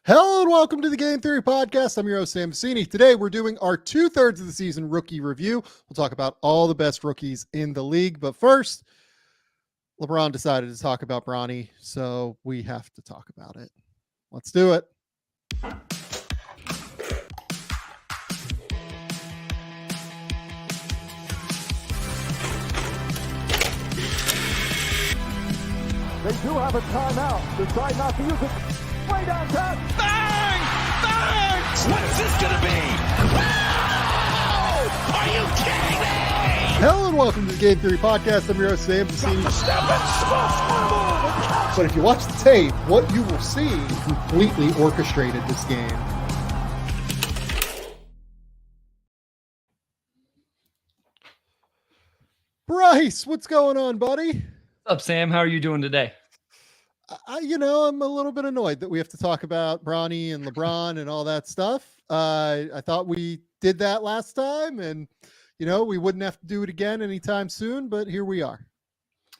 Hello and welcome to the Game Theory Podcast. I'm your host, Sam Vecenie. Today we're doing our 2/3 of the season rookie review. We'll talk about all the best rookies in the league. But first, LeBron decided to talk about Bronny, so we have to talk about it. Let's do it. They do have a timeout. Decide not to use it. Way downtown. Bang! Bang! What's this gonna be? Wow! Are you kidding me? Hello and welcome to the Game Theory Podcast. I'm your host, Sam Vecenie. But if you watch the tape, what you will see completely orchestrated this game. Bryce, what's going on, buddy? What's up, Sam? How are you doing today? I'm a little bit annoyed that we have to talk about Bronny and LeBron and all that stuff. I thought we did that last time and, we wouldn't have to do it again anytime soon, but here we are.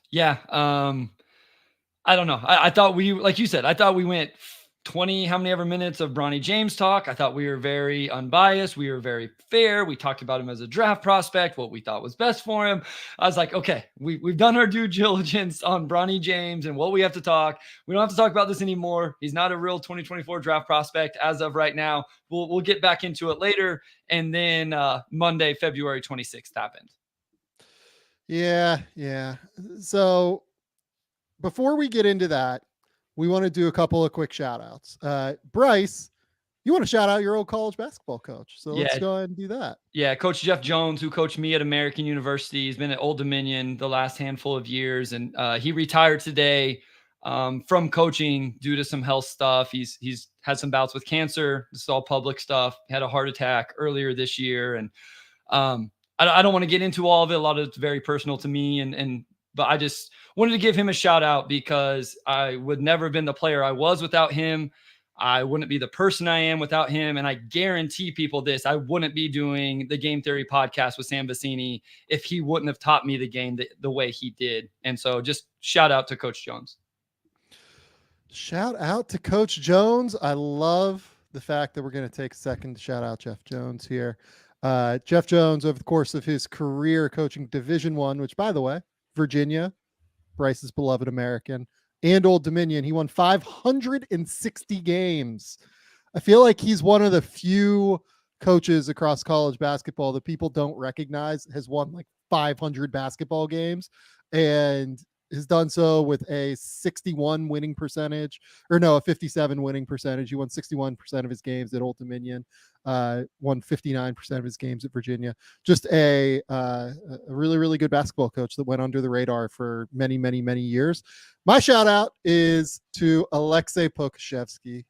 Yeah. I don't know. I thought we, like you said, I thought we went 20, how many ever minutes of Bronny James talk. I thought we were very unbiased. We were very fair. We talked about him as a draft prospect, what we thought was best for him. I was like, okay, we've done our due diligence on Bronny James and what we have to talk. We don't have to talk about this anymore. He's not a real 2024 draft prospect as of right now. We'll get back into it later. And then Monday, February 26th happened. Yeah. So before we get into that, we want to do a couple of quick shout outs. Bryce, you want to shout out your old college basketball coach. So let's go ahead and do that. Yeah. Coach Jeff Jones, who coached me at American University. He's been at Old Dominion the last handful of years. And he retired today from coaching due to some health stuff. He's had some bouts with cancer. This is all public stuff. He had a heart attack earlier this year. And I don't want to get into all of it. A lot of it's very personal to me. But I just wanted to give him a shout out because I would never have been the player I was without him. I wouldn't be the person I am without him. And I guarantee people this, I wouldn't be doing the Game Theory Podcast with Sam Vecenie if he wouldn't have taught me the game the way he did. And so just shout out to Coach Jones. Shout out to Coach Jones. I love the fact that we're going to take a second to shout out Jeff Jones here. Jeff Jones, over the course of his career coaching Division I, which, by the way, Virginia, Bryce's beloved American, and Old Dominion, he won 560 games. I feel like he's one of the few coaches across college basketball that people don't recognize has won like 500 basketball games and has done so with a 61 winning percentage, or no, a 57 winning percentage. He won 61% of his games at Old Dominion, won 59% of his games at Virginia. Just a really, really good basketball coach that went under the radar for many, many, many years. My shout out is to Alexei Pokushevsky.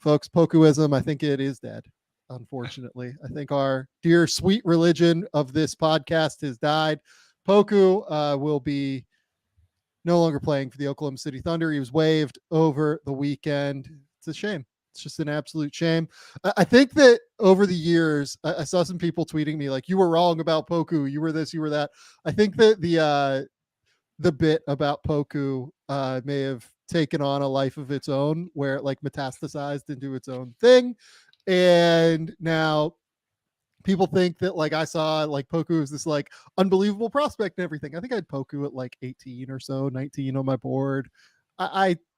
Folks, Pokuism, I think it is dead. Unfortunately, I think our dear sweet religion of this podcast has died. Poku will be no longer playing for the Oklahoma City Thunder. He was waived over the weekend. It's a shame. It's just an absolute shame. I think that over the years, I saw some people tweeting me like, you were wrong about Poku. You were this, you were that. I think that the bit about Poku may have taken on a life of its own where it like metastasized into its own thing. And now people think that like I saw like Poku is this like unbelievable prospect and everything. I think I had Poku at like 18 or so, 19 on my board.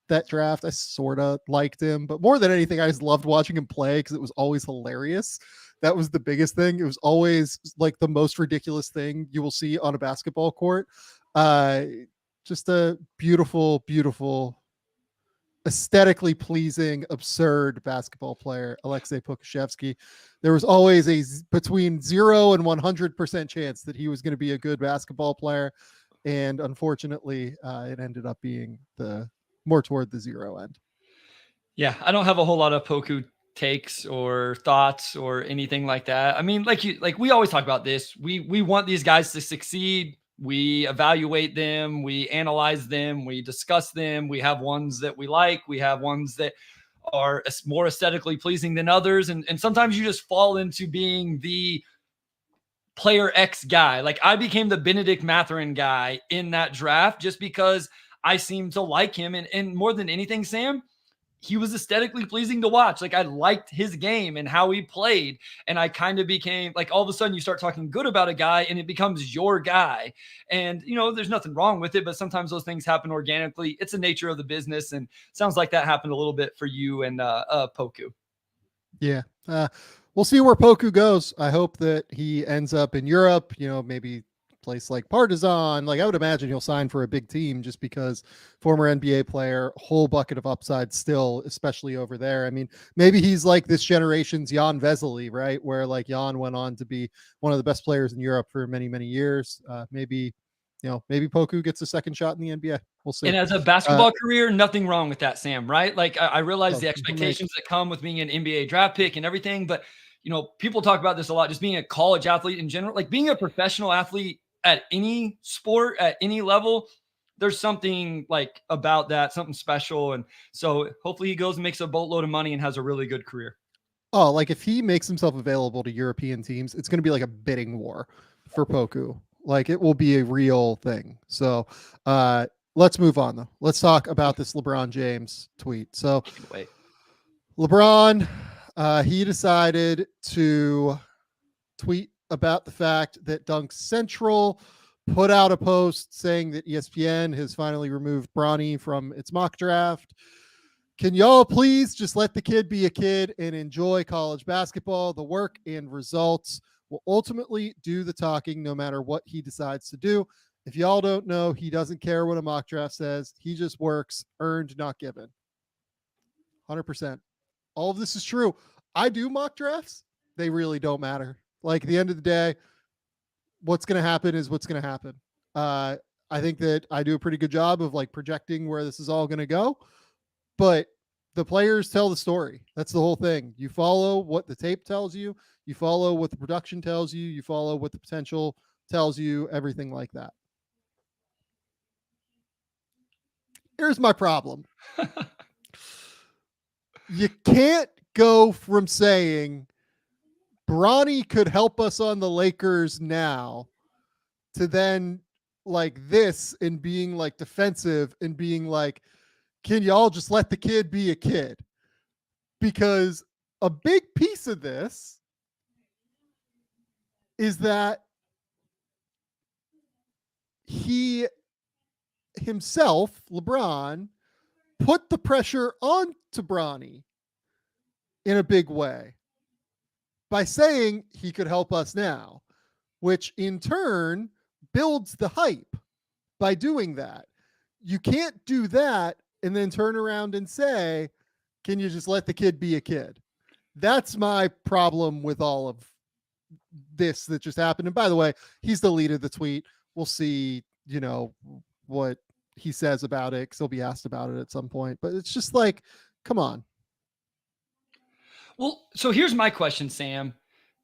That draft, I sort of liked him, but more than anything, I just loved watching him play because it was always hilarious. That was the biggest thing. It was always like the most ridiculous thing you will see on a basketball court. Just a beautiful, beautiful, aesthetically pleasing, absurd basketball player, Alexei Pokushevsky. There was always a between 0 and 100% chance that he was going to be a good basketball player. And unfortunately, it ended up being more toward the 0 end. Yeah, I don't have a whole lot of Poku takes or thoughts or anything like that. I mean, like we always talk about this. We want these guys to succeed. We evaluate them, we analyze them, we discuss them. We have ones that we like. We have ones that are more aesthetically pleasing than others. And sometimes you just fall into being the player X guy. Like I became the Benedict Mathurin guy in that draft just because I seem to like him. And more than anything, Sam, he was aesthetically pleasing to watch. Like I liked his game and how he played. And I kind of became like, all of a sudden you start talking good about a guy and it becomes your guy. And, there's nothing wrong with it, but sometimes those things happen organically. It's the nature of the business. And sounds like that happened a little bit for you and Poku. Yeah. We'll see where Poku goes. I hope that he ends up in Europe, maybe place like Partizan. Like I would imagine he'll sign for a big team just because former NBA player, whole bucket of upside still, especially over there. I mean, maybe he's like this generation's Jan Vesely, right? Where like Jan went on to be one of the best players in Europe for many, many years. Maybe Poku gets a second shot in the NBA. We'll see. And as a basketball career, nothing wrong with that, Sam, right? Like I realize the information. expectations that come with being an NBA draft pick and everything, but people talk about this a lot, just being a college athlete in general, like being a professional athlete at any sport, at any level, there's something like about that, something special. And so hopefully he goes and makes a boatload of money and has a really good career. Oh, like if he makes himself available to European teams, it's going to be like a bidding war for Poku. Like it will be a real thing. So let's move on though. Let's talk about this LeBron James tweet. So LeBron, he decided to tweet about the fact that Dunk Central put out a post saying that ESPN has finally removed Bronny from its mock draft. Can y'all please just let the kid be a kid and enjoy college basketball? The work and results will ultimately do the talking no matter what he decides to do. If y'all don't know, he doesn't care what a mock draft says. He just works, earned, not given. 100%. All of this is true. I do mock drafts. They really don't matter. Like at the end of the day, what's going to happen is what's going to happen. I think that I do a pretty good job of like projecting where this is all going to go, but the players tell the story. That's the whole thing. You follow what the tape tells you. You follow what the production tells you. You follow what the potential tells you, everything like that. Here's my problem. You can't go from saying Bronny could help us on the Lakers now to then like this and being like defensive and being like, can y'all just let the kid be a kid? Because a big piece of this is that he himself, LeBron, put the pressure on to Bronny in a big way by saying he could help us now, which in turn builds the hype by doing that. You can't do that and then turn around and say, can you just let the kid be a kid? That's my problem with all of this that just happened. And by the way, he's the lead of the tweet. We'll see, what he says about it, because he'll be asked about it at some point. But it's just like, come on. Well, so here's my question, Sam.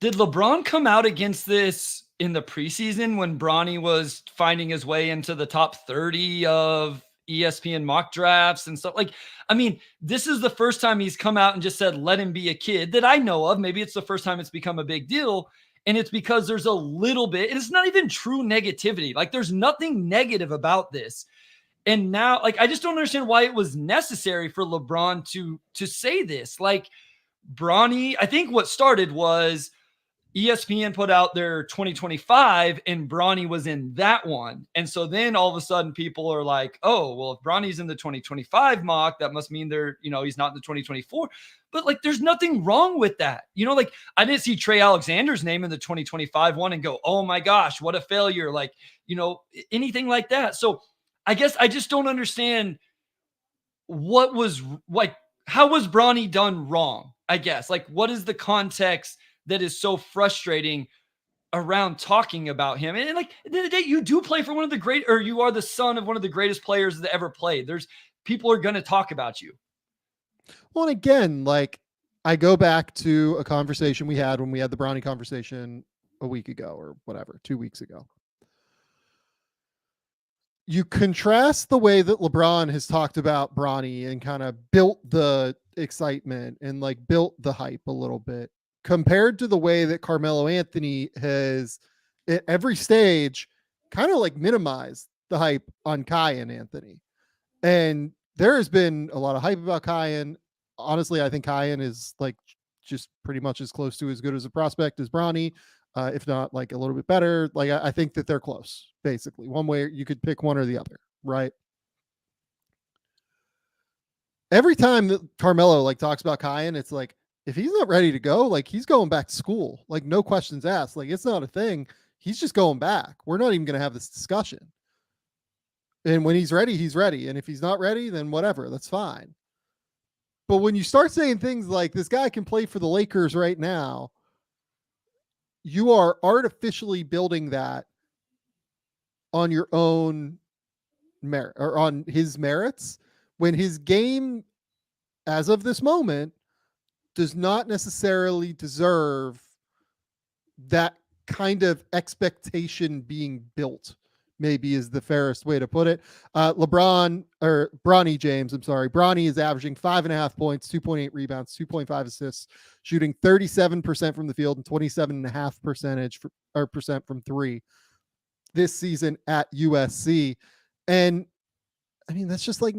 Did LeBron come out against this in the preseason when Bronny was finding his way into the top 30 of ESPN mock drafts and stuff? Like, I mean, this is the first time he's come out and just said, let him be a kid that I know of. Maybe it's the first time it's become a big deal. And it's because there's a little bit, and it's not even true negativity. Like there's nothing negative about this. And now, like, I just don't understand why it was necessary for LeBron to say this. Like Bronny, I think what started was ESPN put out their 2025 and Bronny was in that one. And so then all of a sudden people are like, oh, well, if Bronny's in the 2025 mock, that must mean he's not in the 2024. But like, there's nothing wrong with that. Like I didn't see Trae Alexander's name in the 2025 one and go, oh my gosh, what a failure. Like, anything like that. So I guess I just don't understand what was like, how was Bronny done wrong? I guess like, what is the context that is so frustrating around talking about him? And like at the end of the day, you do play for you are the son of one of the greatest players that ever played. People are going to talk about you. Well, and again, like I go back to a conversation we had when we had the Bronny conversation a week ago or whatever, 2 weeks ago. You contrast the way that LeBron has talked about Bronny and kind of built the excitement and like built the hype a little bit compared to the way that Carmelo Anthony has at every stage kind of like minimized the hype on Kai and Anthony. And there has been a lot of hype about Kai, and honestly, I think Kyan is like just pretty much as close to as good as a prospect as Bronny, if not like a little bit better. Like I think that they're close, basically. One way you could pick one or the other, right? Every time that Carmelo like talks about Kyan, it's like, if he's not ready to go, like he's going back to school, like no questions asked. Like it's not a thing. He's just going back. We're not even going to have this discussion. And when he's ready, he's ready. And if he's not ready, then whatever, that's fine. But when you start saying things like this guy can play for the Lakers right now, you are artificially building that on your own merit or on his merits, when his game as of this moment does not necessarily deserve that kind of expectation being built, maybe is the fairest way to put it. Bronny James, I'm sorry. Bronny is averaging 5.5 points, 2.8 rebounds, 2.5 assists, shooting 37% from the field and 27.5% from three this season at USC. And I mean, that's just like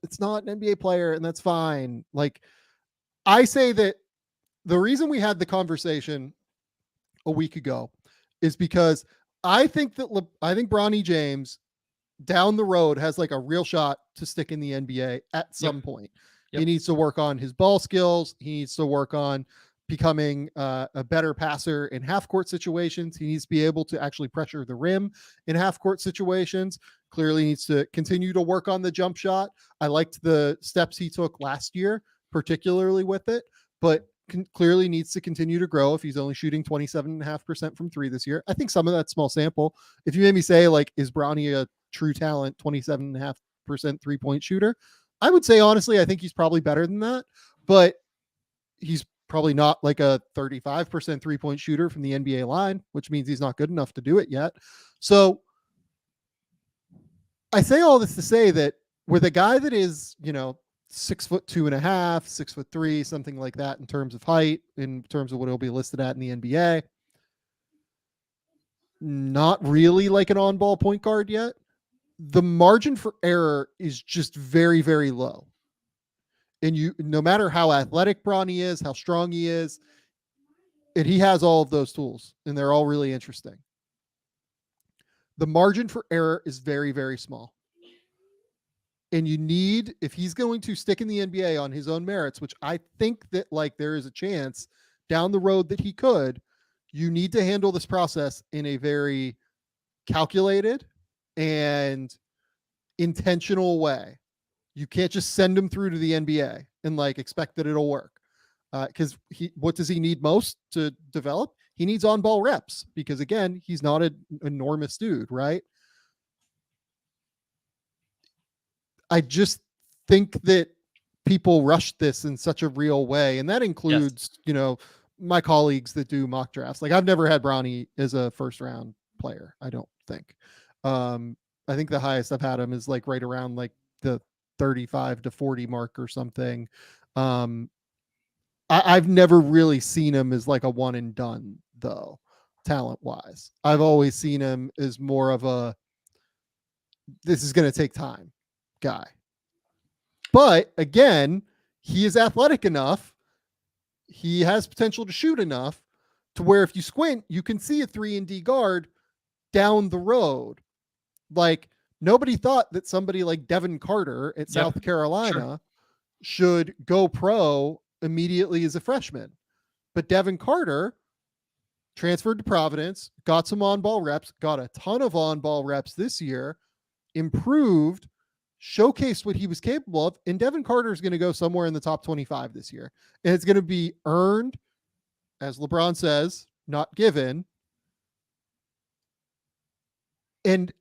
it's not an NBA player, and that's fine. Like I say that the reason we had the conversation a week ago is because I think Bronny James down the road has like a real shot to stick in the NBA at some point. He needs to work on his ball skills. He needs to work on becoming a better passer in half court situations. He needs to be able to actually pressure the rim in half court situations. Clearly needs to continue to work on the jump shot. I liked the steps he took last year, particularly with it, but clearly needs to continue to grow if he's only shooting 27.5% from three this year. I think some of that small sample, if you made me say like, is Bronny a true talent, 27.5% 3-point shooter? I would say, honestly, I think he's probably better than that, but he's probably not like a 35% 3-point shooter from the NBA line, which means he's not good enough to do it yet. So I say all this to say that with a guy that is, 6'2.5", 6'3", something like that in terms of height, in terms of what he'll be listed at in the NBA. Not really like an on-ball point guard yet. The margin for error is just very, very low. And no matter how athletic Bronny is, how strong he is, and he has all of those tools, and they're all really interesting. The margin for error is very, very small. And you need, if he's going to stick in the NBA on his own merits, which I think that like there is a chance down the road that he could, you need to handle this process in a very calculated and intentional way. You can't just send him through to the NBA and like expect that it'll work. Because what does he need most to develop? He needs on-ball reps because, again, he's not an enormous dude, right? I just think that people rush this in such a real way. And that includes, my colleagues that do mock drafts. Like I've never had Bronny as a first round player. I don't think. I think the highest I've had him is like right around like the 35 to 40 mark or something. I've never really seen him as like a one and done though, talent wise. I've always seen him as more of a, this is going to take time guy. But again, he is athletic enough. He has potential to shoot enough to where if you squint, you can see a 3-and-D guard down the road. Like nobody thought that somebody like Devin Carter at South Carolina should go pro immediately as a freshman. But Devin Carter transferred to Providence, got some on-ball reps, got a ton of on-ball reps this year, improved, showcased what he was capable of, and Devin Carter is going to go somewhere in the top 25 this year. And it's going to be earned, as LeBron says, not given. And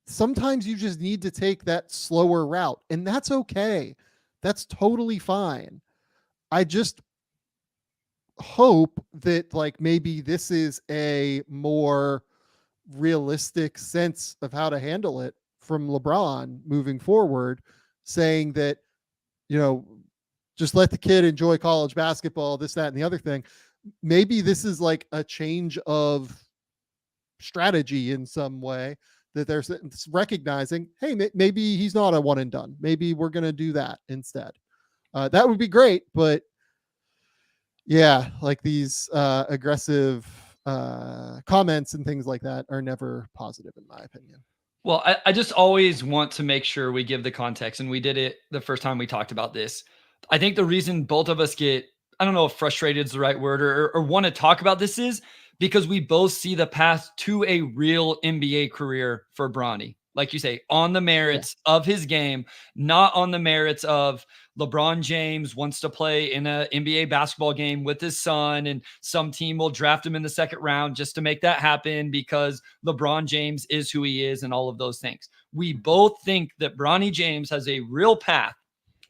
sometimes you just need to take that slower route, and that's okay. That's totally fine. I just hope that like maybe this is a more realistic sense of how to handle it from LeBron moving forward, saying that, just let the kid enjoy college basketball, this, that, and the other thing. Maybe this is like a change of strategy in some way that they're recognizing, hey, maybe he's not a one and done. Maybe we're going to do that instead. That would be great, but yeah, like these aggressive comments and things like that are never positive in my opinion. Well, I just always want to make sure we give the context, and we did it the first time we talked about this. I think the reason both of us get, I don't know if frustrated is the right word, or want to talk about this is because we both see the path to a real NBA career for Bronny. Like you say, on the merits of his game, not on the merits of LeBron James wants to play in an NBA basketball game with his son, and some team will draft him in the second round just to make that happen because LeBron James is who he is and all of those things. We both think that Bronny James has a real path,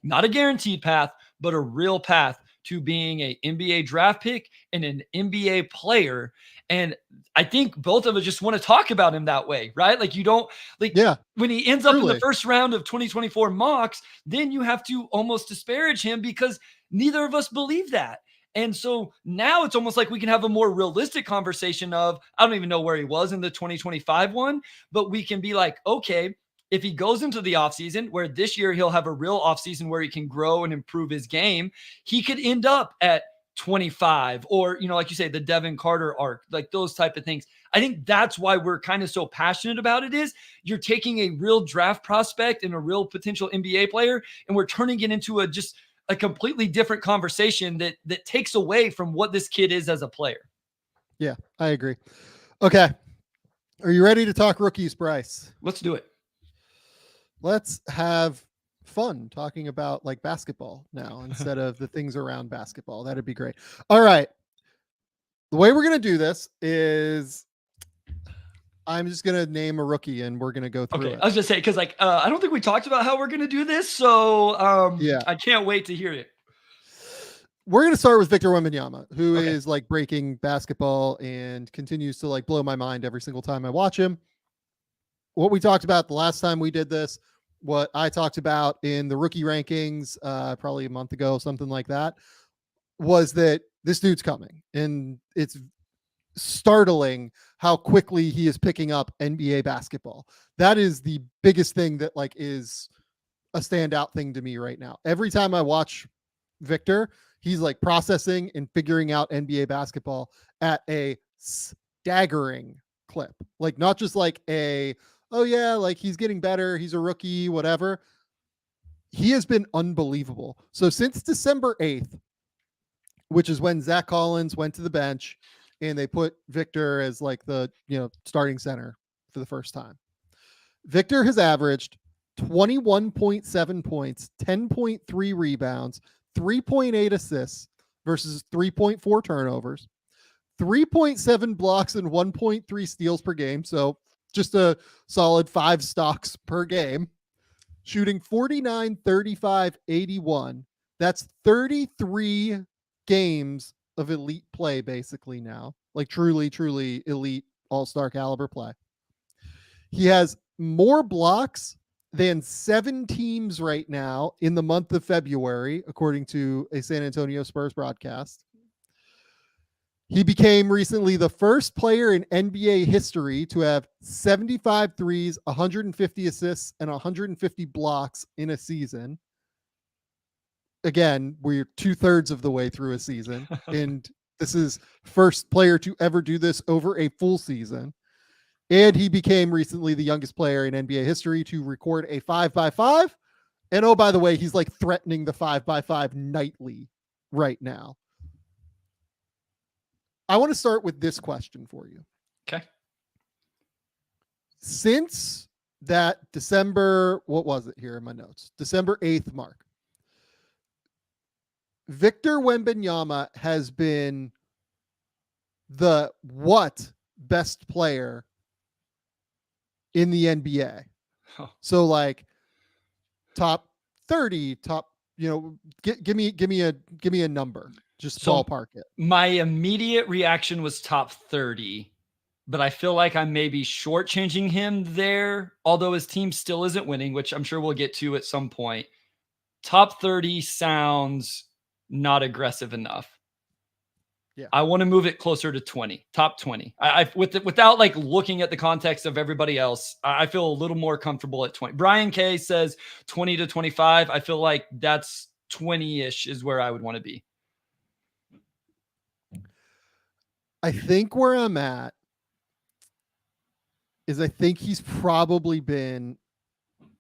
not a guaranteed path, but a real path to being an NBA draft pick and an NBA player. And I think both of us just want to talk about him that way, right? Like you don't like when he ends up in the first round of 2024 mocks, then you have to almost disparage him because neither of us believe that. And so now it's almost like we can have a more realistic conversation of, I don't even know where he was in the 2025 one, but we can be like, okay, if he goes into the offseason where this year he'll have a real offseason where he can grow and improve his game, he could end up at 25 or, like you say, the Devin Carter arc, like those type of things. I think that's why we're kind of so passionate about it is you're taking a real draft prospect and a real potential NBA player, and we're turning it into a completely different conversation that takes away from what this kid is as a player. Yeah, I agree. Okay. Are you ready to talk rookies, Bryce? Let's do it. Let's have fun talking about like basketball now instead of the things around basketball. That'd be great. All right. The way we're going to do this is I'm just going to name a rookie and we're going to go through it. I was just saying, because I don't think we talked about how we're going to do this. So I can't wait to hear it. We're going to start with Victor Wembanyama, who is like breaking basketball and continues to like blow my mind every single time I watch him. What we talked about the last time we did this, what I talked about in the rookie rankings, probably a month ago, something like that, was that this dude's coming. And it's startling how quickly he is picking up NBA basketball. That is the biggest thing that like is a standout thing to me right now. Every time I watch Victor, he's like processing and figuring out NBA basketball at a staggering clip. Like not just like oh yeah, like he's getting better, he's a rookie, whatever. He has been unbelievable. So since December 8th, which is when Zach Collins went to the bench and they put Victor as like the, starting center for the first time, Victor has averaged 21.7 points, 10.3 rebounds, 3.8 assists versus 3.4 turnovers, 3.7 blocks and 1.3 steals per game. So just a solid 5 stocks per game, shooting 49, 35, 81. That's 33 games of elite play basically now, like truly, truly elite all-star caliber play. He has more blocks than 7 teams right now in the month of February, according to a San Antonio Spurs broadcast. He became recently the first player in NBA history to have 75 threes, 150 assists, and 150 blocks in a season. Again, we're 2/3 of the way through a season, and this is first player to ever do this over a full season. And he became recently the youngest player in NBA history to record a 5x5. And oh, by the way, he's like threatening the 5x5 nightly right now. I want to start with this question for you. Okay. Since that December, what was it here in my notes? December 8th mark. Victor Wembanyama has been the best player in the NBA. Oh. So like top 30, top, give me a number. Just ballpark it. My immediate reaction was top 30, but I feel like I'm maybe shortchanging him there, although his team still isn't winning, which I'm sure we'll get to at some point. Top 30 sounds not aggressive enough. Yeah, I want to move it closer to 20, top 20. Without like looking at the context of everybody else, I feel a little more comfortable at 20. Brian K says 20 to 25. I feel like that's 20-ish is where I would want to be. I think where I'm at is I think he's probably been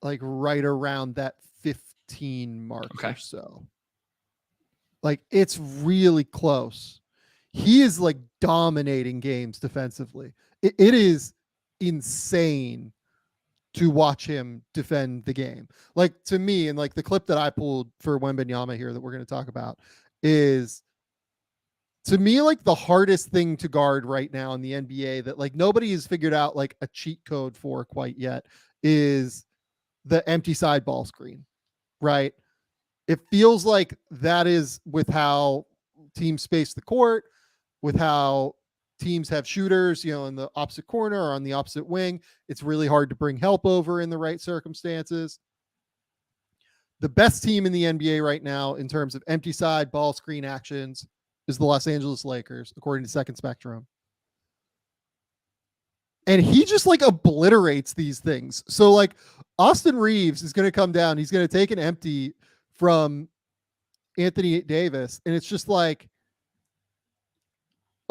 like right around that 15 mark or so. Like it's really close. He is like dominating games defensively. It is insane to watch him defend the game. Like to me, and like the clip that I pulled for Wembanyama here that we're going to talk about is, to me, like the hardest thing to guard right now in the NBA that like nobody has figured out like a cheat code for quite yet is the empty side ball screen, right? It feels like that is with how teams space the court, with how teams have shooters, you know, in the opposite corner or on the opposite wing. It's really hard to bring help over in the right circumstances. The best team in the NBA right now in terms of empty side ball screen actions is the Los Angeles Lakers, according to Second Spectrum. And he just like obliterates these things. So like Austin Reeves is going to come down. He's going to take an empty from Anthony Davis. And it's just like,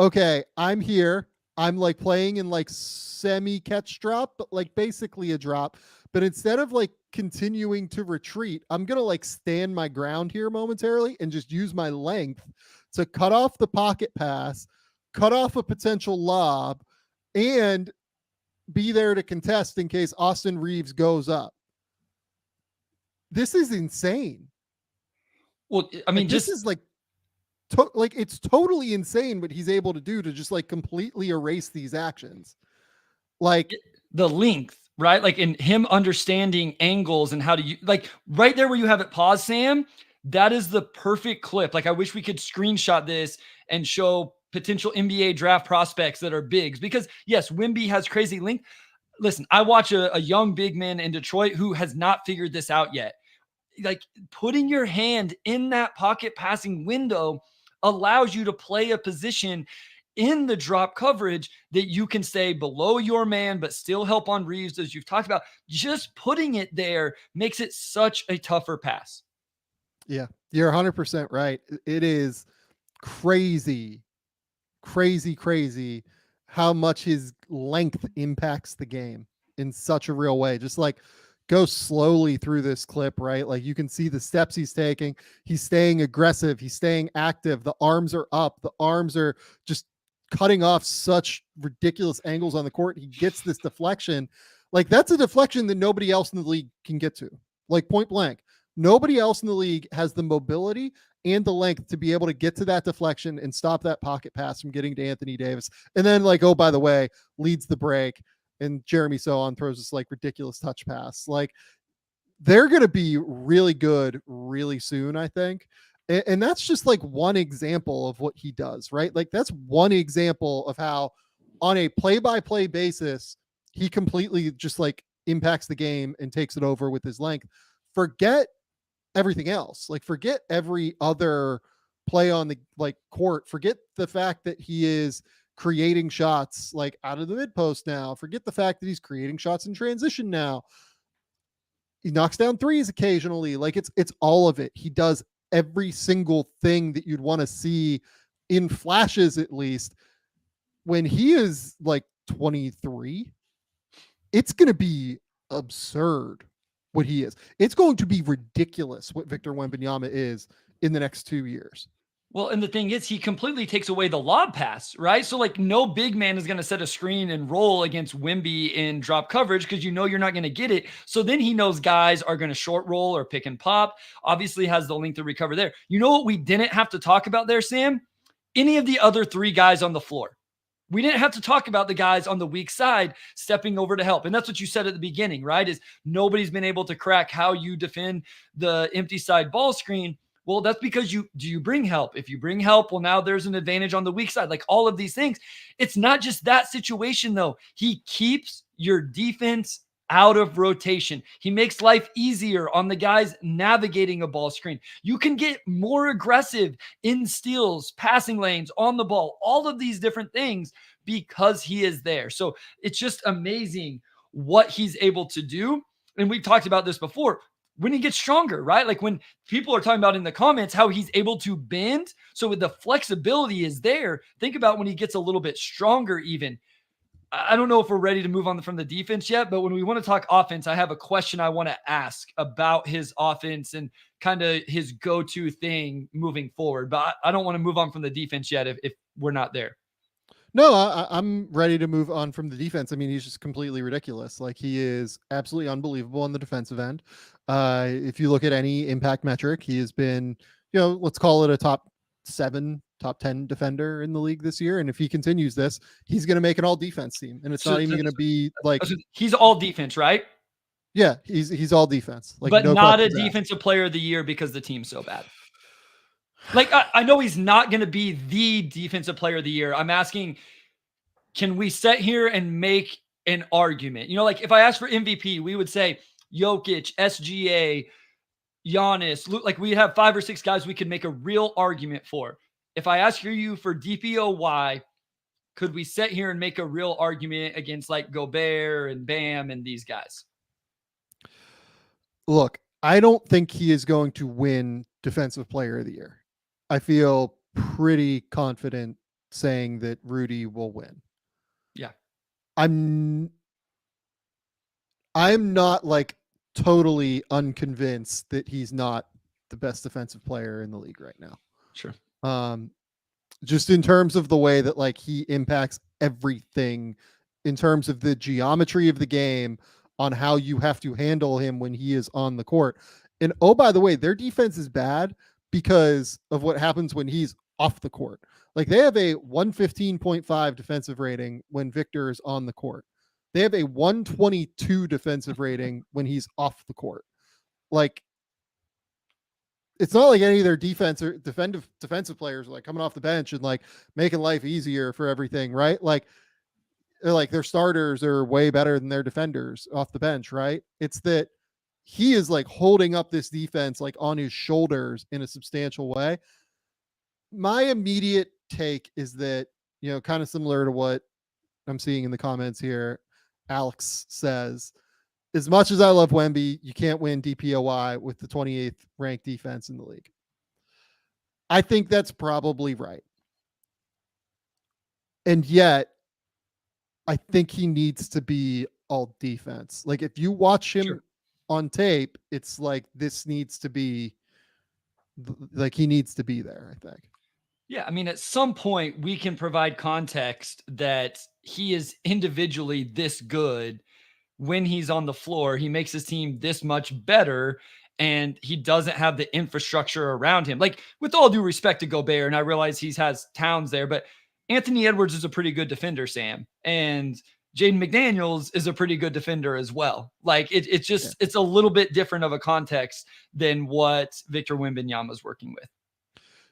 okay, I'm here. I'm like playing in like semi catch drop, but like basically a drop. But instead of like continuing to retreat, I'm going to like stand my ground here momentarily and just use my length to cut off the pocket pass, cut off a potential lob, and be there to contest in case Austin Reeves goes up. This is insane. Well, I mean, like, this is like, like it's totally insane what he's able to do to just like completely erase these actions. Like the length, right? Like in him understanding angles and how to like right there where you have it paused, Sam, that is the perfect clip. Like I wish we could screenshot this and show potential NBA draft prospects that are bigs, because yes, Wemby has crazy length. Listen, I watch a young big man in Detroit who has not figured this out yet. Like putting your hand in that pocket passing window allows you to play a position in the drop coverage that you can stay below your man, but still help on Reeves, as you've talked about. Just putting it there makes it such a tougher pass. Yeah, you're 100% right. It is crazy how much his length impacts the game in such a real way. Just like go slowly through this clip, right? Like you can see the steps he's taking. He's staying aggressive. He's staying active. The arms are up. The arms are just cutting off such ridiculous angles on the court. He gets this deflection. Like that's a deflection that nobody else in the league can get to. Like point blank. Nobody else in the league has the mobility and the length to be able to get to that deflection and stop that pocket pass from getting to Anthony Davis. And then like, oh, by the way, leads the break and Jeremy Sohan throws this like ridiculous touch pass. Like they're going to be really good really soon, I think. And that's just like one example of what he does, right? Like that's one example of how on a play-by-play basis, he completely just like impacts the game and takes it over with his length. Forget everything else. Like forget every other play on the like court. Forget the fact that he is creating shots like out of the mid post now. Forget the fact that he's creating shots in transition now. He knocks down threes occasionally. Like it's all of it. He does every single thing that you'd want to see in flashes, at least. When he is like 23, it's going to be absurd what he is. It's going to be ridiculous what Victor Wembanyama is in the next 2 years. Well, and the thing is, he completely takes away the lob pass, right? So like no big man is going to set a screen and roll against Wemby in drop coverage because you know you're not going to get it. So then he knows guys are going to short roll or pick and pop. Obviously has the length to recover there. You know what we didn't have to talk about there, Sam? Any of the other three guys on the floor. We didn't have to talk about the guys on the weak side stepping over to help. And that's what you said at the beginning, right? Is nobody's been able to crack how you defend the empty side ball screen. Well, that's because do you bring help? If you bring help, well, now there's an advantage on the weak side. Like all of these things. It's not just that situation, though. He keeps your defense out of rotation. He makes life easier on the guys navigating a ball screen. You can get more aggressive in steals, passing lanes, on the ball, all of these different things because he is there. So it's just amazing what he's able to do. And we've talked about this before. when he gets stronger, right? Like when people are talking about in the comments how he's able to bend. So with the flexibility is there. Think about when he gets a little bit stronger even. I don't know if we're ready to move on from the defense yet, but when we want to talk offense, I have a question I want to ask about his offense and kind of his go-to thing moving forward. But I don't want to move on from the defense yet if we're not there. No, I'm ready to move on from the defense. I mean, he's just completely ridiculous. Like, he is absolutely unbelievable on the defensive end. If you look at any impact metric, he has been, let's call it a top 7, top 10 defender in the league this year. And if he continues this, he's going to make an all defense team. And it's not even going to be like, he's all defense, right? Yeah, he's all defense. Like, but no not a defensive player of the year because the team's so bad. Like, I know he's not going to be the defensive player of the year. I'm asking, can we sit here and make an argument? Like if I asked for MVP, we would say Jokic, SGA, Giannis. Like we have 5 or 6 guys we could make a real argument for. If I ask you for DPOY, could we sit here and make a real argument against like Gobert and Bam and these guys? Look, I don't think he is going to win Defensive Player of the Year. I feel pretty confident saying that Rudy will win. Yeah. I'm not like totally unconvinced that he's not the best defensive player in the league right now. Sure. Just in terms of the way that like he impacts everything in terms of the geometry of the game on how you have to handle him when he is on the court. And oh, by the way, their defense is bad because of what happens when he's off the court. Like they have a 115.5 defensive rating when Victor is on the court. They have a 122 defensive rating when he's off the court. Like, it's not like any of their defensive players are like coming off the bench and like making life easier for everything, right? Like their starters are way better than their defenders off the bench, right? It's that he is like holding up this defense like on his shoulders in a substantial way. My immediate take is that, kind of similar to what I'm seeing in the comments here, Alex says, as much as I love Wemby, you can't win DPOY with the 28th ranked defense in the league. I think that's probably right. And yet, I think he needs to be all defense. Like if you watch him on tape, it's like this needs to be like he needs to be there, I think. Yeah, I mean, at some point we can provide context that he is individually this good. When he's on the floor, he makes his team this much better, and he doesn't have the infrastructure around him. Like, with all due respect to Gobert, and I realize he has Towns there, but Anthony Edwards is a pretty good defender, Sam, and Jaden McDaniels is a pretty good defender as well. Like, it's a little bit different of a context than what Victor Wembanyama is working with.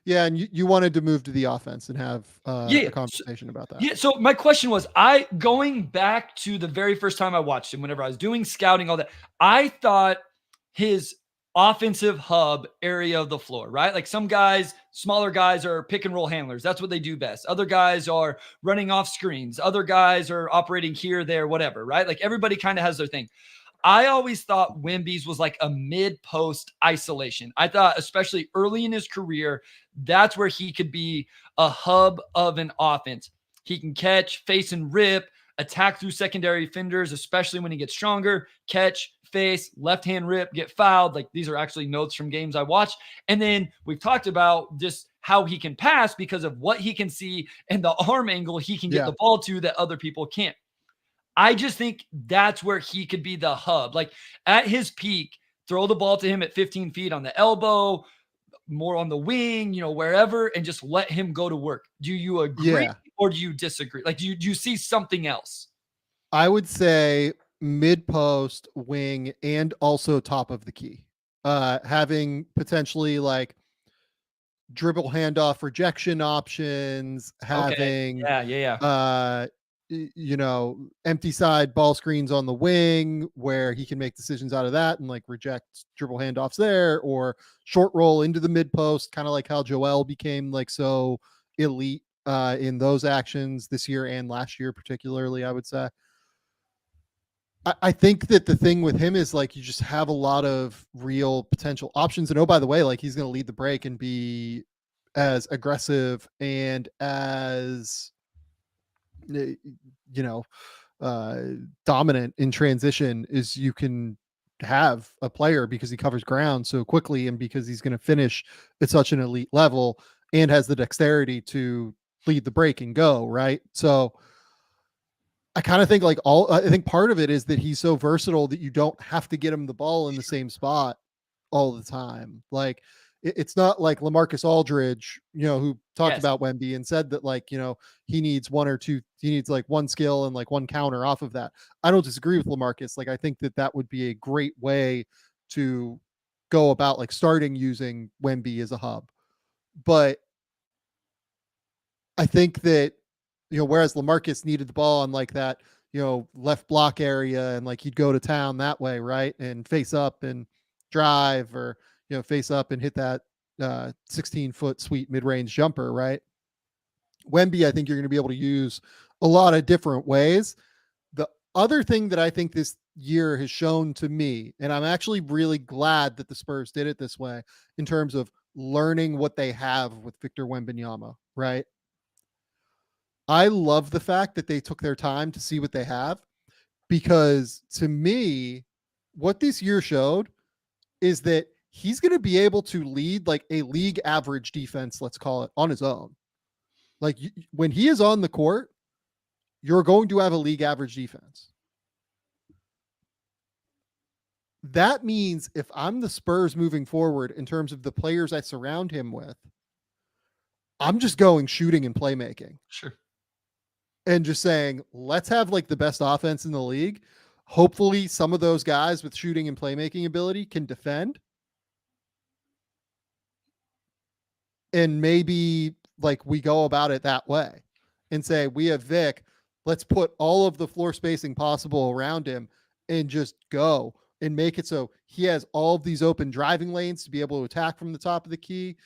Yeah, and you wanted to move to the offense and have a conversation about that. Yeah, so my question was, going back to the very first time I watched him, whenever I was doing scouting, all that, I thought his offensive hub area of the floor, right? Like some guys, smaller guys are pick and roll handlers. That's what they do best. Other guys are running off screens. Other guys are operating here, there, whatever, right? Like everybody kind of has their thing. I always thought Wemby's was like a mid-post isolation. I thought, especially early in his career, that's where he could be a hub of an offense. He can catch, face, and rip, attack through secondary defenders, especially when he gets stronger, catch, face, left-hand rip, get fouled. Like these are actually notes from games I watched. And then we've talked about just how he can pass because of what he can see and the arm angle he can get the ball to that other people can't. I just think that's where he could be the hub. Like at his peak, throw the ball to him at 15 feet on the elbow, more on the wing, wherever, and just let him go to work. Do you agree or do you disagree? Like, do you see something else? I would say mid-post, wing, and also top of the key. Having potentially like dribble handoff rejection options, having empty side ball screens on the wing where he can make decisions out of that and like reject dribble handoffs there, or short roll into the mid post, kind of like how Joel became like so elite in those actions this year and last year, particularly, I would say. I think that the thing with him is like you just have a lot of real potential options. And oh, by the way, like he's going to lead the break and be as aggressive and as dominant in transition as you can have a player, because he covers ground so quickly and because he's going to finish at such an elite level and has the dexterity to lead the break and go right. So I kind of think I think part of it is that he's so versatile that you don't have to get him the ball in the same spot all the time. Like it's not like LaMarcus Aldridge, who talked about Wemby and said that he needs he needs like one skill and like one counter off of that. I don't disagree with LaMarcus. Like I think that would be a great way to go about like starting using Wemby as a hub. But I think that whereas LaMarcus needed the ball on like that, left block area and like he'd go to town that way, right? And face up and drive or, face up and hit that 16-foot sweet mid-range jumper, right? Wemby, I think you're going to be able to use a lot of different ways. The other thing that I think this year has shown to me, and I'm actually really glad that the Spurs did it this way in terms of learning what they have with Victor Wembanyama, right? I love the fact that they took their time to see what they have, because to me, what this year showed is that he's going to be able to lead like a league average defense, let's call it, on his own. Like when he is on the court, you're going to have a league average defense. That means if I'm the Spurs moving forward in terms of the players I surround him with, I'm just going shooting and playmaking. Sure. And just saying, let's have like the best offense in the league. Hopefully some of those guys with shooting and playmaking ability can defend. And maybe like we go about it that way and say, we have Vic, let's put all of the floor spacing possible around him and just go and make it so he has all of these open driving lanes to be able to attack from the top of the key.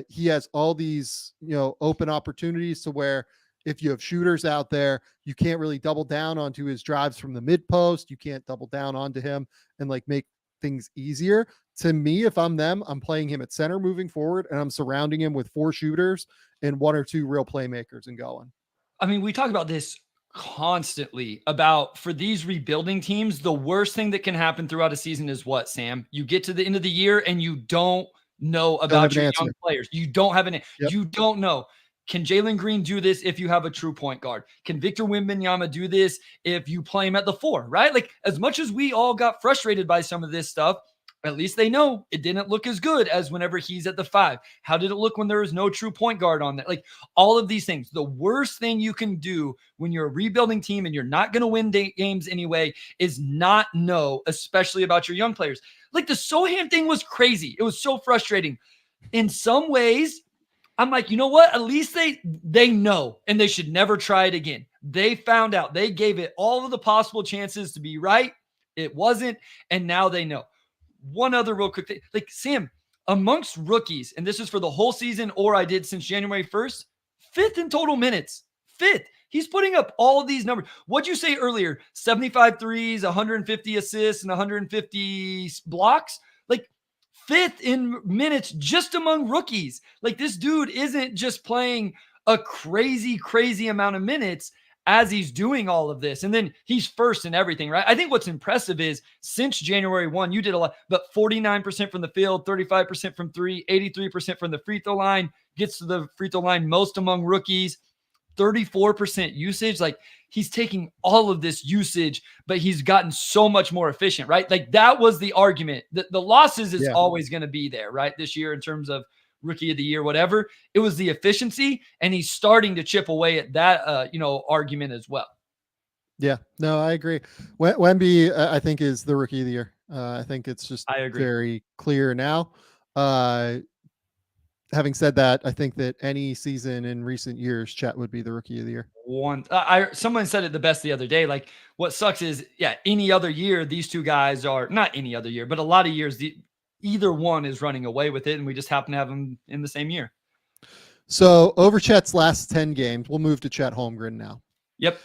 He has all these, open opportunities to where if you have shooters out there, you can't really double down onto his drives from the mid post. You can't double down onto him and like make things easier. To me, if I'm them, I'm playing him at center moving forward, and I'm surrounding him with 4 shooters and 1 or 2 real playmakers and going. I mean, we talk about this constantly about for these rebuilding teams, the worst thing that can happen throughout a season is what, Sam? You get to the end of the year and you don't know about your young players. You don't have you don't know. Can Jalen Green do this if you have a true point guard? Can Victor Wembanyama do this if you play him at the 4, right? Like as much as we all got frustrated by some of this stuff, at least they know it didn't look as good as whenever he's at the 5. How did it look when there was no true point guard on that? Like all of these things, the worst thing you can do when you're a rebuilding team and you're not going to win games anyway is not know, especially about your young players. Like the Sohan thing was crazy. It was so frustrating. In some ways, I'm like, you know what? At least they know, and they should never try it again. They found out. They gave it all of the possible chances to be right. It wasn't, and now they know. One other real quick thing. Like, Sam, amongst rookies, and this is for the whole season, or I did since January 1st, 5th in total minutes. 5th. He's putting up all of these numbers. What'd you say earlier? 75 threes, 150 assists, and 150 blocks? Like, 5th in minutes just among rookies. Like this dude isn't just playing a crazy, crazy amount of minutes as he's doing all of this. And then he's first in everything, right? I think what's impressive is since January 1, you did a lot, but 49% from the field, 35% from 3, 83% from the free throw line, gets to the free throw line most among rookies, 34% usage. Like he's taking all of this usage, but he's gotten so much more efficient, right? Like that was the argument. The losses is always going to be there, right? This year in terms of rookie of the year, whatever. It was the efficiency, and he's starting to chip away at that, argument as well. Yeah, no, I agree. Wemby, I think, is the rookie of the year. I think it's just very clear now. Having said that, I think that any season in recent years, Chet would be the rookie of the year. Someone said it the best the other day. Like, what sucks is, any other year, these two guys are not any other year, but a lot of years, either one is running away with it, and we just happen to have them in the same year. So over Chet's last 10 games, we'll move to Chet Holmgren now. Yep.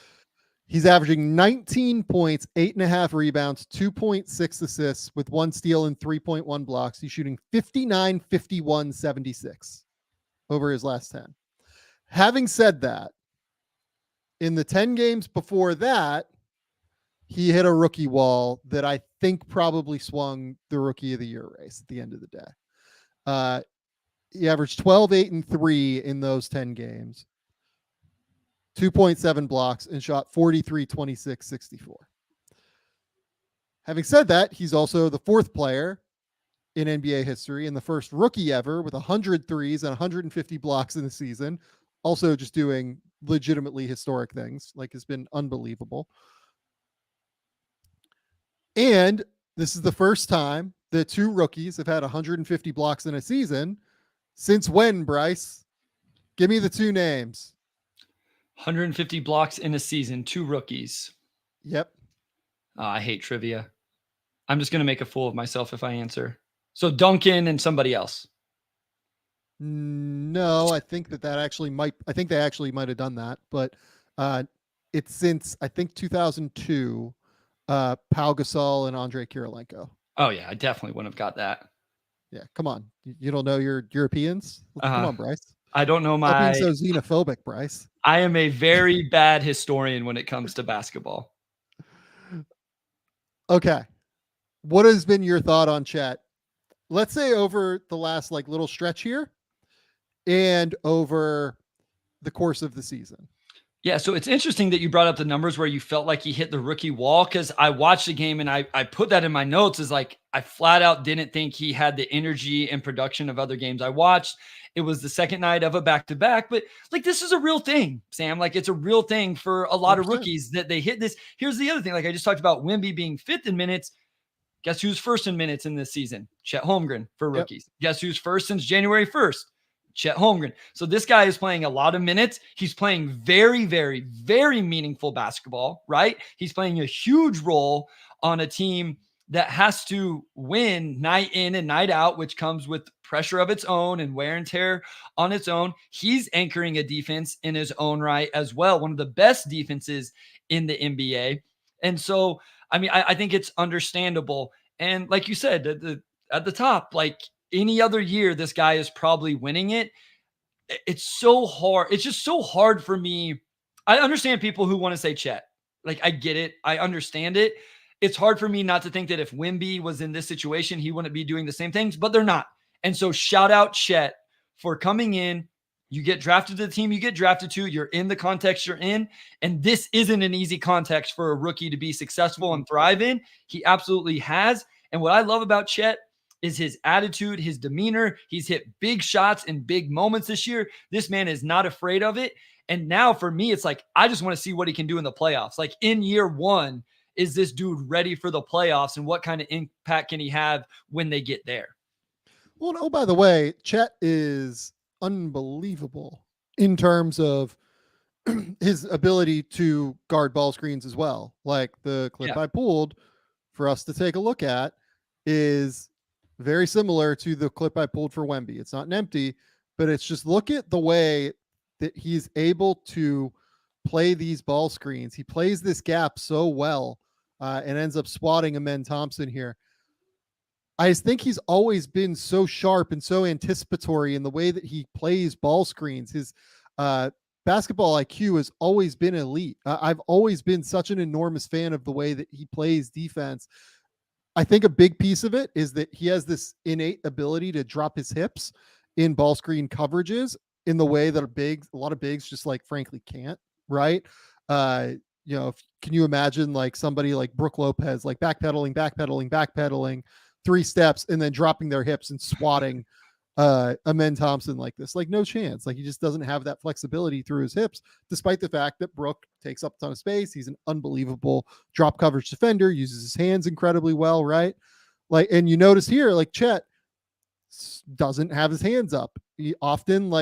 He's averaging 19 points, 8.5 rebounds, 2.6 assists with 1 steal and 3.1 blocks. He's shooting 59, 51, 76 over his last 10. Having said that, in the 10 games before that, he hit a rookie wall that I think probably swung the rookie of the year race at the end of the day. He averaged 12, 8, and 3 in those 10 games. 2.7 blocks and shot 43, 26, 64. Having said that, he's also the 4th player in NBA history and the first rookie ever with 100 threes and 150 blocks in the season. Also just doing legitimately historic things. Like, it's been unbelievable. And this is the first time that 2 rookies have had 150 blocks in a season. Since when, Bryce? Give me the 2 names. 150 blocks in a season, 2 rookies. Yep. I hate trivia. I'm just going to make a fool of myself if I answer. So Duncan and somebody else. No, I think that actually might. I think they actually might have done that, but it's since I think 2002. Pau Gasol and Andre Kirilenko. Oh yeah, I definitely wouldn't have got that. Yeah, come on. You don't know your Europeans? Come on, Bryce. I don't know Stop being so xenophobic, Bryce. I am a very bad historian when it comes to basketball. Okay. What has been your thought on Chet? Let's say over the last little stretch here and over the course of the season. Yeah, so it's interesting that you brought up the numbers where you felt like he hit the rookie wall, because I watched the game and I put that in my notes as I flat out didn't think he had the energy and production of other games I watched. It was the second night of a back-to-back, but this is a real thing, Sam. It's a real thing for a lot 100%. Of rookies that they hit this. Here's the other thing. I just talked about Wemby being 5th in minutes. Guess who's 1st in minutes in this season? Chet Holmgren for rookies. Yep. Guess who's 1st since January 1st? Chet Holmgren. So this guy is playing a lot of minutes. He's playing very, very, very meaningful basketball, right? He's playing a huge role on a team that has to win night in and night out, which comes with pressure of its own and wear and tear on its own. He's anchoring a defense in his own right as well. One of the best defenses in the NBA. And so, I think it's understandable. And like you said, at the top, any other year, this guy is probably winning it. It's so hard. It's just so hard for me. I understand people who want to say Chet. I get it. I understand it. It's hard for me not to think that if Wemby was in this situation, he wouldn't be doing the same things, but they're not. And so shout out Chet for coming in. You get drafted to the team you get drafted to. You're in the context you're in. And this isn't an easy context for a rookie to be successful and thrive in. He absolutely has. And what I love about Chet is his attitude, his demeanor. He's hit big shots in big moments this year. This man is not afraid of it. And now for me, it's I just want to see what he can do in the playoffs. In year 1, is this dude ready for the playoffs, and what kind of impact can he have when they get there? Well, oh, by the way, Chet is unbelievable in terms of his ability to guard ball screens as well. The clip I pulled for us to take a look at is very similar to the clip I pulled for Wemby. It's not an empty, but it's just look at the way that he's able to play these ball screens. He plays this gap so well and ends up swatting Amen Thompson here. I just think he's always been so sharp and so anticipatory in the way that he plays ball screens. His basketball IQ has always been elite. I've always been such an enormous fan of the way that he plays defense. I think a big piece of it is that he has this innate ability to drop his hips in ball screen coverages in the way that a lot of bigs just frankly can't, right? Can you imagine somebody like Brook Lopez, backpedaling 3 steps and then dropping their hips and swatting Amen Thompson like this? No chance. He just doesn't have that flexibility through his hips, despite the fact that Brook takes up a ton of space. He's an unbelievable drop coverage defender, uses his hands incredibly well, right? And you notice here, Chet doesn't have his hands up. He often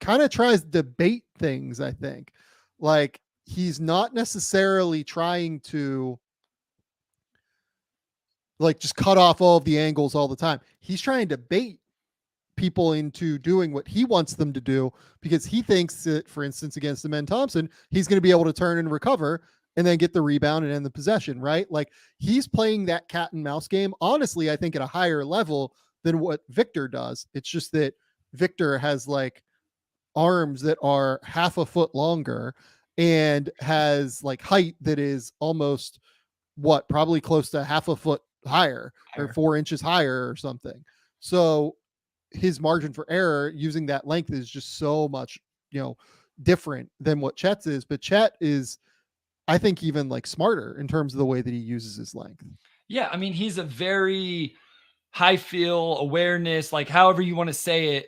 kind of tries to debate things, I think. He's not necessarily trying to just cut off all of the angles all the time. He's trying to bait people into doing what he wants them to do, because he thinks that, for instance, against Amen Thompson, he's going to be able to turn and recover and then get the rebound and end the possession, right? Like he's playing that cat and mouse game, honestly, I think at a higher level than what Victor does. It's just that Victor has like arms that are half a foot longer and has like height that is almost probably close to half a foot higher or 4 inches higher or something. So his margin for error using that length is just so much, different than what Chet's is. But Chet is, I think, even like smarter in terms of the way that he uses his length. Yeah. I mean, he's a very high feel awareness, like however you want to say it.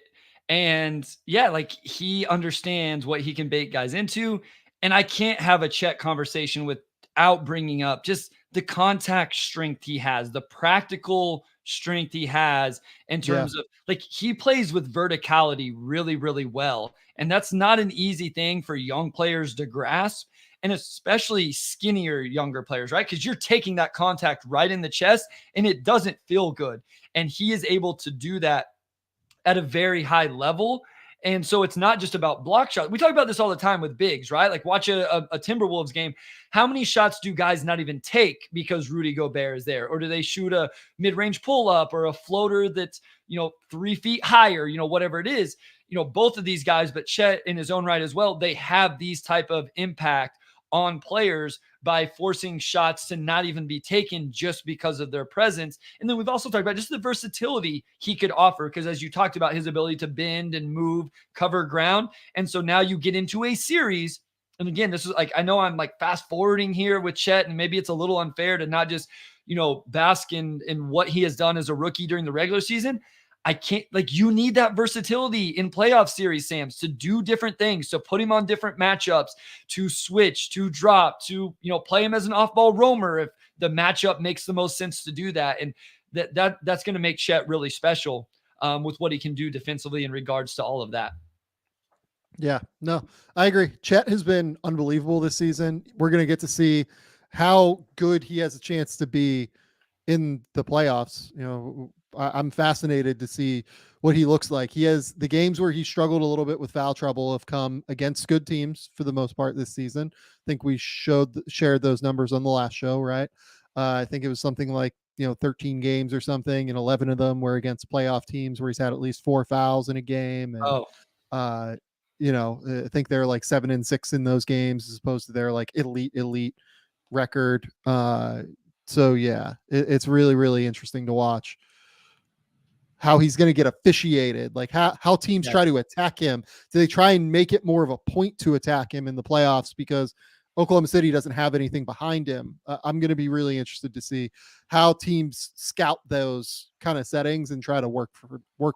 And yeah, like he understands what he can bait guys into. And I can't have a Chet conversation without bringing up just the contact strength he has, the practical strength he has in terms of like he plays with verticality really, really well. And that's not an easy thing for young players to grasp. And especially skinnier, younger players, right? Because you're taking that contact right in the chest and it doesn't feel good. And he is able to do that at a very high level. And so it's not just about block shots. We talk about this all the time with bigs, right? Like watch a Timberwolves game. How many shots do guys not even take because Rudy Gobert is there? Or do they shoot a mid-range pull-up or a floater that's, 3 feet higher, whatever it is? Both of these guys, but Chet in his own right as well, they have these type of impact on players by forcing shots to not even be taken just because of their presence. And then we've also talked about just the versatility he could offer, because as you talked about his ability to bend and move, cover ground. And so now you get into a series. And again, this is like, I know I'm like fast forwarding here with Chet, and maybe it's a little unfair to not just, bask in what he has done as a rookie during the regular season. I can't, like, you need that versatility in playoff series, Sams, to do different things, to put him on different matchups, to switch, to drop, to, play him as an off-ball roamer if the matchup makes the most sense to do that. And that's going to make Chet really special with what he can do defensively in regards to all of that. Yeah, no, I agree. Chet has been unbelievable this season. We're going to get to see how good he has a chance to be in the playoffs. I'm fascinated to see what he looks like. He has the games where he struggled a little bit with foul trouble have come against good teams for the most part this season. I think we shared those numbers on the last show, right? I think it was something like, 13 games or something, and 11 of them were against playoff teams where he's had at least 4 fouls in a game. And, I think they're like 7-6 in those games as opposed to their like elite record. So yeah, it's really, really interesting to watch how he's going to get officiated, like how teams try to attack him. Do they try and make it more of a point to attack him in the playoffs because Oklahoma City doesn't have anything behind him? I'm going to be really interested to see how teams scout those kind of settings and try to work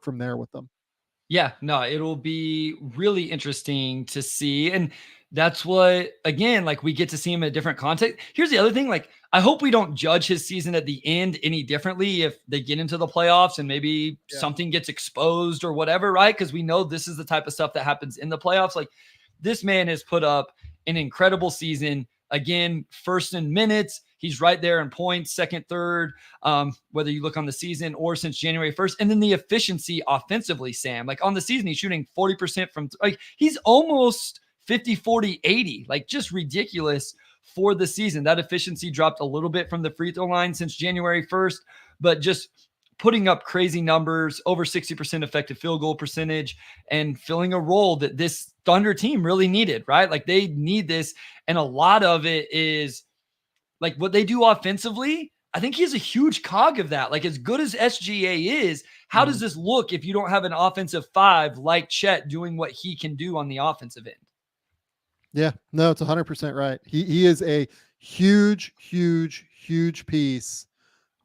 from there with them. Yeah, no, it'll be really interesting to see. And that's what, again, like we get to see him in a different context. Here's the other thing. Like, I hope we don't judge his season at the end any differently if they get into the playoffs and maybe something gets exposed or whatever, right? Because we know this is the type of stuff that happens in the playoffs. Like, this man has put up an incredible season. Again, first in minutes. He's right there in points, second, third, whether you look on the season or since January 1st. And then the efficiency offensively, Sam, like on the season, he's shooting 40% from, like he's almost 50, 40, 80, like just ridiculous for the season. That efficiency dropped a little bit from the free throw line since January 1st, but just putting up crazy numbers, over 60% effective field goal percentage, and filling a role that this Thunder team really needed, right? Like they need this. And a lot of it is like what they do offensively. I think he's a huge cog of that. Like as good as SGA is, how does this look if you don't have an offensive 5 like Chet doing what he can do on the offensive end? Yeah, no, it's 100% right. He is a huge piece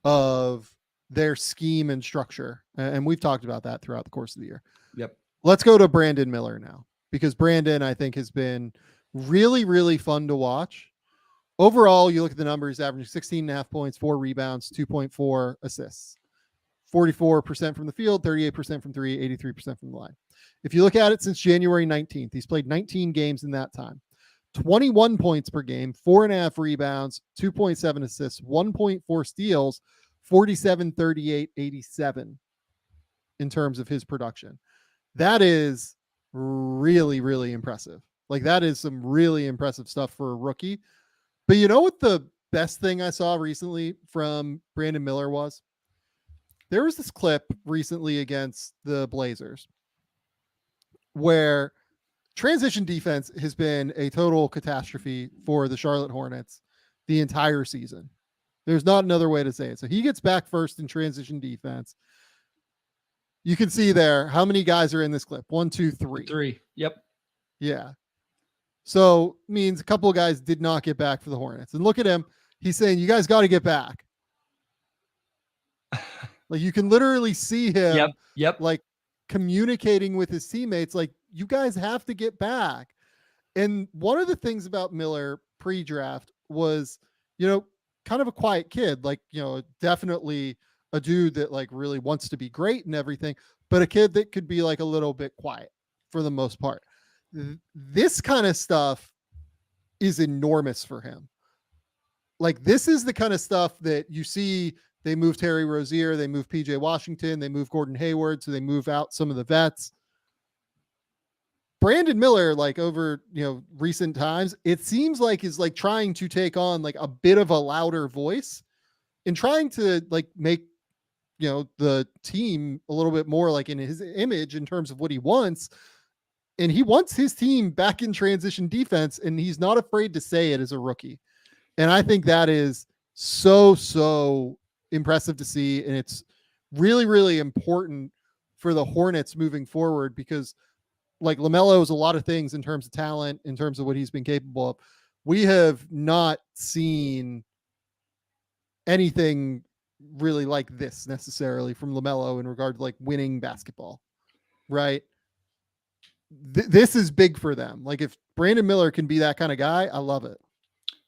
of their scheme and structure. And we've talked about that throughout the course of the year. Yep. Let's go to Brandon Miller now, because Brandon, I think, has been really, really fun to watch. Overall, you look at the numbers, averaging 16.5 points, 4 rebounds, 2.4 assists, 44% from the field, 38% from 3, 83% from the line. If you look at it since January 19th, he's played 19 games in that time. 21 points per game, 4.5 rebounds, 2.7 assists, 1.4 steals, 47, 38, 87 in terms of his production. That is really, really impressive. Like that is some really impressive stuff for a rookie. But you know what the best thing I saw recently from Brandon Miller was? There was this clip recently against the Blazers where transition defense has been a total catastrophe for the Charlotte Hornets the entire season. There's not another way to say it. So he gets back first in transition defense. You can see there how many guys are in this clip. 1, 2, 3. 3. Yep. Yeah. So means a couple of guys did not get back for the Hornets. And look at him. He's saying, you guys got to get back. Like you can literally see him like communicating with his teammates, like you guys have to get back. And one of the things about Miller pre-draft was, kind of a quiet kid, like, definitely a dude that like really wants to be great and everything, but a kid that could be like a little bit quiet for the most part. This kind of stuff is enormous for him. Like this is the kind of stuff that you see. They move Terry Rozier, they move PJ Washington, they move Gordon Hayward, so they move out some of the vets. Brandon Miller, like over, recent times, it seems like is like trying to take on like a bit of a louder voice and trying to like make, the team a little bit more like in his image in terms of what he wants. And he wants his team back in transition defense, and he's not afraid to say it as a rookie. And I think that is so impressive to see. And it's really, really important for the Hornets moving forward because like LaMelo is a lot of things in terms of talent, in terms of what he's been capable of. We have not seen anything really like this necessarily from LaMelo in regard to like winning basketball, right? This is big for them. Like if Brandon Miller can be that kind of guy, I love it.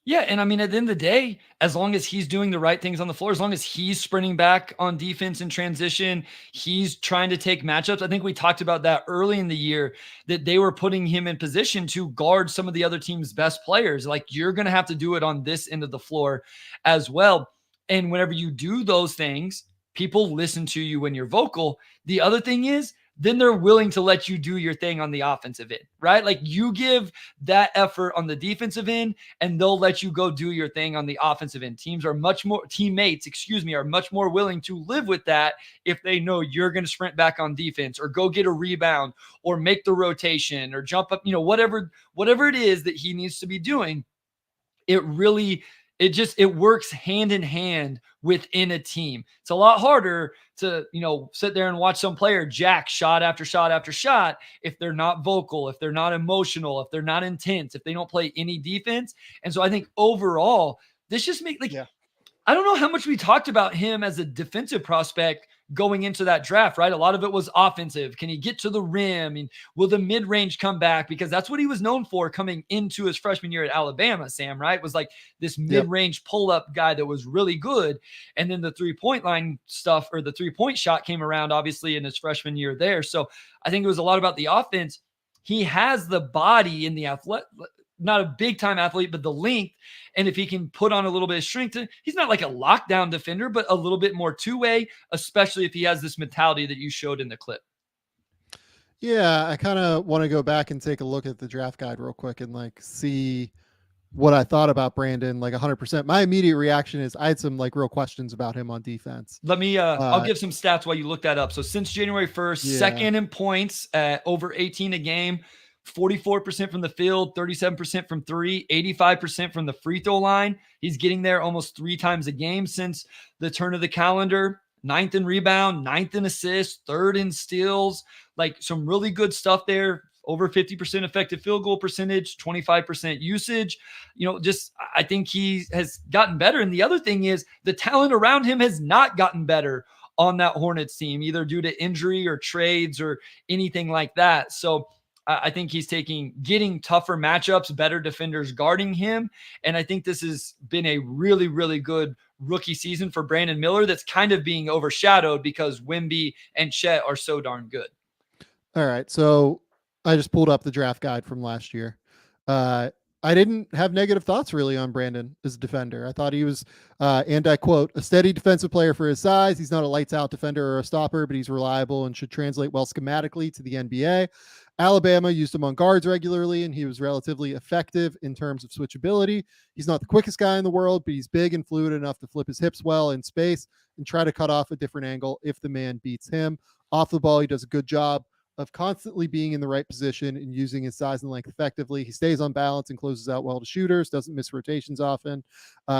Yeah, and I mean, at the end of the day, as long as he's doing the right things on the floor, as long as he's sprinting back on defense in transition, he's trying to take matchups. I think we talked about that early in the year, that they were putting him in position to guard some of the other team's best players. Like, you're going to have to do it on this end of the floor as well. And whenever you do those things, people listen to you when you're vocal. The other thing is, then they're willing to let you do your thing on the offensive end, right? Like you give that effort on the defensive end and they'll let you go do your thing on the offensive end. Teammates are much more willing to live with that if they know you're going to sprint back on defense or go get a rebound or make the rotation or jump up, whatever it is that he needs to be doing. It works hand in hand within a team. It's a lot harder to, sit there and watch some player jack shot after shot after shot if they're not vocal, if they're not emotional, if they're not intense, if they don't play any defense. And so I think overall, this just makes I don't know how much we talked about him as a defensive prospect going into that draft, right? A lot of it was offensive. Can he get to the rim? And will the mid-range come back? Because that's what he was known for coming into his freshman year at Alabama, Sam, right? Was like this mid-range pull-up guy that was really good. And then the three-point line stuff, or the three-point shot, came around obviously in his freshman year there. So I think it was a lot about the offense. He has the body and the not a big time athlete, but the length. And if he can put on a little bit of strength, he's not like a lockdown defender, but a little bit more two-way, especially if he has this mentality that you showed in the clip. Yeah. I kind of want to go back and take a look at the draft guide real quick and like see what I thought about Brandon, like 100%. My immediate reaction is I had some like real questions about him on defense. Let me, I'll give some stats while you look that up. So since January 1st, second in points at over 18 a game, 44% from the field, 37% from three, 85% from the free throw line. He's getting there almost 3 times a game since the turn of the calendar. 9th in rebound, 9th in assists, 3rd in steals. Like some really good stuff there. Over 50% effective field goal percentage, 25% usage. I think he has gotten better. And the other thing is the talent around him has not gotten better on that Hornets team, either due to injury or trades or anything like that. So I think he's getting tougher matchups, better defenders guarding him. And I think this has been a really, really good rookie season for Brandon Miller that's kind of being overshadowed because Wemby and Chet are so darn good. All right. So I just pulled up the draft guide from last year. I didn't have negative thoughts really on Brandon as a defender. I thought he was, and I quote, a steady defensive player for his size. He's not a lights out defender or a stopper, but he's reliable and should translate well schematically to the NBA. Alabama used him on guards regularly, and he was relatively effective in terms of switchability. He's not the quickest guy in the world, but he's big and fluid enough to flip his hips well in space and try to cut off a different angle if the man beats him. Off the ball, he does a good job of constantly being in the right position and using his size and length effectively. He stays on balance and closes out well to shooters, doesn't miss rotations often,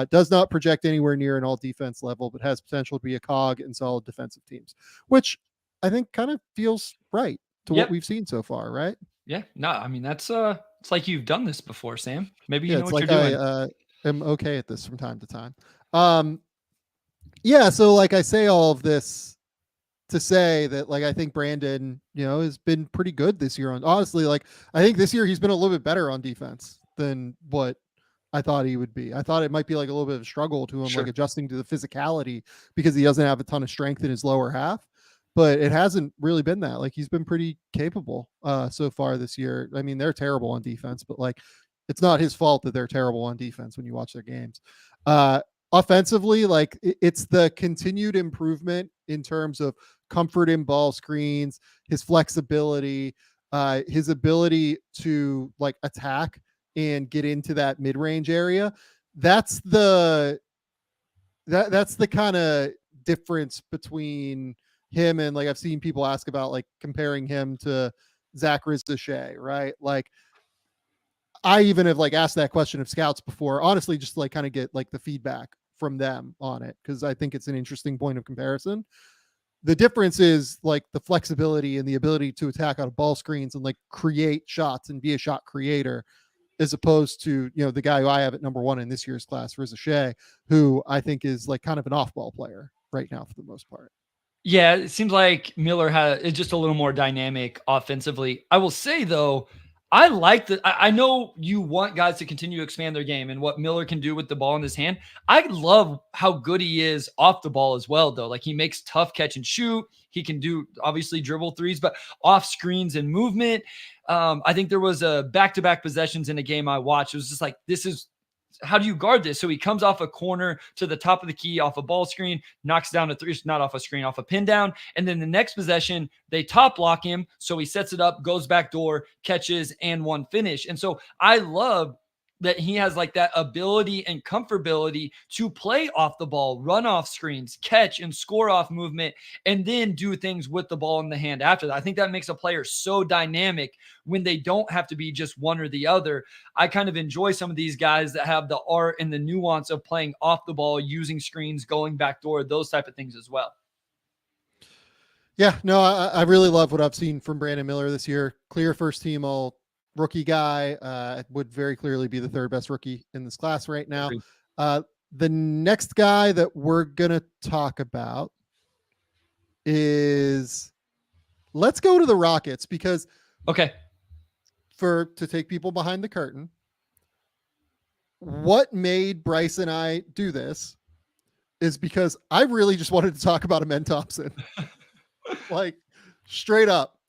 does not project anywhere near an all-defense level, but has potential to be a cog in solid defensive teams, which I think kind of feels right to what we've seen so far, right? Yeah. No, I mean, that's it's like you've done this before, Sam. Maybe you know it's what like you're doing. I am okay at this from time to time. Yeah, so like I say all of this to say that like I think Brandon, has been pretty good this year. Honestly, like I think this year he's been a little bit better on defense than what I thought he would be. I thought it might be like a little bit of a struggle to him, like adjusting to the physicality because he doesn't have a ton of strength in his lower half. But it hasn't really been that. Like he's been pretty capable so far this year. I mean, they're terrible on defense, but like it's not his fault that they're terrible on defense when you watch their games. Offensively, like it's the continued improvement in terms of comfort in ball screens, his flexibility, his ability to like attack and get into that mid-range area. That's the kind of difference between him and like I've seen people ask about like comparing him to Zach Rizdache, right? Like I even have like asked that question of scouts before, honestly, just to like kind of get like the feedback from them on it because I think it's an interesting point of comparison. The difference is like the flexibility and the ability to attack out of ball screens and like create shots and be a shot creator, as opposed to, the guy who I have at number one in this year's class, Rizdache, who I think is like kind of an off-ball player right now for the most part. Yeah, it seems like Miller is just a little more dynamic offensively. I will say though, I like that. I know you want guys to continue to expand their game and what Miller can do with the ball in his hand. I love how good he is off the ball as well, though. Like he makes tough catch and shoot. He can do obviously dribble threes, but off screens and movement. I think there was a back-to-back possessions in a game I watched. It was just like, how do you guard this? So he comes off a corner to the top of the key off a ball screen, knocks down a three, not off a screen, off a pin down. And then the next possession, they top block him. So he sets it up, goes back door, catches, and one finish. And so I love that he has like that ability and comfortability to play off the ball, run off screens, catch and score off movement, and then do things with the ball in the hand after that. I think that makes a player so dynamic when they don't have to be just one or the other. I kind of enjoy some of these guys that have the art and the nuance of playing off the ball, using screens, going backdoor, those type of things as well. Yeah, no, I really love what I've seen from Brandon Miller this year. Clear first team all rookie guy, would very clearly be the third best rookie in this class right now. The next guy that we're going to talk about is, let's go to the Rockets because to take people behind the curtain, what made Bryce and I do this is because I really just wanted to talk about Amen Thompson. Like straight up.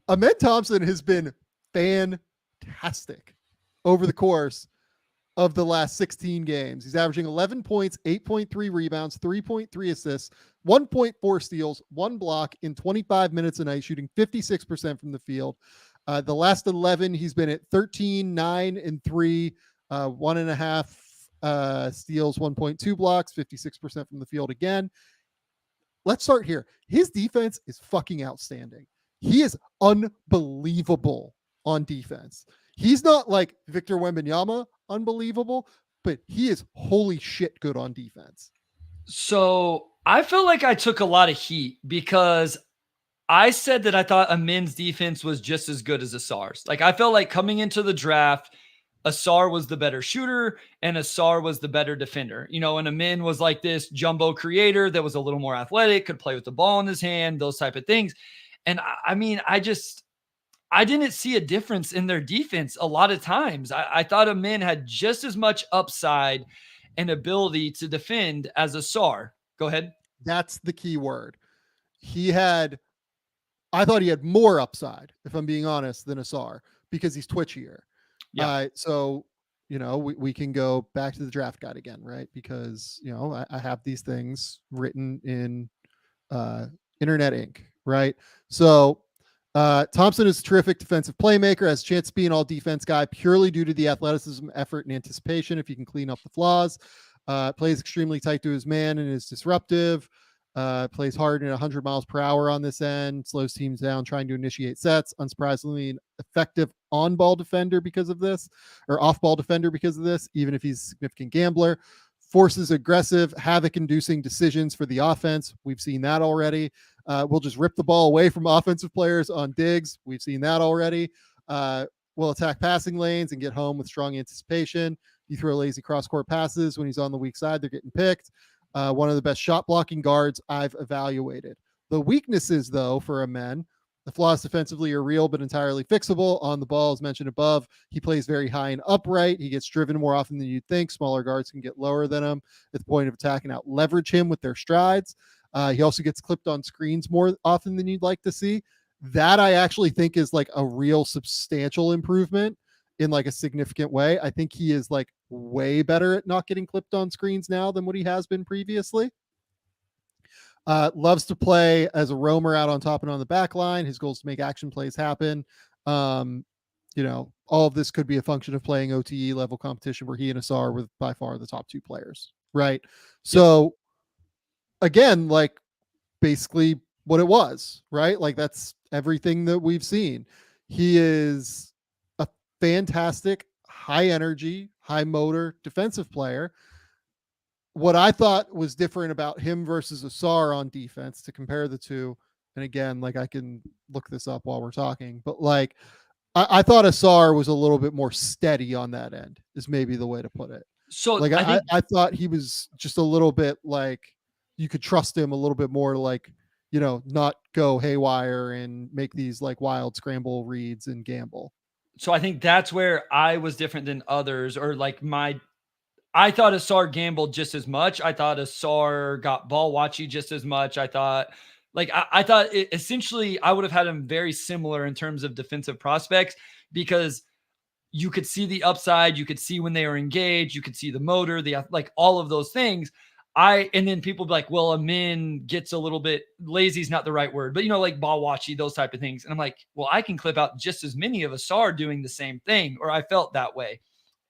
Amen Thompson has been fantastic over the course of the last 16 games. He's averaging 11 points, 8.3 rebounds, 3.3 assists, 1.4 steals, 1 block in 25 minutes a night, shooting 56% from the field. The last 11, he's been at 13, 9, and 3, 1.5 steals, 1.2 blocks, 56% from the field again. Let's start here. His defense is fucking outstanding. He is unbelievable on defense. He's not like Victor Wembanyama unbelievable, but he is holy shit good on defense. So I feel like I took a lot of heat because I said that I thought Amen's defense was just as good as Asar's. Like I felt like coming into the draft, Asar was the better shooter and Asar was the better defender. And Amen was like this jumbo creator that was a little more athletic, could play with the ball in his hand, those type of things. And I mean, I didn't see a difference in their defense a lot of times. I thought Amen had just as much upside and ability to defend as Asar. Go ahead. That's the key word. I thought he had more upside, if I'm being honest, than Asar because he's twitchier. Yeah. So, we can go back to the draft guide again, right? Because, I have these things written in internet ink, right? So Thompson is a terrific defensive playmaker, has a chance to be an all-defense guy purely due to the athleticism, effort, and anticipation if he can clean up the flaws. Plays extremely tight to his man and is disruptive. Plays hard at 100 miles per hour on this end, slows teams down trying to initiate sets. Unsurprisingly, an effective on-ball defender because of this, or off-ball defender because of this, even if he's a significant gambler. Forces aggressive, havoc-inducing decisions for the offense. We've seen that already. We'll just rip the ball away from offensive players on digs. We've seen that already. We'll attack passing lanes and get home with strong anticipation. You throw lazy cross-court passes when he's on the weak side, they're getting picked. One of the best shot blocking guards I've evaluated. The weaknesses, though, for a man, the flaws defensively are real but entirely fixable. On the ball, as mentioned above, he plays very high and upright. He gets driven more often than you'd think. Smaller guards can get lower than him at the point of attack and out leverage him with their strides. He also gets clipped on screens more often than you'd like to see. That I actually think is like a real substantial improvement in like a significant way. I think he is like way better at not getting clipped on screens now than what he has been previously. Loves to play as a roamer out on top and on the back line. His goal is to make action plays happen. You know, all of this could be a function of playing OTE level competition where he and Asar were by far the top two players, right? So again, like basically what it was, right? Like that's everything that we've seen. He is a fantastic, high energy, high motor defensive player. What I thought was different about him versus Asar on defense, to compare the two, and again, like I can look this up while we're talking, but like I thought Asar was a little bit more steady on that end, is maybe the way to put it. So like I thought he was just a little bit like you could trust him a little bit more to like, you know, not go haywire and make these like wild scramble reads and gamble. So I think that's where I was different than others, or like I thought Asar gambled just as much. I thought Asar got ball watchy just as much. I thought essentially I would have had him very similar in terms of defensive prospects, because you could see the upside. You could see when they were engaged. You could see the motor, like all of those things. And then people be like, well, Amin gets a little bit lazy is not the right word, but you know, like ball watchy, those type of things. And I'm like, well, I can clip out just as many of Asar doing the same thing, or I felt that way.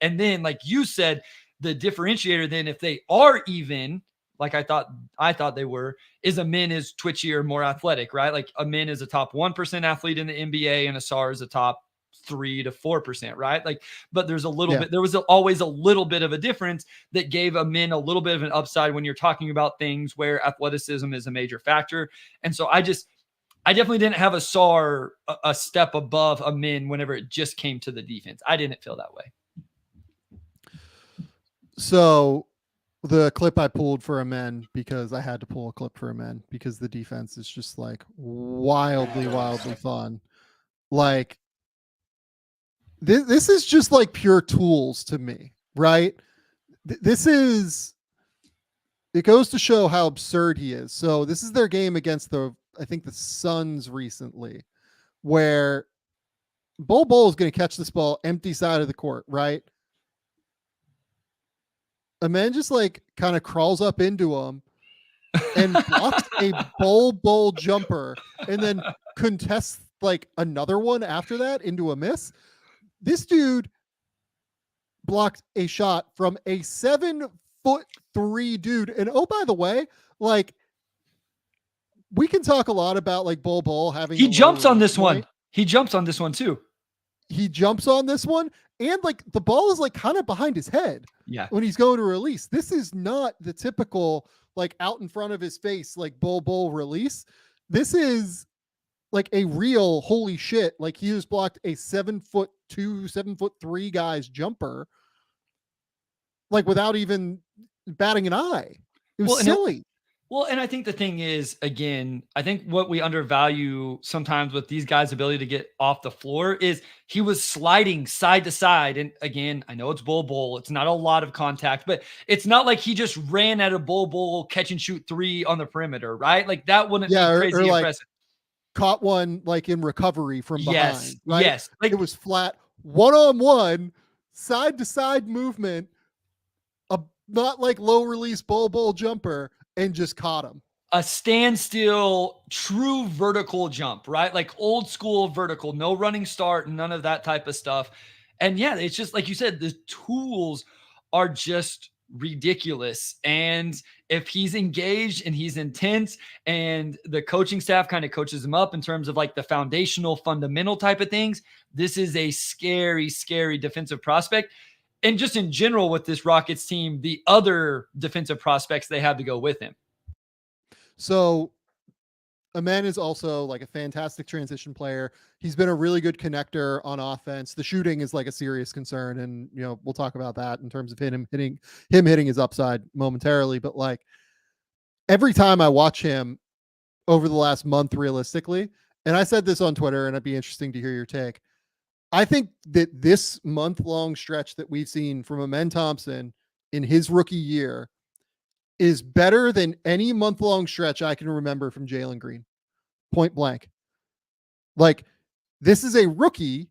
And then, like you said, the differentiator then, if they are even, like I thought they were, is Amin is twitchier, more athletic, right? Like Amin is a top 1% athlete in the NBA and Asar is a top 3 to 4%, right? Like, but there's a little bit, there was always a little bit of a difference that gave Amin a little bit of an upside when you're talking about things where athleticism is a major factor. And so I definitely didn't have Asar a step above Amin whenever it just came to the defense. I didn't feel that way. So the clip I pulled for Amen, because I had to pull a clip for Amen because the defense is just like wildly fun. Like this is just like pure tools to me, right? It goes to show how absurd he is. So this is their game against I think the Suns recently, where Bol is going to catch this ball empty side of the court, right? A man just like kind of crawls up into him and blocks a Bol jumper and then contests like another one after that into a miss. This dude blocked a shot from a 7'3" dude. And oh, by the way, like we can talk a lot about like Bol having. He jumps on this one. He jumps on this one too. He jumps on this one, and like the ball is like kind of behind his head. Yeah. When he's going to release, this is not the typical like out in front of his face like Bol release. This is like a real holy shit. Like he just blocked a 7'2", 7'3" guy's jumper, like without even batting an eye. It was silly. And I think the thing is, again, I think what we undervalue sometimes with these guys' ability to get off the floor is he was sliding side to side. And again, I know it's Bol. It's not a lot of contact, but it's not like he just ran at a Bol catch and shoot 3 on the perimeter, right? Like that wouldn't be crazy or like impressive. Caught one like in recovery from behind. Right? Yes. Like it was flat, one-on-one, side-to-side movement, not like low release Bol jumper, and just caught him. a standstill, true vertical jump, right? Like old school vertical, no running start, none of that type of stuff. And yeah, it's just like you said, the tools are just ridiculous. And if he's engaged and he's intense and the coaching staff kind of coaches him up in terms of like the foundational, fundamental type of things, this is a scary, scary defensive prospect. And just in general with this Rockets team, the other defensive prospects they have to go with him. So Amen is also like a fantastic transition player. He's been a really good connector on offense. The shooting is like a serious concern, and we'll talk about that in terms of him hitting his upside momentarily. But like every time I watch him over the last month, realistically, and I said this on Twitter, and it'd be interesting to hear your take. I think that this month-long stretch that we've seen from Amen Thompson in his rookie year is better than any month-long stretch I can remember from Jalen Green. Point blank. Like, this is a rookie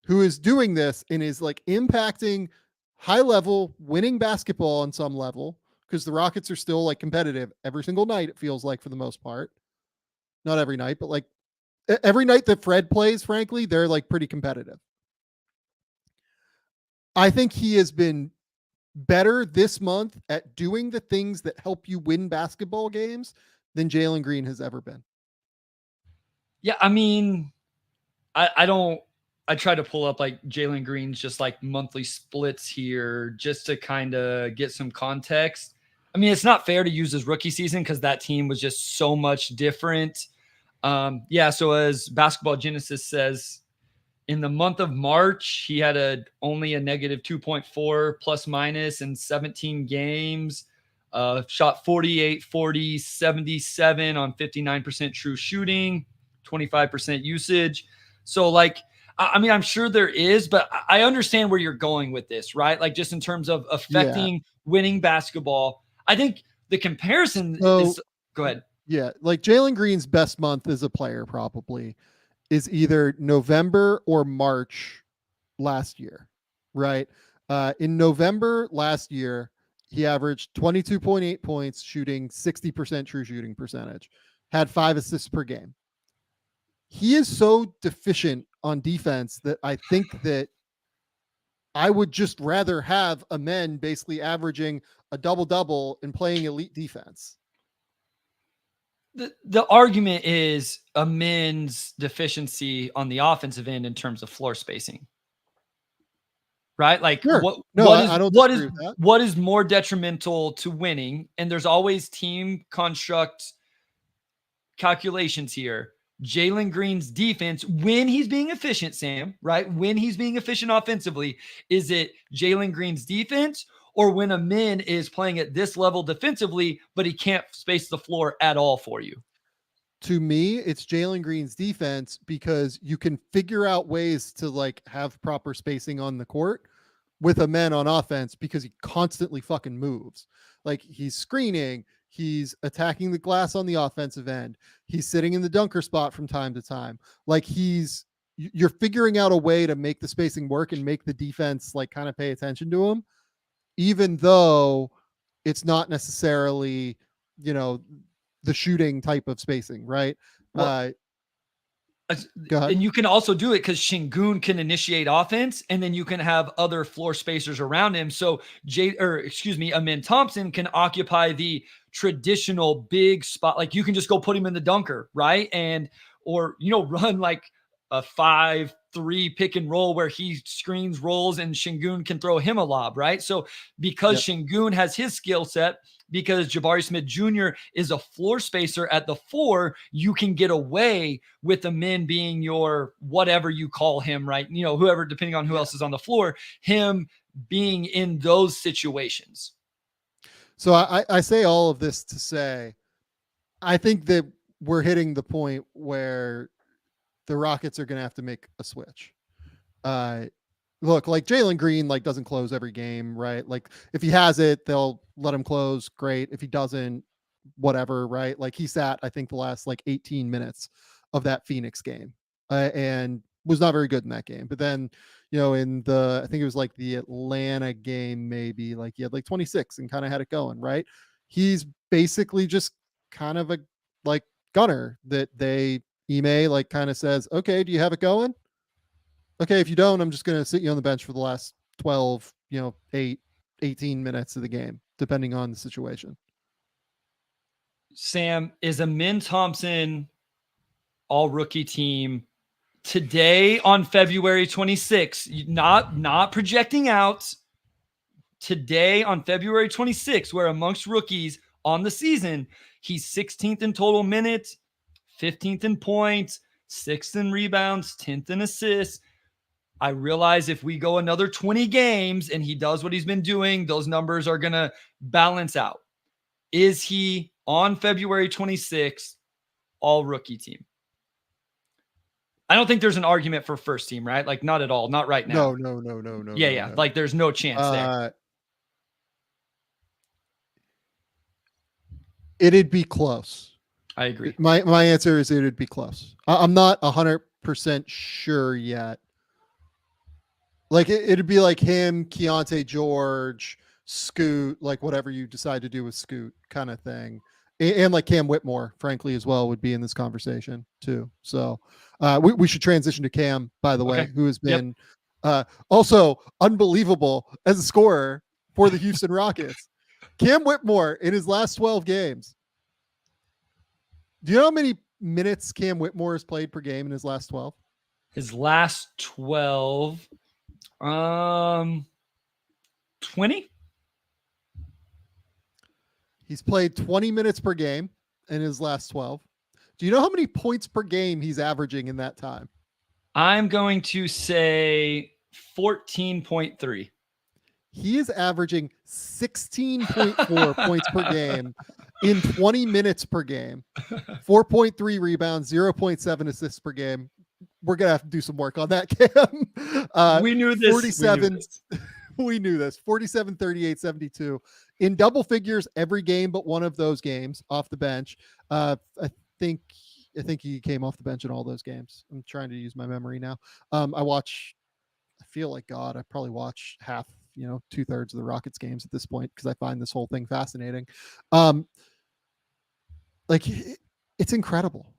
who is doing this and is like impacting high-level winning basketball on some level, because the Rockets are still like competitive every single night, it feels like, for the most part. Not every night, but like every night that Fred plays, frankly, they're like pretty competitive. I think he has been better this month at doing the things that help you win basketball games than Jalen Green has ever been. Yeah, I mean, I try to pull up like Jalen Green's just like monthly splits here just to kind of get some context. I mean, it's not fair to use his rookie season because that team was just so much different. So as Basketball Genesis says, in the month of March, he had only a negative 2.4 plus minus in 17 games, shot 48, 40, 77 on 59% true shooting, 25% usage. So like, I mean, I'm sure there is, but I understand where you're going with this, right? Like just in terms of affecting winning basketball. I think the comparison is, go ahead. Yeah. Like Jalen Green's best month as a player probably is either November or March last year, right? In November last year, he averaged 22.8 points, shooting 60% true shooting percentage, had 5 assists per game. He is so deficient on defense that I think that I would just rather have Amen basically averaging a double-double and playing elite defense. The argument is Amen's deficiency on the offensive end in terms of floor spacing, right? Like sure. what is more detrimental to winning? And there's always team construct calculations here. Jalen Green's defense, when he's being efficient, Sam, right? When he's being efficient offensively, is it Jalen Green's defense or when Amen is playing at this level defensively, but he can't space the floor at all for you? To me, it's Jalen Green's defense because you can figure out ways to like have proper spacing on the court with Amen on offense because he constantly fucking moves. Like he's screening, he's attacking the glass on the offensive end, he's sitting in the dunker spot from time to time. Like you're figuring out a way to make the spacing work and make the defense like kind of pay attention to him, even though it's not necessarily, the shooting type of spacing, right? Well, and you can also do it because Şengün can initiate offense, and then you can have other floor spacers around him. So Amen Thompson can occupy the traditional big spot. Like you can just go put him in the dunker, right? Or run like a 5-3 pick and roll where he screens, rolls, and Şengün can throw him a lob, right? So because Şengün has his skill set, because Jabari Smith Jr. is a floor spacer at the 4, you can get away with the men being your whatever you call him, right? Whoever, depending on who else is on the floor, him being in those situations. So I say all of this to say, I think that we're hitting the point where the Rockets are going to have to make a switch. Look, like Jalen Green, like doesn't close every game, right? Like if he has it, they'll let him close. Great. If he doesn't, whatever, right? Like he sat, I think the last like 18 minutes of that Phoenix game and was not very good in that game. But then, in I think it was like the Atlanta game, maybe like he had like 26 and kind of had it going, right? he's basically just kind of a like gunner that they Ime like kind of says, okay, do you have it going? Okay, if you don't, I'm just going to sit you on the bench for the last 12, 18 minutes of the game, depending on the situation. Sam, is Amin Thompson all rookie team today on February 26th, not projecting out, today on February 26th, where amongst rookies on the season, he's 16th in total minutes, 15th in points, 6th in rebounds, 10th in assists. I realize if we go another 20 games and he does what he's been doing, those numbers are going to balance out. Is he on February 26th all rookie team? I don't think there's an argument for first team, right? Like not at all. Not right now. No. Yeah. No. Like there's no chance there. It'd be close. I agree. My answer is it'd be close. I'm not 100% sure yet. Like it'd be like him, Keyonte George, Scoot, like whatever you decide to do with Scoot kind of thing. And like Cam Whitmore, frankly, as well, would be in this conversation too. So we should transition to Cam, by the way, who has been also unbelievable as a scorer for the Houston Rockets. Cam Whitmore in his last 12 games. Do you know how many minutes Cam Whitmore has played per game in his last 12? His last 12, 20? He's played 20 minutes per game in his last 12. Do you know how many points per game he's averaging in that time? I'm going to say 14.3. He is averaging 16.4 points per game in 20 minutes per game, 4.3 rebounds, 0.7 assists per game. We're going to have to do some work on that, Cam. We knew this. 47. We knew this. 47, 38, 72 in double figures every game, but one of those games off the bench. I think he came off the bench in all those games. I'm trying to use my memory now. I feel like God, I probably watch half, 2/3 of the Rockets games at this point, because I find this whole thing fascinating. Like it's incredible.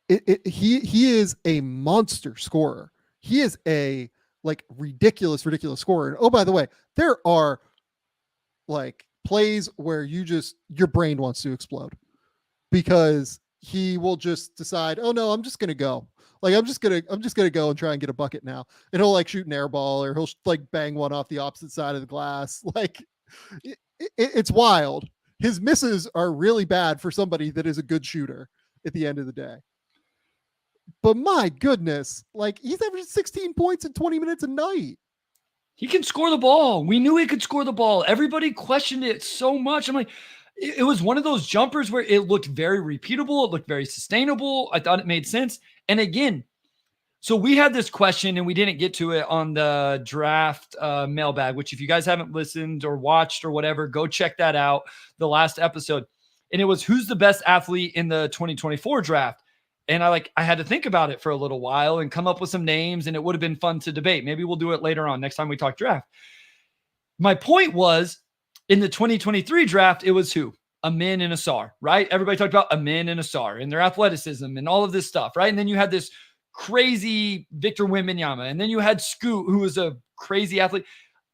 He is a monster scorer. He is a like ridiculous scorer. And oh, by the way, there are like plays where your brain wants to explode, because he will just decide, oh no, I'm just gonna go. Like I'm just gonna go and try and get a bucket now. And he'll like shoot an air ball, or he'll like bang one off the opposite side of the glass. Like it's wild. His misses are really bad for somebody that is a good shooter at the end of the day. But my goodness, like he's averaging 16 points in 20 minutes a night. He can score the ball. We knew he could score the ball. Everybody questioned it so much. I'm like, it was one of those jumpers where it looked very repeatable. It looked very sustainable. I thought it made sense. And again, so we had this question and we didn't get to it on the draft mailbag, which if you guys haven't listened or watched or whatever, go check that out, the last episode. And it was, who's the best athlete in the 2024 draft? And I had to think about it for a little while and come up with some names, and it would have been fun to debate. Maybe we'll do it later on, next time we talk draft. My point was, in the 2023 draft, it was who? Amin and Asar, right? Everybody talked about Amin and Asar and their athleticism and all of this stuff, right? And then you had this crazy Victor Wembanyama, and then you had Scoot, who was a crazy athlete.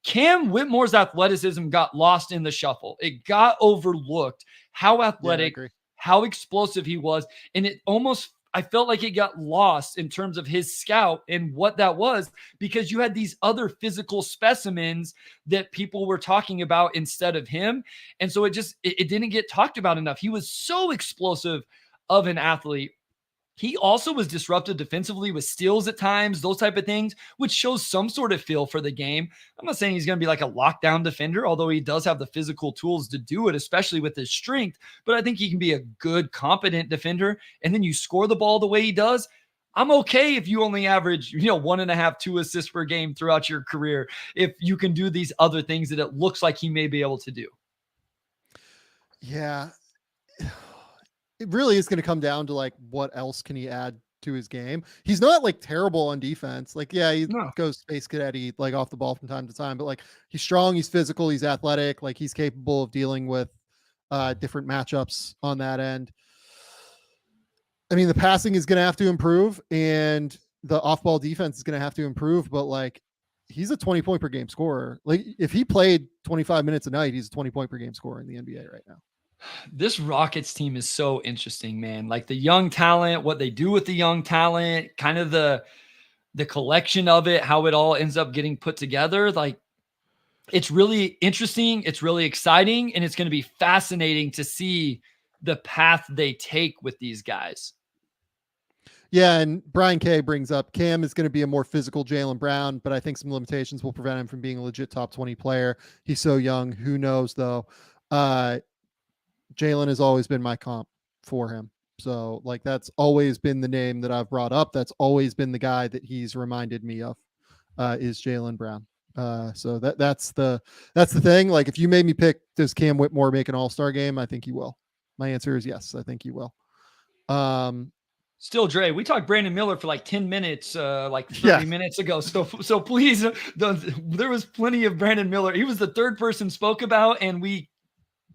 Cam Whitmore's athleticism got lost in the shuffle. It got overlooked. How athletic, how explosive he was. And it almost, I felt like it got lost in terms of his scout and what that was, because you had these other physical specimens that people were talking about instead of him. And so it didn't get talked about enough. He was so explosive of an athlete. He also was disruptive defensively with steals at times, those type of things, which shows some sort of feel for the game. I'm not saying he's going to be like a lockdown defender, although he does have the physical tools to do it, especially with his strength. But I think he can be a good, competent defender. And then you score the ball the way he does. I'm okay if you only average, 1.5, 2 assists per game throughout your career, if you can do these other things that it looks like he may be able to do. Yeah. It really is going to come down to like, what else can he add to his game? He's not like terrible on defense. Like, yeah, he goes space cadet like off the ball from time to time, but like he's strong, he's physical, he's athletic, like he's capable of dealing with different matchups on that end. I mean, the passing is going to have to improve and the off-ball defense is going to have to improve, but like he's a 20 point per game scorer. Like if he played 25 minutes a night, he's a 20 point per game scorer in the NBA right now. This Rockets team is so interesting, man. Like the young talent, what they do with the young talent, kind of the collection of it, how it all ends up getting put together. Like it's really interesting. It's really exciting. And it's going to be fascinating to see the path they take with these guys. Yeah, and Brian K brings up Cam is going to be a more physical Jaylen Brown, but I think some limitations will prevent him from being a legit top 20 player. He's so young. Who knows, though? Jaylen has always been my comp for him. So, like, that's always been the name that I've brought up. That's always been the guy that he's reminded me of, is Jaylen Brown. So that's the thing. Like, if you made me pick, does Cam Whitmore make an all-star game? I think he will. My answer is yes. I think he will. Still, Dre, we talked Brandon Miller for like 10 minutes, like 30 minutes ago. So please, there was plenty of Brandon Miller. He was the third person spoke about, and we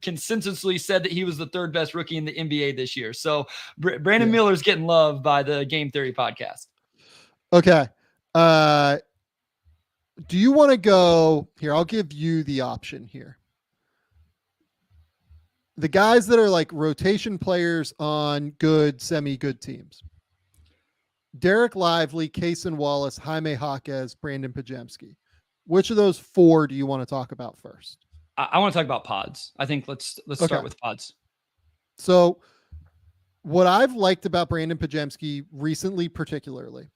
consensusly said that he was the third best rookie in the NBA this year. So Brandon Miller's getting loved by the Game Theory podcast. Okay. Do you want to go here? I'll give you the option here. The guys that are like rotation players on good, semi-good teams. Dereck Lively, Cason Wallace, Jaime Jaquez, Brandon Podziemski. Which of those four do you want to talk about first? I want to talk about pods. I think let's start with pods. So what I've liked about Brandon Podziemski recently, particularly,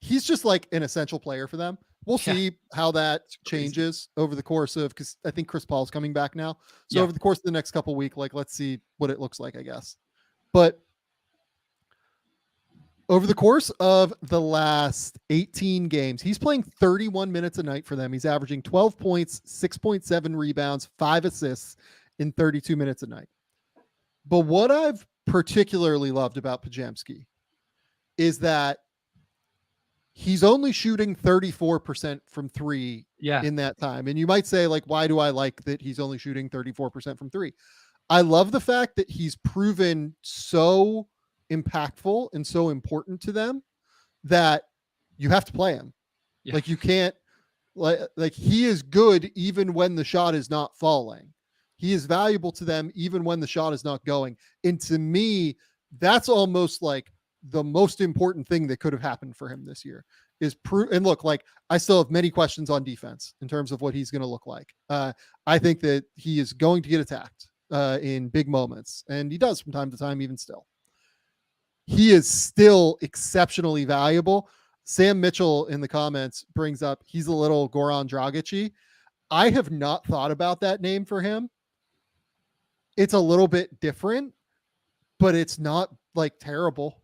he's just like an essential player for them. We'll see how that changes over the course of, because I think Chris Paul's coming back now. So over the course of the next couple of weeks, like, let's see what it looks like, I guess. But over the course of the last 18 games, he's playing 31 minutes a night for them. He's averaging 12 points, 6.7 rebounds, 5 assists in 32 minutes a night. But what I've particularly loved about Podziemski is that he's only shooting 34% from three in that time. And you might say, like, why do I like that he's only shooting 34% from three? I love the fact that he's proven so impactful and so important to them that you have to play him. Yeah. Like, you can't, like he is good even when the shot is not falling. He is valuable to them even when the shot is not going. And to me, that's almost like the most important thing that could have happened for him this year is and look, like, I still have many questions on defense in terms of what he's going to look like. I think that he is going to get attacked in big moments, and he does from time to time, even still. He is still exceptionally valuable. Sam Mitchell in the comments brings up he's a little Goran Dragic-y. I have not thought about that name for him. It's a little bit different, but it's not like terrible.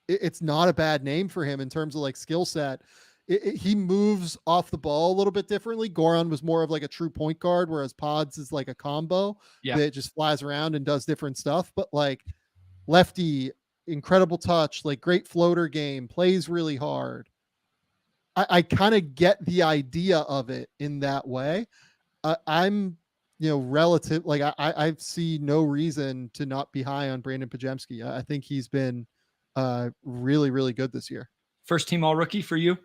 It's not a bad name for him in terms of like skill set. He moves off the ball a little bit differently. Goran was more of like a true point guard, whereas Pods is like a combo that just flies around and does different stuff. But like lefty, incredible touch, like great floater game, plays really hard. I kind of get the idea of it in that way. I'm, relative. Like I see no reason to not be high on Brandon Podziemski. I think he's been really, really good this year. First team all rookie for you?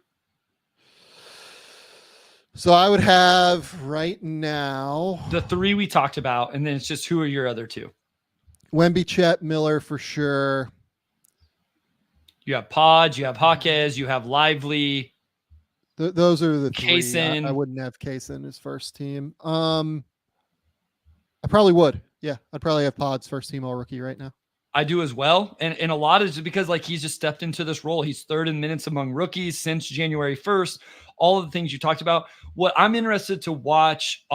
So I would have right now the three we talked about, and then it's just who are your other two? Wemby, Chet, Miller for sure. You have Pods, you have Jaquez, you have Lively. Those are the three. Cason. I wouldn't have Cason as first team. I probably would. Yeah, I'd probably have Pods first team all rookie right now. I do as well. And a lot is because like he's just stepped into this role. He's third in minutes among rookies since January 1st. All of the things you talked about. What I'm interested to watch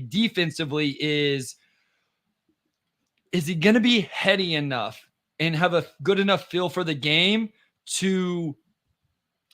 defensively is he going to be heady enough and have a good enough feel for the game to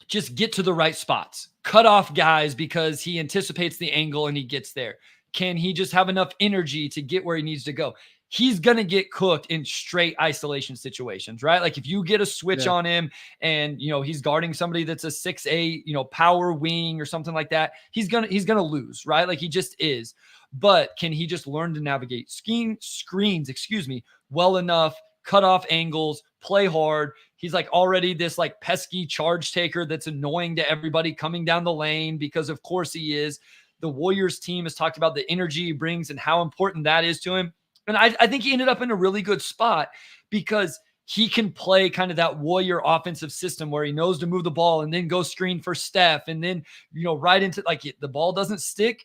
just get to the right spots, cut off guys because he anticipates the angle and he gets there? Can he just have enough energy to get where he needs to go? he's going to get cooked in straight isolation situations, right? Like if you get a switch on him and, he's guarding somebody that's a 6'8", power wing or something like that, he's going to lose, right? Like he just is. But can he just learn to navigate screens, well enough, cut off angles, play hard? He's like already this like pesky charge taker that's annoying to everybody coming down the lane, because of course he is. The Warriors team has talked about the energy he brings and how important that is to him. And I think he ended up in a really good spot because he can play kind of that Warrior offensive system where he knows to move the ball and then go screen for Steph. And then, right into like the ball doesn't stick.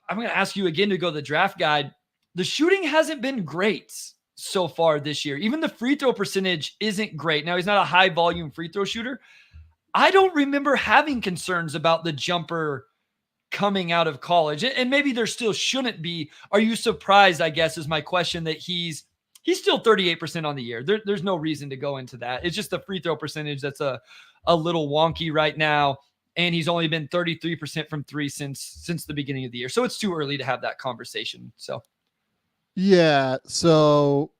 I'm going to ask you again to go to the draft guide. The shooting hasn't been great so far this year. Even the free throw percentage isn't great. Now, he's not a high volume free throw shooter. I don't remember having concerns about the jumper coming out of college, and maybe there still shouldn't be. Are you surprised, I guess, is my question, that he's still 38% on the year? There's no reason to go into that. It's just the free throw percentage that's a little wonky right now. And he's only been 33% from three since the beginning of the year. So it's too early to have that conversation. So yeah. So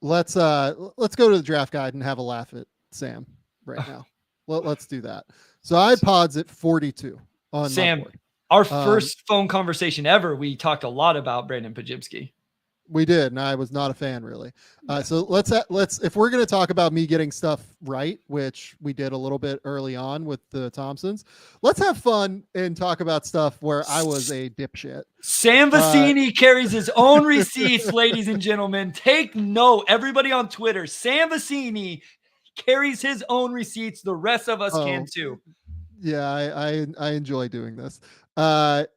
let's go to the draft guide and have a laugh at Sam right now. Let's do that. So I had Pods at 42 on Sam. my board. Our first phone conversation ever, we talked a lot about Brandon Podziemski. We did, and I was not a fan really. So let's if we're going to talk about me getting stuff right, which we did a little bit early on with the Thompsons, let's have fun and talk about stuff where I was a dipshit. Sam Vecenie carries his own receipts, ladies and gentlemen. Take note, everybody on Twitter. Sam Vecenie carries his own receipts. The rest of us can too. Yeah, I enjoy doing this.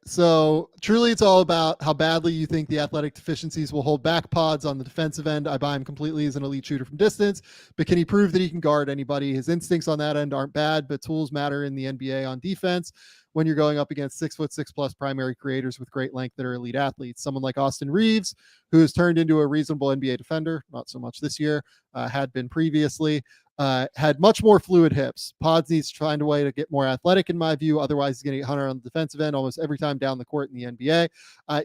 So truly it's all about how badly you think the athletic deficiencies will hold back Pods on the defensive end. I buy him completely as an elite shooter from distance, but can he prove that he can guard anybody? His instincts on that end aren't bad, but tools matter in the NBA on defense when you're going up against 6'6+ primary creators with great length that are elite athletes. Someone like Austin Reeves, who has turned into a reasonable NBA defender, not so much this year, had been previously. Had much more fluid hips. Pods needs to find a way to get more athletic, in my view. Otherwise, he's going to get hunted on the defensive end almost every time down the court in the NBA.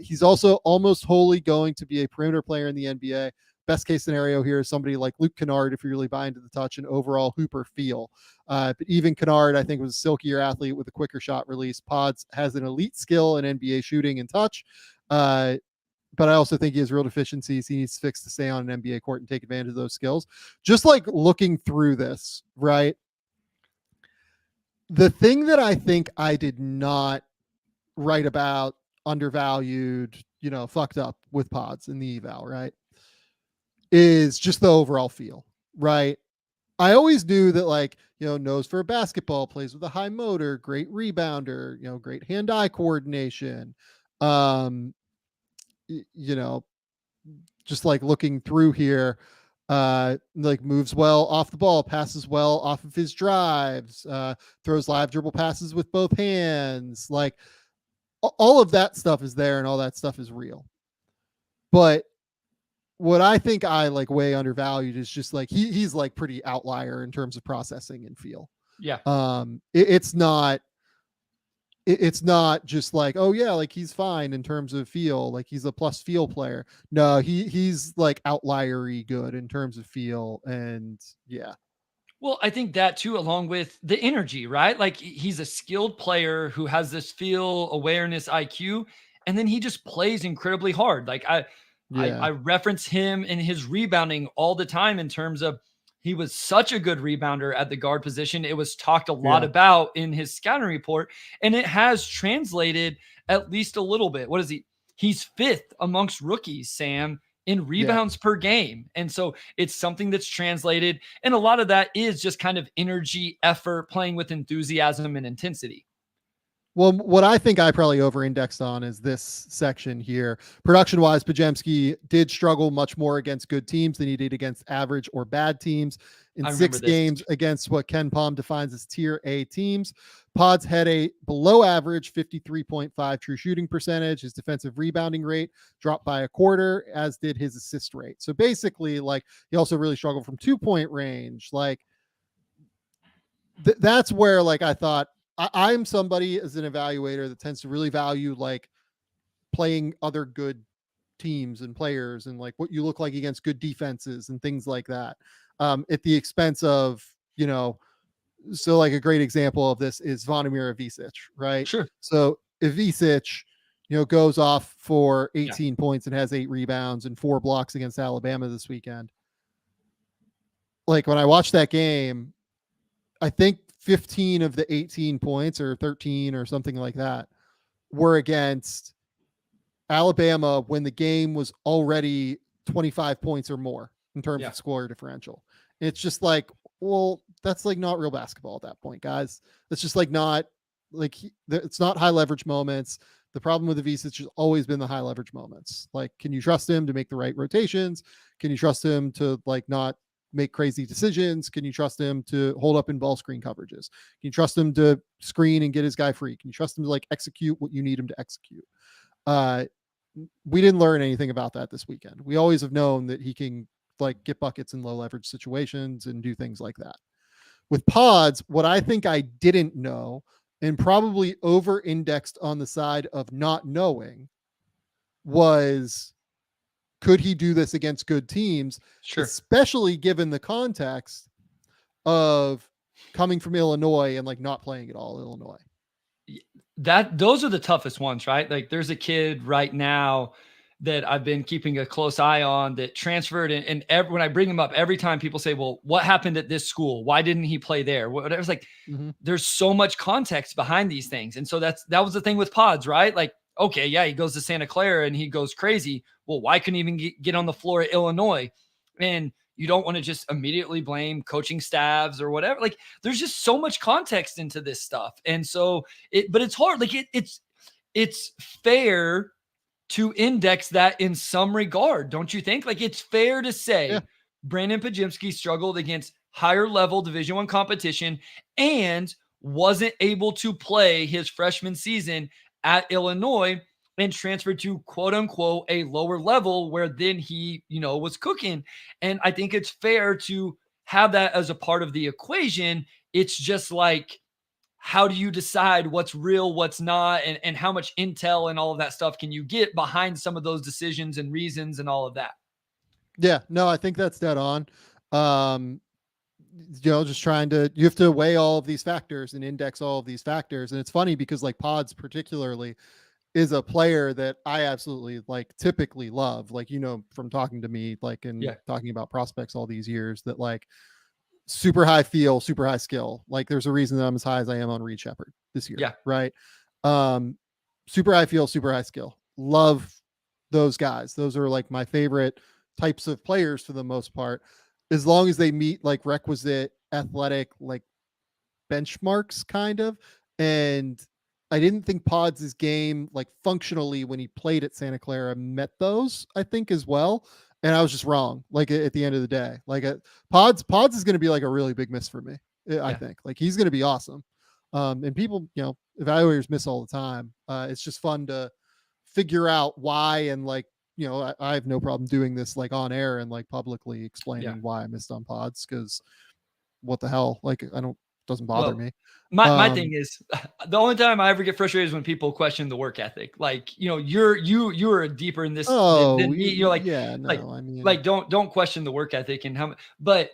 He's also almost wholly going to be a perimeter player in the NBA. Best case scenario here is somebody like Luke Kennard, if you really buy into the touch and overall hooper feel. But even Kennard, I think, was a silkier athlete with a quicker shot release. Pods has an elite skill in NBA shooting and touch. But I also think he has real deficiencies he needs to fix to stay on an NBA court and take advantage of those skills. Just like looking through this, right? The thing that I think I did not write about, undervalued, fucked up with Pods in the eval, right, is just the overall feel, right? I always knew that, knows for a basketball, plays with a high motor, great rebounder, great hand-eye coordination. Just like looking through here, moves well off the ball, passes well off of his drives, throws live dribble passes with both hands. Like all of that stuff is there and all that stuff is real. But what I think I way undervalued is just he's pretty outlier in terms of processing and feel. Yeah. It's not just he's fine in terms of feel, he's a plus feel player. No, he's outliery good in terms of feel. And yeah. Well, I think that too, along with the energy, right? He's a skilled player who has this feel, awareness, IQ, and then he just plays incredibly hard. I reference him in his rebounding all the time in terms of he was such a good rebounder at the guard position. It was talked a lot about in his scouting report, and it has translated at least a little bit. What is he? He's fifth amongst rookies, Sam, in rebounds per game. And so it's something that's translated. And a lot of that is just kind of energy, effort, playing with enthusiasm and intensity. Well, what I think I probably over-indexed on is this section here. Production-wise, Podziemski did struggle much more against good teams than he did against average or bad teams. In 6 games against what Ken Palm defines as tier A teams, Pods had a below-average 53.5 true shooting percentage. His defensive rebounding rate dropped by a quarter, as did his assist rate. So basically, he also really struggled from 2-point range. That's where, I thought, I'm somebody as an evaluator that tends to really value playing other good teams and players and like what you look like against good defenses and things like that, at the expense of, so like a great example of this is Vonimir Ivicic, right? Sure. So Ivicic, goes off for 18 points and has 8 rebounds and 4 blocks against Alabama this weekend. Like when I watched that game, I think 15 of the 18 points or 13 or something like that were against Alabama when the game was already 25 points or more in terms of score differential. And it's just like, well, that's like not real basketball at that point, guys. It's just like not like it's not high leverage moments. The problem with the Ivicic has always been the high leverage moments. Like, can you trust him to make the right rotations? Can you trust him to like not make crazy decisions? Can you trust him to hold up in ball screen coverages? Can you trust him to screen and get his guy free? Can you trust him to like execute what you need him to execute? We didn't learn anything about that this weekend. We always have known that he can like get buckets in low leverage situations and do things like that. With Pods, what I think I didn't know and probably over indexed on the side of not knowing was, could he do this against good teams? Sure. Especially given the context of coming from Illinois and like not playing at all Illinois. Those are the toughest ones, right? Like there's a kid right now that I've been keeping a close eye on that transferred, and when I bring him up, every time people say, well, what happened at this school? Why didn't he play there? Whatever. It's like, there's so much context behind these things. And so that was the thing with Pods, right? Like, okay, yeah, he goes to Santa Clara and he goes crazy. Well, why couldn't he even get on the floor at Illinois? And you don't want to just immediately blame coaching staffs or whatever. Like there's just so much context into this stuff. And so but it's hard. Like it's fair to index that in some regard. Don't you think? Like it's fair to say Brandon Podziemski struggled against higher level Division I competition and wasn't able to play his freshman season at Illinois and transferred to quote unquote a lower level where then he, was cooking. And I think it's fair to have that as a part of the equation. It's just like, how do you decide what's real, what's not, and how much intel and all of that stuff can you get behind some of those decisions and reasons and all of that? Yeah, no, I think that's dead on. Just you have to weigh all of these factors and index all of these factors. And it's funny because like Pods particularly is a player that I absolutely like typically love, like, from talking to me, like, and talking about prospects all these years, that like super high feel, super high skill. Like there's a reason that I'm as high as I am on Reed Shepherd this year. Yeah. Right. Super high feel, super high skill. Love those guys. Those are like my favorite types of players for the most part, as long as they meet like requisite athletic, like benchmarks kind of. And I didn't think Pods' game, like functionally when he played at Santa Clara, met those, I think, as well. And I was just wrong. Like at the end of the day, like Pods is going to be like a really big miss for me. I think like he's going to be awesome. And people, evaluators miss all the time. It's just fun to figure out why. And like, I have no problem doing this like on air and like publicly explaining why I missed on Pods. Cause what the hell? Like, doesn't bother me. My thing is the only time I ever get frustrated is when people question the work ethic. Like, you're deeper in this than me. You're like, don't question the work ethic and how, but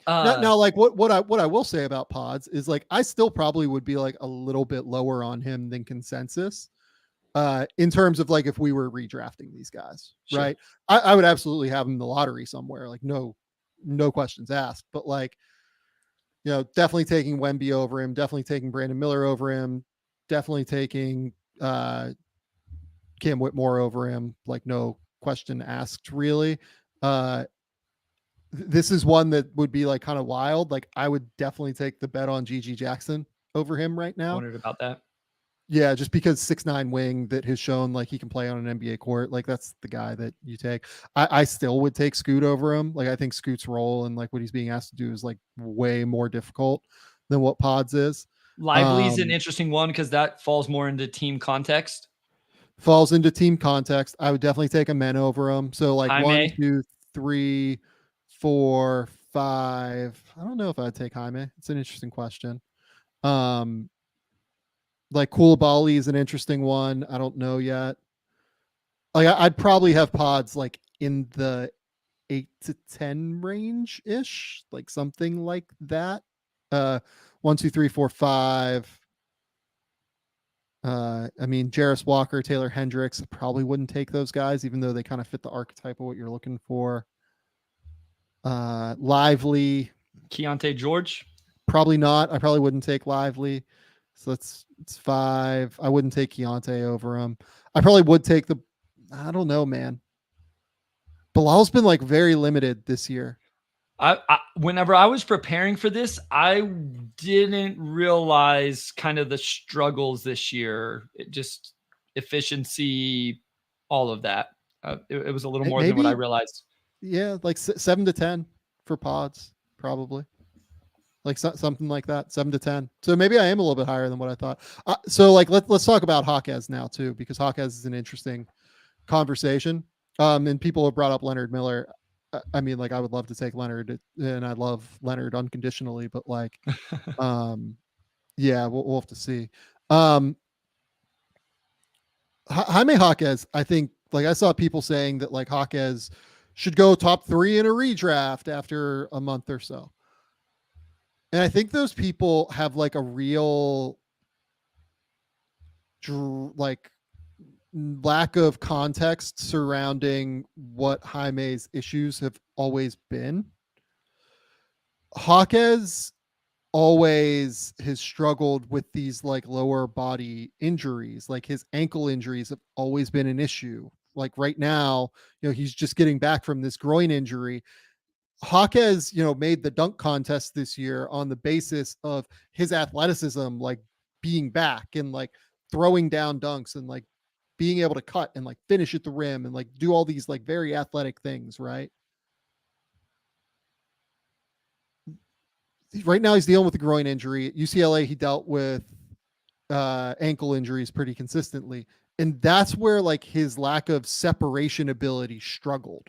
now like what I will say about Pods is like, I still probably would be like a little bit lower on him than consensus in terms of like, if we were redrafting these guys, right? I would absolutely have him in the lottery somewhere. Like no questions asked, but like, definitely taking Wemby over him, definitely taking Brandon Miller over him, definitely taking Cam Whitmore over him, like no question asked really. This is one that would be like kind of wild. Like I would definitely take the bet on Gigi Jackson over him right now. Wondered about that. Yeah, just because 6'9" wing that has shown like he can play on an NBA court. Like that's the guy that you take. I still would take Scoot over him. Like I think Scoot's role and like what he's being asked to do is like way more difficult than what Pods is. Lively's an interesting one because that falls more into team context. Falls into team context. I would definitely take a men over him. So like Jaime. 1, 2, 3, 4, 5. I don't know if I'd take Jaime. It's an interesting question. Like Koulibaly is an interesting one. I don't know yet. like I'd probably have Pods like in the 8 to 10 range ish, like something like that. 1, 2, 3, 4, 5. I mean, Jarris Walker, Taylor Hendricks, probably wouldn't take those guys, even though they kind of fit the archetype of what you're looking for. Lively, Keyonte George, probably not. I probably wouldn't take Lively. So it's 5. I wouldn't take Keyonte over him. I probably would take I don't know, man. Bilal's been like very limited this year. Whenever I was preparing for this, I didn't realize kind of the struggles this year. It just efficiency, all of that. It was a little more than what I realized. Yeah, like 7 to 10 for Pods, probably. Like something like that, 7 to 10. So maybe I am a little bit higher than what I thought. So like let's talk about Jaquez now too, because Jaquez is an interesting conversation. And people have brought up Leonard Miller. I mean, like I would love to take Leonard, and I love Leonard unconditionally, but like, yeah, we'll have to see. Jaime Jaquez, I think, like I saw people saying that like Jaquez should go top 3 in a redraft after a month or so. And I think those people have like a real like lack of context surrounding what Jaime's issues have always been. Jaquez always has struggled with these like lower body injuries. Like his ankle injuries have always been an issue. Like right now, he's just getting back from this groin injury. Jaquez, made the dunk contest this year on the basis of his athleticism, like being back and like throwing down dunks and like being able to cut and like finish at the rim and like do all these like very athletic things, right? Right now he's dealing with a groin injury. At UCLA, he dealt with ankle injuries pretty consistently. And that's where like his lack of separation ability struggled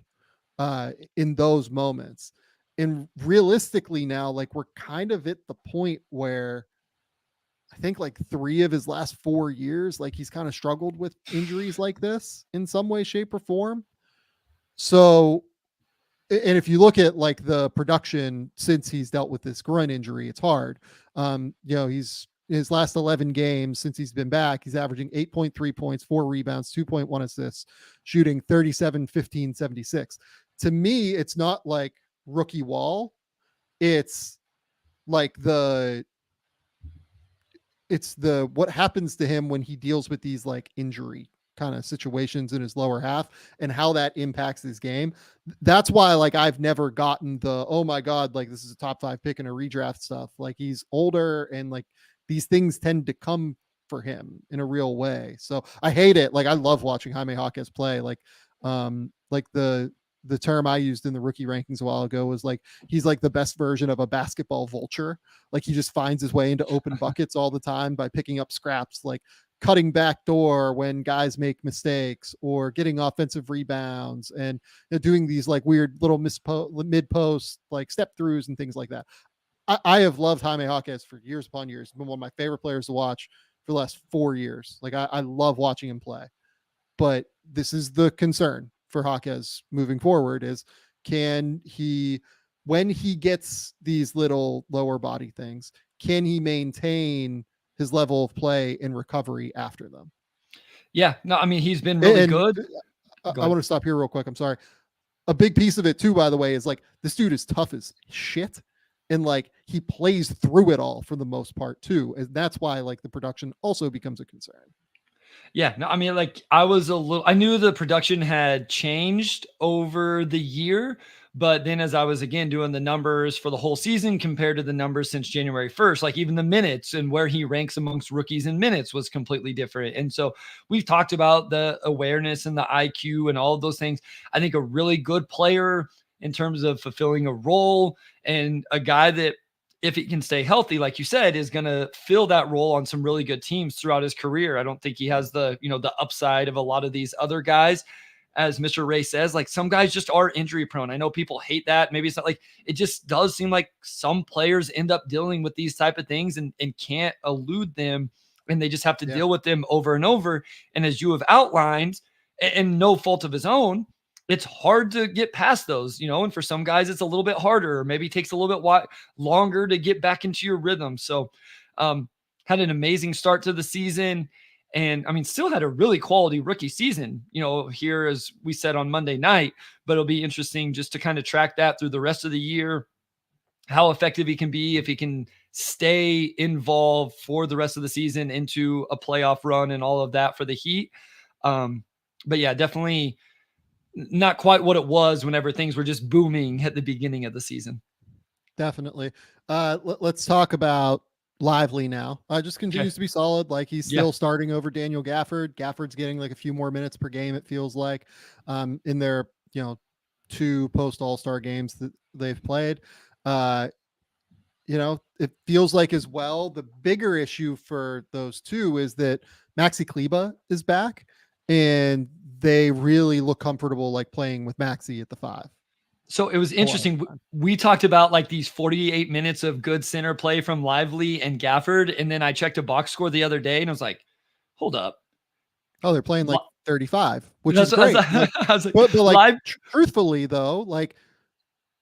in those moments. And realistically now, like we're kind of at the point where I think like 3 of his last 4 years, like he's kind of struggled with injuries like this in some way, shape, or form. So, and if you look at like the production since he's dealt with this groin injury, it's hard. He's his last 11 games since he's been back, he's averaging 8.3 points, 4 rebounds, 2.1 assists, shooting 37, 15, 76. To me, it's not like rookie wall. It's like what happens to him when he deals with these like injury kind of situations in his lower half and how that impacts his game. That's why like I've never gotten the, oh my God, like this is a top 5 pick in a redraft stuff. Like he's older and like these things tend to come for him in a real way. So I hate it. Like I love watching Jaime Jaquez play. Like the term I used in the rookie rankings a while ago was like, he's like the best version of a basketball vulture. Like he just finds his way into open buckets all the time by picking up scraps, like cutting back door when guys make mistakes or getting offensive rebounds and doing these like weird little mid post, like step throughs and things like that. I have loved Jaime Jaquez for years upon years. Been one of my favorite players to watch for the last 4 years. Like I love watching him play, but this is the concern for Jaquez moving forward is can he, when he gets these little lower body things, can he maintain his level of play and recovery after them? Yeah, no, I mean, he's been really good. I want to stop here real quick. I'm sorry. A big piece of it too, by the way, is like this dude is tough as shit. And like he plays through it all for the most part too. And that's why like the production also becomes a concern. Yeah, no, I mean, like I knew the production had changed over the year, but then as I was again doing the numbers for the whole season compared to the numbers since January 1st, like even the minutes and where he ranks amongst rookies in minutes was completely different. And so we've talked about the awareness and the IQ and all of those things. I think a really good player in terms of fulfilling a role and a guy that, if he can stay healthy, like you said, is going to fill that role on some really good teams throughout his career. I don't think he has the upside of a lot of these other guys. As Mr. Ray says, like some guys just are injury prone. I know people hate that. Maybe it's not like, it just does seem like some players end up dealing with these type of things and can't elude them. And they just have to deal with them over and over. And as you have outlined, and no fault of his own, it's hard to get past those, and for some guys it's a little bit harder, or maybe takes a little bit longer to get back into your rhythm. So had an amazing start to the season, and still had a really quality rookie season, here, as we said on Monday night, but it'll be interesting just to kind of track that through the rest of the year, how effective he can be, if he can stay involved for the rest of the season into a playoff run and all of that for the Heat. But yeah, definitely not quite what it was whenever things were just booming at the beginning of the season. Definitely. Let's talk about Lively now. Just continues to be solid. Like, he's still starting over Daniel Gafford. Gafford's getting like a few more minutes per game, it feels like, in their, 2 post All-Star games that they've played. It feels like as well, the bigger issue for those two is that Maxi Kleber is back, and they really look comfortable like playing with Maxi at the 5. So it was interesting. We talked about like these 48 minutes of good center play from Lively and Gafford. And then I checked a box score the other day and I was like, hold up. Oh, they're playing like 35, which is great. Truthfully though, like,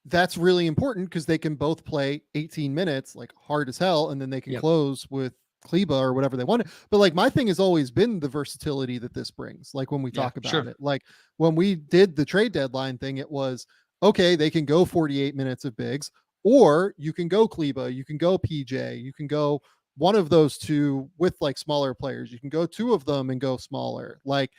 that's really important because they can both play 18 minutes, like hard as hell. And then they can close with Kleber or whatever they want. But like, my thing has always been the versatility that this brings. Like, when we talk about it, like when we did the trade deadline thing, it was, okay, they can go 48 minutes of bigs, or you can go Kleber, you can go PJ, you can go one of those two with like smaller players. You can go 2 of them and go smaller. Like,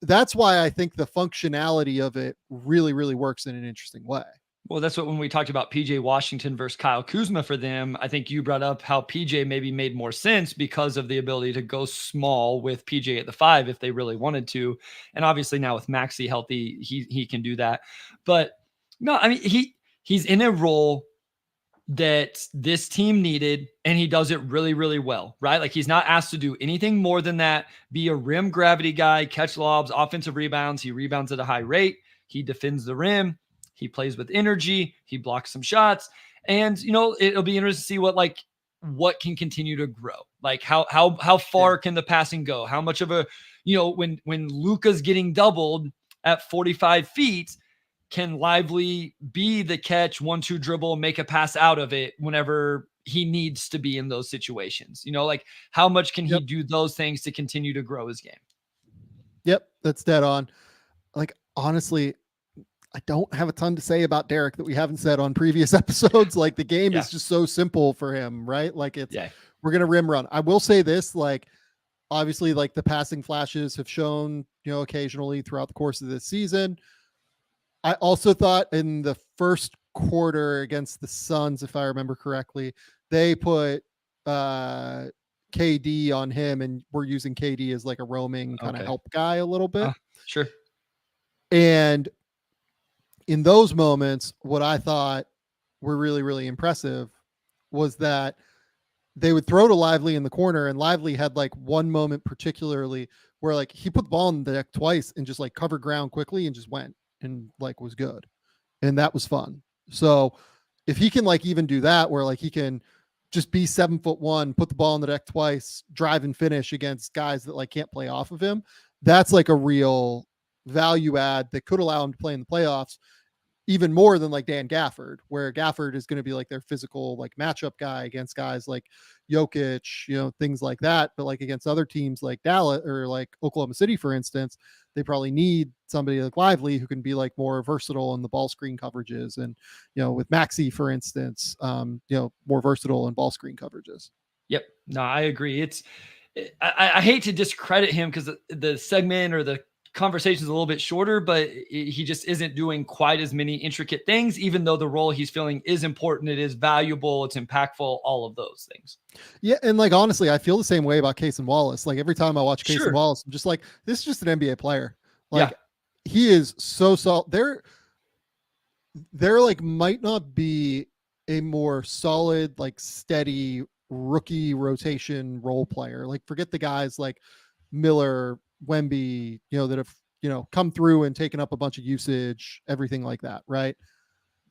that's why I think the functionality of it really, really works in an interesting way. Well, that's what, when we talked about PJ Washington versus Kyle Kuzma for them, I think you brought up how PJ maybe made more sense because of the ability to go small with PJ at the 5 if they really wanted to. And obviously now with Maxi healthy, he can do that. But no, he's in a role that this team needed, and he does it really, really well, right? Like, he's not asked to do anything more than that. Be a rim gravity guy, catch lobs, offensive rebounds. He rebounds at a high rate. He defends the rim. He plays with energy. He blocks some shots. And, it'll be interesting to see what can continue to grow. Like, how far can the passing go? How much of a, when Luka's getting doubled at 45 feet, can Lively be the catch, 1-2 dribble, make a pass out of it whenever he needs to be in those situations? Like, how much can he do those things to continue to grow his game? Yep. That's dead on. Like, honestly, I don't have a ton to say about Dereck that we haven't said on previous episodes. Like, the game is just so simple for him, right? Like, we're going to rim run. I will say this, like, obviously, like, the passing flashes have shown, occasionally throughout the course of this season. I also thought in the first quarter against the Suns, if I remember correctly, they put KD on him, and we're using KD as like a roaming kind of help guy a little bit. Sure. And in those moments, what I thought were really, really impressive was that they would throw to Lively in the corner, and Lively had like one moment particularly where like he put the ball on the deck twice and just like covered ground quickly and just went and like was good. And that was fun. So if he can like even do that, where like he can just be 7'1", put the ball on the deck twice, drive and finish against guys that like can't play off of him, that's like a real value add that could allow him to play in the playoffs even more than like Dan Gafford, where Gafford is going to be like their physical like matchup guy against guys like Jokic, things like that. But like against other teams like Dallas or like Oklahoma City, for instance, they probably need somebody like Lively who can be like more versatile in the ball screen coverages. And, with Maxi, for instance, more versatile in ball screen coverages. Yep. No, I agree. I hate to discredit him because the segment or the conversation is a little bit shorter, but he just isn't doing quite as many intricate things, even though the role he's filling is important. It is valuable. It's impactful, all of those things. Yeah. And like, honestly, I feel the same way about Cason Wallace. Like, every time I watch Cason Wallace, I'm just like, this is just an NBA player. Like, he is so solid. There like might not be a more solid, like steady rookie rotation role player. Like, forget the guys like Miller, Wemby, that have, come through and taken up a bunch of usage, everything like that, right?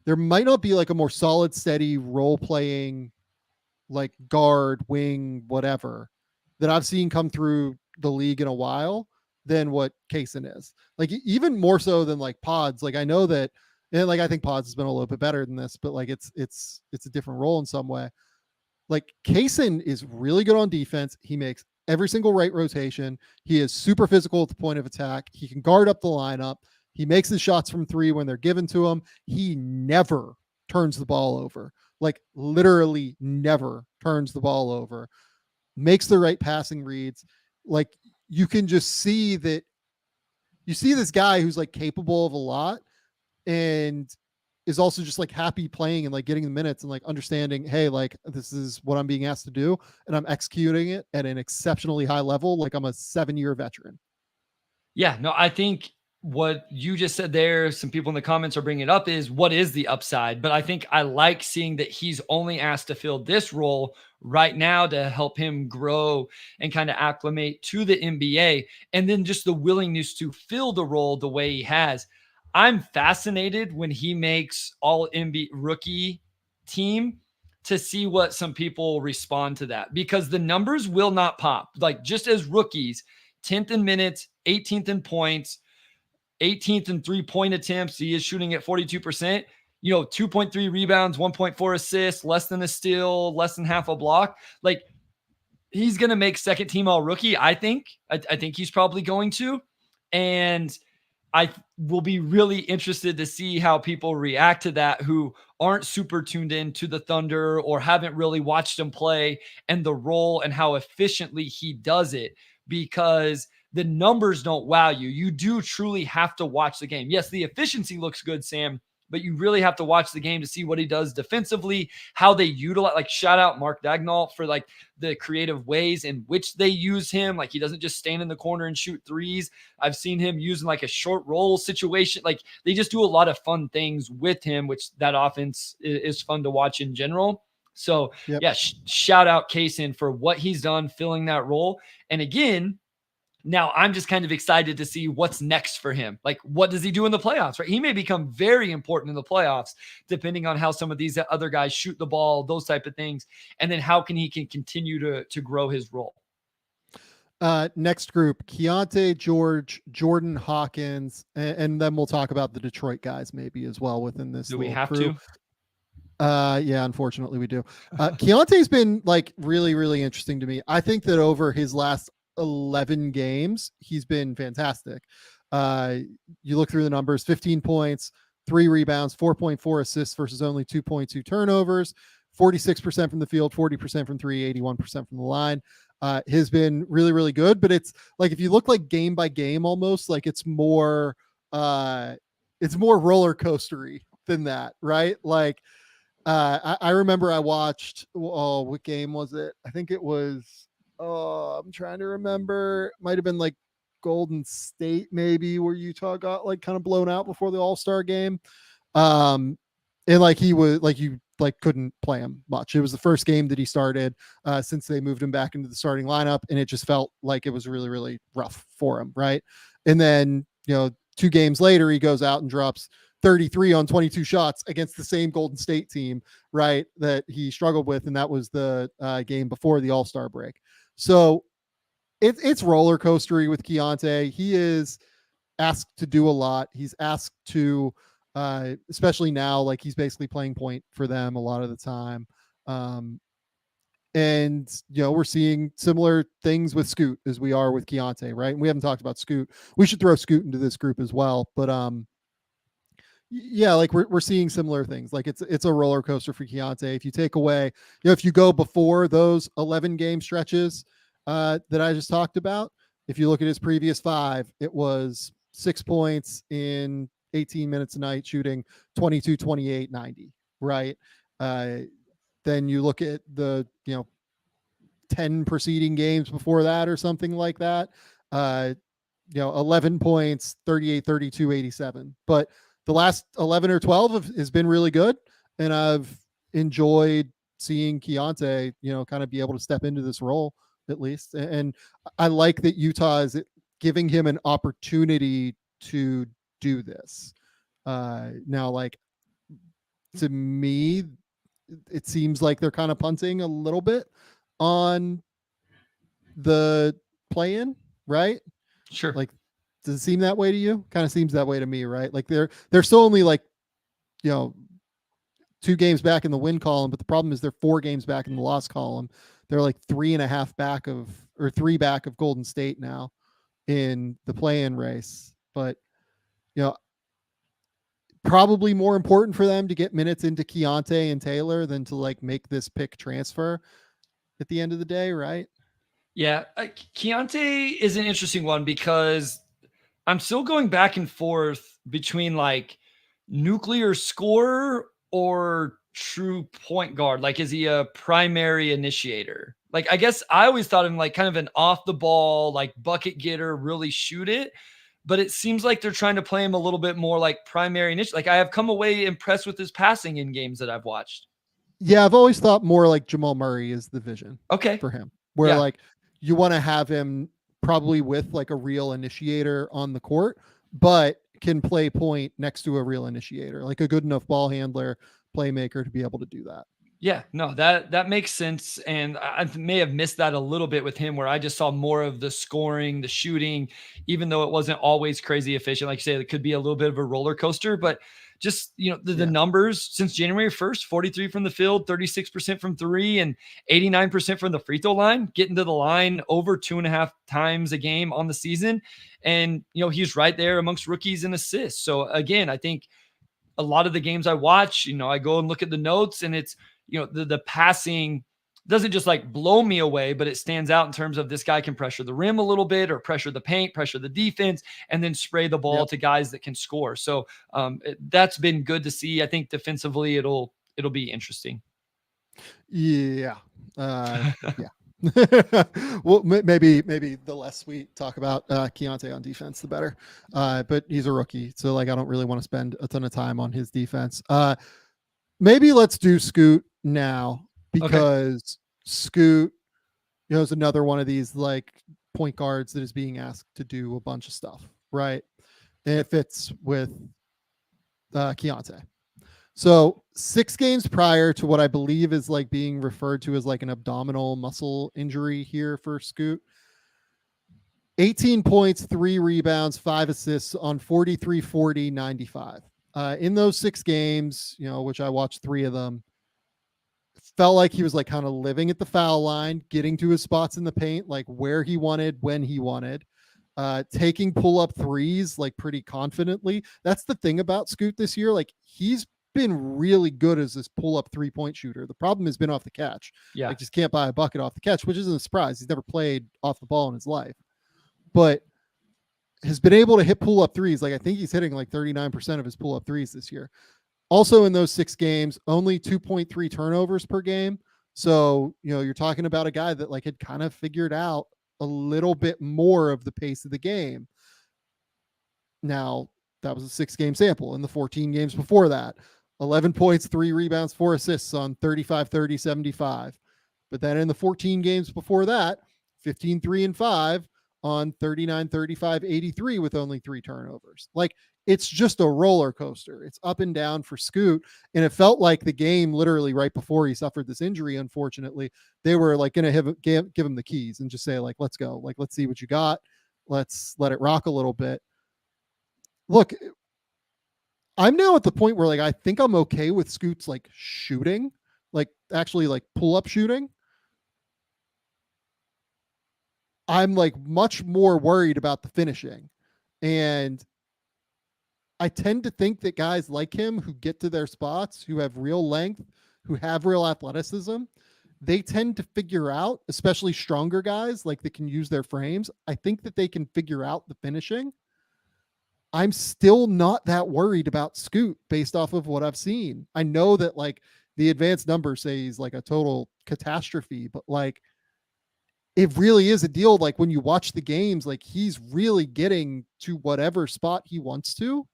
There might not be like a more solid, steady role playing, like guard, wing, whatever, that I've seen come through the league in a while than what Cason is. Like even more so than like Pods. Like I know that, and like I think Pods has been a little bit better than this, but like it's a different role in some way. Like Cason is really good on defense. He makes every single right rotation. He is super physical at the point of attack. He can guard up the lineup. He makes his shots from three when they're given to him. He never turns the ball over. Like literally never turns the ball over. Makes the right passing reads. Like you can just see that you see this guy who's like capable of a lot and is also just like happy playing and like getting the minutes and like understanding, hey, like this is what I'm being asked to do and I'm executing it at an exceptionally high level. Like I'm a 7-year veteran. Yeah, no, I think what you just said there, some people in the comments are bringing it up, is what is the upside? But I think I like seeing that he's only asked to fill this role right now to help him grow and kind of acclimate to the NBA. And then just the willingness to fill the role the way he has. I'm fascinated when he makes all NBA rookie team to see what some people respond to that, because the numbers will not pop. Like just as rookies, 10th in minutes, 18th in points, 18th in 3-point attempts. He is shooting at 42%, 2.3 rebounds, 1.4 assists, less than a steal, less than half a block. Like he's going to make second team all rookie. I think he's probably going to, and I will be really interested to see how people react to that who aren't super tuned in to the Thunder or haven't really watched him play and the role and how efficiently he does it, because the numbers don't wow you. You do truly have to watch the game. Yes, the efficiency looks good, Sam, but you really have to watch the game to see what he does defensively, how they utilize, like shout out Mark Dagnall for like the creative ways in which they use him. Like he doesn't just stand in the corner and shoot threes. I've seen him using like a short roll situation. Like they just do a lot of fun things with him, which that offense is fun to watch in general. So Yep. yeah, shout out Cason for what he's done filling that role. And again, now I'm just kind of excited to see what's next for him. Like, what does he do in the playoffs, right? He may become very important in the playoffs, depending on how some of these other guys shoot the ball, those type of things. And then how can he continue to grow his role? Next group, Keyonte, George, Jordan, Hawkins, and then we'll talk about the Detroit guys maybe as well within this. Do we have crew. to? Yeah, unfortunately we do. Keontae's been like really, really interesting to me. I think that over his last 11 games, he's been fantastic. You look through the numbers, 15 points, 3 rebounds, 4.4 assists versus only 2.2 turnovers, 46% from the field, 40% from three, 81% from the line. Has been really, really good, but it's like, if you look like game by game, almost like it's more roller coastery than that. Right. Like, I remember I watched, what game was it? I think it was, I'm trying to remember. Might've been like Golden State, maybe, where Utah got like kind of blown out before the All-Star game. And like he was like, you like couldn't play him much. It was the first game that he started since they moved him back into the starting lineup. And it just felt like it was really, really rough for him. Right. And then, 2 games later, he goes out and drops 33 on 22 shots against the same Golden State team, right, that he struggled with. And that was the game before the All-Star break. So it's roller coastery with Keyonte. He is asked to do a lot. He's asked to, especially now, like he's basically playing point for them a lot of the time. And, we're seeing similar things with Scoot as we are with Keyonte, right? And we haven't talked about Scoot. We should throw Scoot into this group as well. But, yeah, like we're seeing similar things. Like it's a roller coaster for Keyonte. If you take away, if you go before those 11 game stretches that I just talked about, if you look at his previous 5, it was 6 points in 18 minutes a night, shooting 22, 28, 90, right? Then you look at the 10 preceding games before that or something like that. 11 points, 38, 32, 87. But the last 11 or 12 has been really good. And I've enjoyed seeing Keyonte, kind of be able to step into this role at least. And I like that Utah is giving him an opportunity to do this. Now, like, to me, it seems like they're kind of punting a little bit on the play-in, right? Sure. Like, does it seem that way to you? Kind of seems that way to me, right? Like they're still only like, 2 games back in the win column, but the problem is they're 4 games back in the loss column. They're like 3.5 back of, or 3 back of Golden State now in the play-in race. But, probably more important for them to get minutes into Keyonte and Taylor than to like make this pick transfer at the end of the day, right? Yeah. Keyonte is an interesting one because I'm still going back and forth between like nuclear scorer or true point guard. Like, is he a primary initiator? Like, I guess I always thought of him like kind of an off the ball, like bucket getter, really shoot it. But it seems like they're trying to play him a little bit more like primary initiator. Like, I have come away impressed with his passing in games that I've watched. Yeah, I've always thought more like Jamal Murray is the vision for him, where like you want to have him probably with like a real initiator on the court, but can play point next to a real initiator, like a good enough ball handler, playmaker to be able to do that. Yeah, no, that makes sense. And I may have missed that a little bit with him, where I just saw more of the scoring, the shooting, even though it wasn't always crazy efficient. Like you say, it could be a little bit of a roller coaster, but just, the numbers since January 1st, 43 from the field, 36% from 3, and 89% from the free throw line, getting to the line over 2.5 times a game on the season. And, he's right there amongst rookies in assists. So again, I think a lot of the games I watch, I go and look at the notes, and it's, the passing doesn't just like blow me away, but it stands out in terms of this guy can pressure the rim a little bit, or pressure the paint, pressure the defense, and then spray the ball to guys that can score. So that's been good to see. I think defensively it'll be interesting. Yeah. Well, maybe the less we talk about Keyonte on defense, the better. But he's a rookie, so like I don't really want to spend a ton of time on his defense. Maybe let's do Scoot now, because Scoot, is another one of these like point guards that is being asked to do a bunch of stuff, right? And it fits with Keyonte. So 6 games prior to what I believe is like being referred to as like an abdominal muscle injury here for Scoot, 18 points, 3 rebounds, 5 assists on 43, 40, 95. In those 6 games, which I watched 3 of them, felt like he was like kind of living at the foul line, getting to his spots in the paint, like where he wanted, when he wanted, taking pull-up threes like pretty confidently. That's the thing about Scoot this year. Like he's been really good as this pull-up 3-point shooter. The problem has been off the catch. Yeah. Like just can't buy a bucket off the catch, which isn't a surprise. He's never played off the ball in his life, but has been able to hit pull-up threes. Like I think he's hitting like 39% of his pull-up threes this year. Also in those 6 games, only 2.3 turnovers per game. So, you're talking about a guy that like had kind of figured out a little bit more of the pace of the game. Now, that was a 6-game sample. In the 14 games before that, 11 points, 3 rebounds, 4 assists on 35, 30, 75. But then in the 14 games before that, 15, 3 and 5 on 39, 35, 83 with only 3 turnovers. Like it's just a roller coaster. It's up and down for Scoot. And it felt like the game literally right before he suffered this injury, unfortunately, they were like going to give him the keys and just say like, let's go. Like, let's see what you got. Let's let it rock a little bit. Look, I'm now at the point where like, I think I'm okay with Scoot's like shooting, like actually like pull up shooting. I'm like much more worried about the finishing. And I tend to think that guys like him who get to their spots, who have real length, who have real athleticism, they tend to figure out, especially stronger guys like that can use their frames. I think that they can figure out the finishing. I'm still not that worried about Scoot based off of what I've seen. I know that like the advanced numbers say he's like a total catastrophe, but like it really is a deal. Like when you watch the games, like he's really getting to whatever spot he wants to.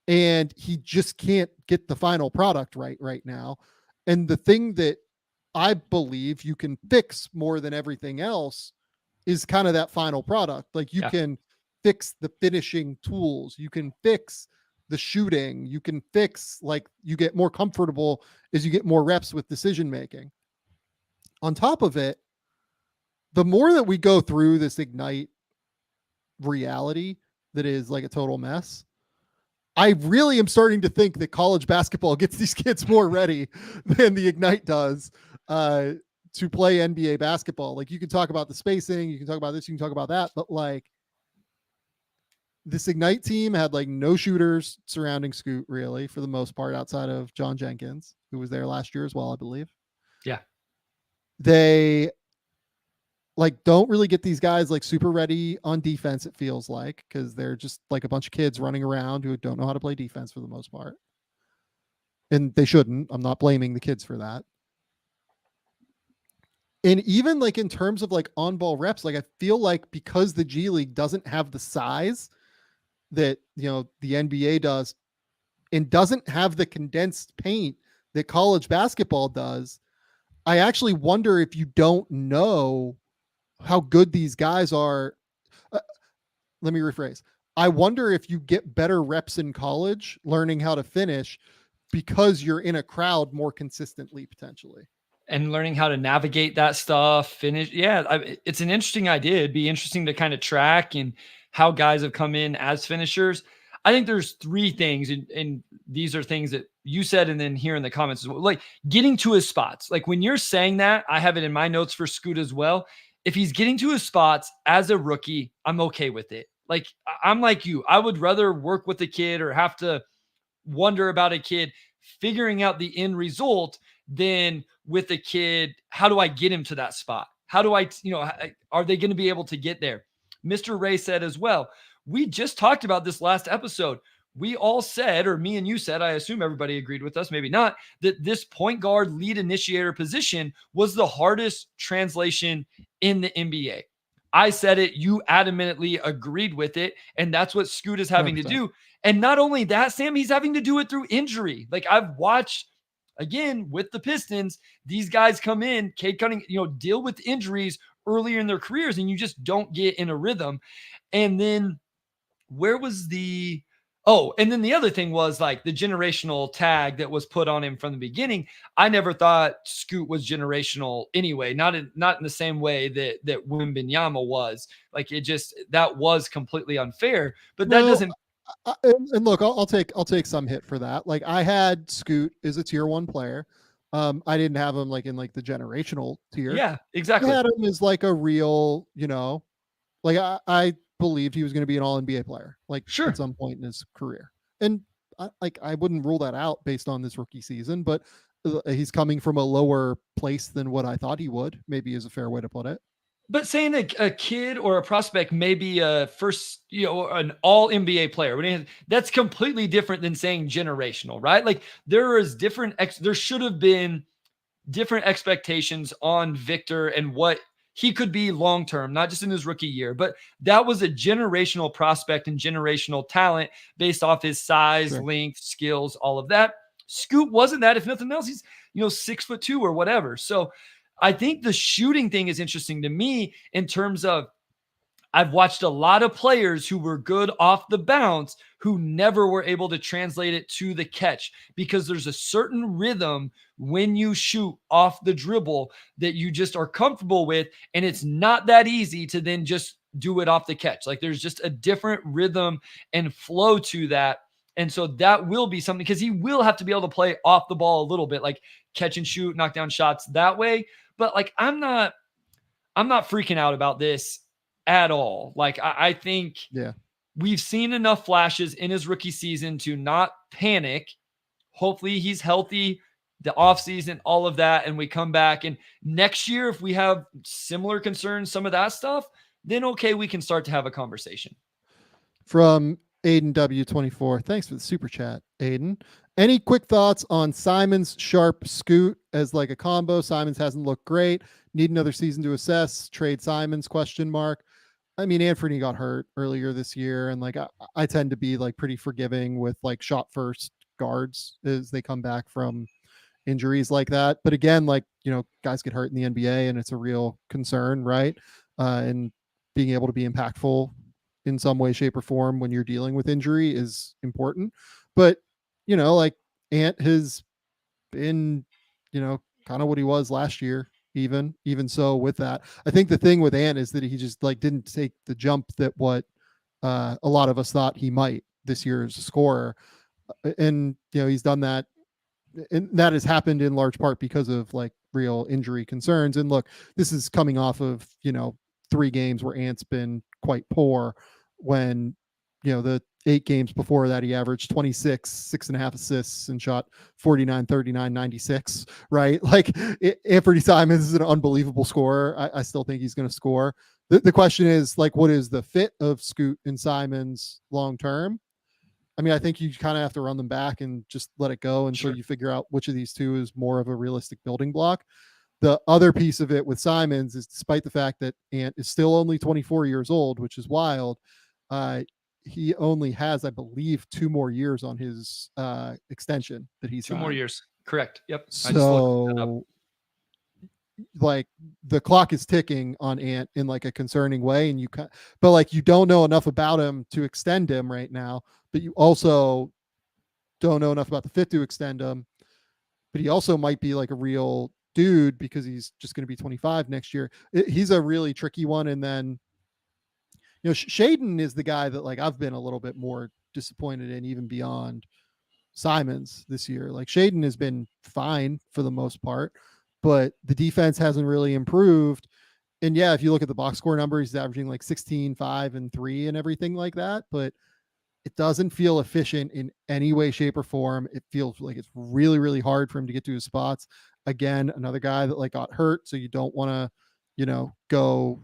And he just can't get the final product right now. And the thing that I believe you can fix more than everything else is kind of that final product. Like you can fix the finishing tools. You can fix the shooting. You can fix, like you get more comfortable as you get more reps with decision making. On top of it, the more that we go through this Ignite reality that is like a total mess. I really am starting to think that college basketball gets these kids more ready than the Ignite does to play NBA basketball. Like, you can talk about the spacing, you can talk about this, you can talk about that, but like, this Ignite team had like no shooters surrounding Scoot, really, for the most part, outside of John Jenkins, who was there last year as well, I believe. Yeah. They like don't really get these guys like super ready on defense, it feels like, because they're just like a bunch of kids running around who don't know how to play defense for the most part. And they shouldn't. I'm not blaming the kids for that. And even like in terms of like on-ball reps, like I feel like because the G League doesn't have the size that, you know, the NBA does, and doesn't have the condensed paint that college basketball does, I actually wonder if you don't know how good these guys are. Let me rephrase. I wonder if you get better reps in college learning how to finish because you're in a crowd more consistently, potentially. And learning how to navigate that stuff, finish. Yeah, it's an interesting idea. It'd be interesting to kind of track and how guys have come in as finishers. I think there's three things, and these are things that you said, and then here in the comments as well, like getting to his spots. Like when you're saying that, I have it in my notes for Scoot as well. If he's getting to his spots as a rookie, I'm okay with it. Like, I'm like you. I would rather work with a kid or have to wonder about a kid figuring out the end result than with a kid, how do I get him to that spot? How do I, are they going to be able to get there? Mr. Ray said as well, we just talked about this last episode. We all said, or me and you said, I assume everybody agreed with us, maybe not, that this point guard lead initiator position was the hardest translation in the NBA. I said it, you adamantly agreed with it, and that's what Scoot is having 100%. To do. And not only that, Sam, he's having to do it through injury. Like I've watched, again, with the Pistons, these guys come in, Cade Cunningham, deal with injuries earlier in their careers, and you just don't get in a rhythm. And then and then the other thing was like the generational tag that was put on him from the beginning. I never thought Scoot was generational anyway, not in the same way that Wembanyama was. Like that was completely unfair, but that doesn't. And look, I'll take some hit for that. Like I had Scoot as a tier 1 player. I didn't have him like in like the generational tier. Yeah, exactly. I had him as like a real, like I believed he was going to be an all NBA player, like sure, at some point in his career. And I wouldn't rule that out based on this rookie season, but he's coming from a lower place than what I thought he would, maybe is a fair way to put it. But saying a kid or a prospect may be a first, an all NBA player, that's completely different than saying generational, right? Like there should have been different expectations on Victor and what he could be long-term, not just in his rookie year, but that was a generational prospect and generational talent based off his size, sure, length, skills, all of that. Scoot wasn't that. If nothing else, he's, 6'2" or whatever. So I think the shooting thing is interesting to me in terms of I've watched a lot of players who were good off the bounce who never were able to translate it to the catch because there's a certain rhythm when you shoot off the dribble that you just are comfortable with. And it's not that easy to then just do it off the catch. Like there's just a different rhythm and flow to that. And so that will be something because he will have to be able to play off the ball a little bit, like catch and shoot, knock down shots that way. But like, I'm not freaking out about this at all. Like I think we've seen enough flashes in his rookie season to not panic. Hopefully he's healthy, the offseason, all of that. And we come back and next year, if we have similar concerns, some of that stuff, then okay, we can start to have a conversation. From Aiden W24. Thanks for the super chat, Aiden. Any quick thoughts on Simons, Sharp, Scoot as like a combo? Simons hasn't looked great. Need another season to assess. Trade Simons, question mark. I mean, Anthony got hurt earlier this year, and like I tend to be like pretty forgiving with like shot first guards as they come back from injuries like that. But again, like, guys get hurt in the NBA and it's a real concern, right? And being able to be impactful in some way, shape, or form when you're dealing with injury is important. But, like Ant has been, kind of what he was last year. Even so with that, I think the thing with Ant is that he just like didn't take the jump that what a lot of us thought he might this year as a scorer. And, he's done that. And that has happened in large part because of like real injury concerns. And look, this is coming off of, 3 games where Ant's been quite poor when, the 8 games before that, he averaged 26, 6.5 assists and shot 49, 39, 96, right? Like Anthony Simons is an unbelievable scorer. I still think he's going to score. The question is like, what is the fit of Scoot and Simons long-term? I mean, I think you kind of have to run them back and just let it go until you figure out which of these two is more of a realistic building block. The other piece of it with Simons is, despite the fact that Ant is still only 24 years old, which is wild, he only has, I believe, 2 more years on his extension that he's 2 more years. Correct. Yep. So like the clock is ticking on Ant in like a concerning way, and you don't know enough about him to extend him right now, but you also don't know enough about the fit to extend him. But he also might be like a real dude because he's just going to be 25 next year. He's a really tricky one. And then, Shaedon is the guy that like I've been a little bit more disappointed in, even beyond Simons this year. Like Shaedon has been fine for the most part, but the defense hasn't really improved. And yeah, if you look at the box score number, he's averaging like 16, 5, and 3 and everything like that, but it doesn't feel efficient in any way, shape, or form. It feels like it's really, really hard for him to get to his spots. Again, another guy that like got hurt, so you don't want to, go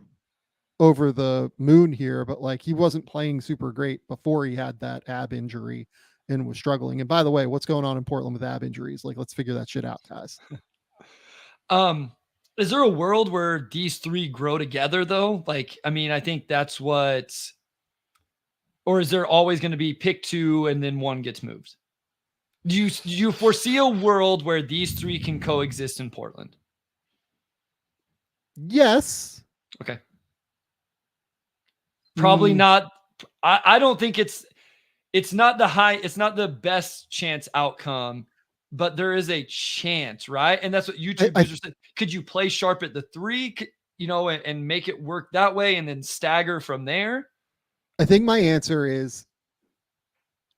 over the moon here, but like he wasn't playing super great before he had that ab injury and was struggling. And by the way, what's going on in Portland with ab injuries? Like, let's figure that shit out, guys. Is there a world where these 3 grow together though? Like, I mean, I think that's what, or is there always going to be pick 2 and then 1 gets moved? Do you foresee a world where these 3 can coexist in Portland? Yes. Okay. Probably not. I don't think it's not the best chance outcome, but there is a chance, right? And that's what YouTube users said. Could you play Sharp at the 3, and make it work that way and then stagger from there? I think my answer is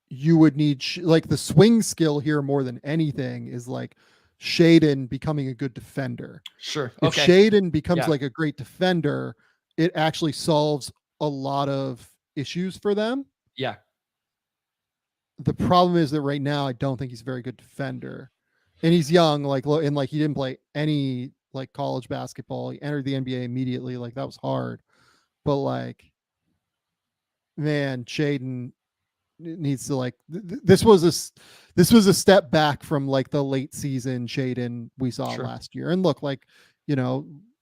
you would need like the swing skill here more than anything is like Shaedon becoming a good defender. Sure. If Shaedon becomes like a great defender, it actually solves a lot of issues for them. Yeah. The problem is that right now I don't think he's a very good defender, and he's young. Like he didn't play any like college basketball. He entered the NBA immediately. Like that was hard, but like, man, Shaedon needs to like this was a step back from like the late season Shaedon we saw last year. And look, like, it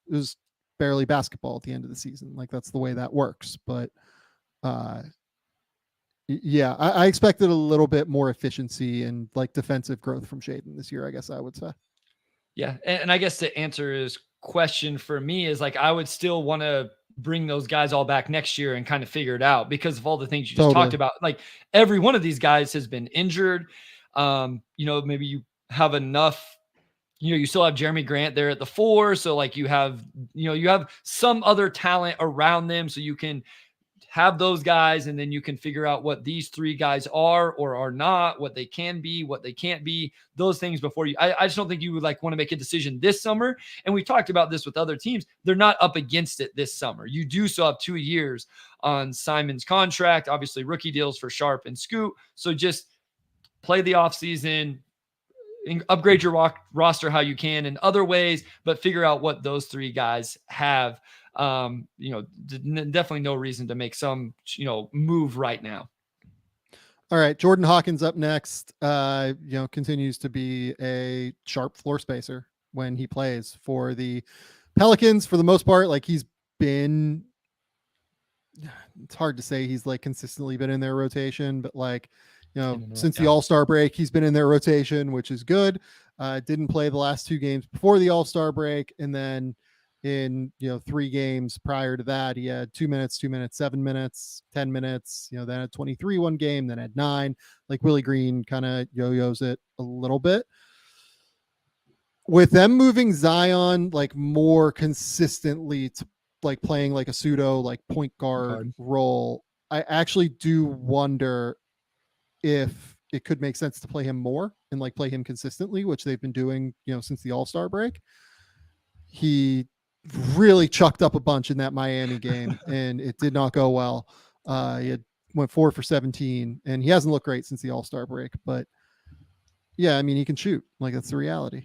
was barely basketball at the end of the season. Like that's the way that works. But yeah, I expected a little bit more efficiency and like defensive growth from Shaedon this year, I guess I would say. Yeah. And I guess to answer his question for me is like, I would still want to bring those guys all back next year and kind of figure it out because of all the things you just talked about. Like every one of these guys has been injured. Maybe you have enough, you still have Jeremy Grant there at the 4. So like you have some other talent around them. So you can have those guys and then you can figure out what these 3 guys are or are not, what they can be, what they can't be, those things before you. I just don't think you would like want to make a decision this summer. And we talked about this with other teams. They're not up against it this summer. You do still have 2 years on Simon's contract, obviously rookie deals for Sharp and Scoot. So just play the offseason, upgrade your roster how you can in other ways, but figure out what those 3 guys have. Definitely no reason to make some, move right now. All right. Jordan Hawkins up next, continues to be a sharp floor spacer when he plays for the Pelicans for the most part. Like it's hard to say he's like consistently been in their rotation, but like, since the All-Star break, he's been in their rotation, which is good. Didn't play the last 2 games before the All-Star break. And then in 3 games prior to that, he had 2 minutes, 7 minutes, 10 minutes, then had 23 one game, then had 9. Like Willie Green kind of yo-yos it a little bit. With them moving Zion like more consistently to like playing like a pseudo like point guard role, I actually do wonder if it could make sense to play him more and like play him consistently, which they've been doing, since the All-Star break. He really chucked up a bunch in that Miami game and it did not go well. He went 4 for 17 and he hasn't looked great since the All-Star break, but yeah, I mean, he can shoot. Like, that's the reality.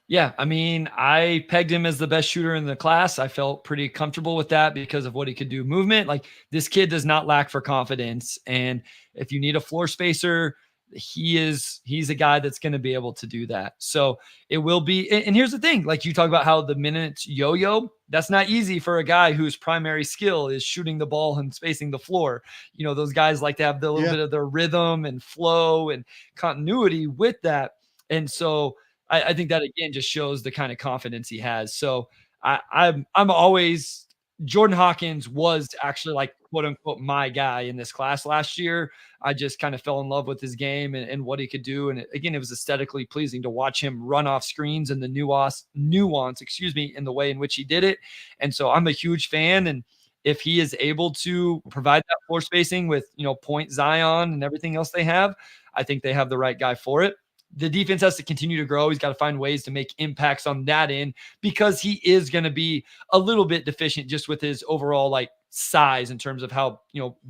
Yeah, I mean, I pegged him as the best shooter in the class. I felt pretty comfortable with that because of what he could do movement. Like, this kid does not lack for confidence. And if you need a floor spacer, he's a guy that's going to be able to do that. So it will be. And here's the thing, like you talk about how the minutes yo-yo, that's not easy for a guy whose primary skill is shooting the ball and spacing the floor. Those guys like to have the little bit of their rhythm and flow and continuity with that. And so I think that again just shows the kind of confidence he has. So I'm always, Jordan Hawkins was actually like quote unquote my guy in this class last year. I just kind of fell in love with his game and what he could do. And again, it was aesthetically pleasing to watch him run off screens and the nuance, in the way in which he did it. And so I'm a huge fan. And if he is able to provide that floor spacing with, Point Zion and everything else they have, I think they have the right guy for it. The defense has to continue to grow. He's got to find ways to make impacts on that end because he is going to be a little bit deficient just with his overall like size in terms of how,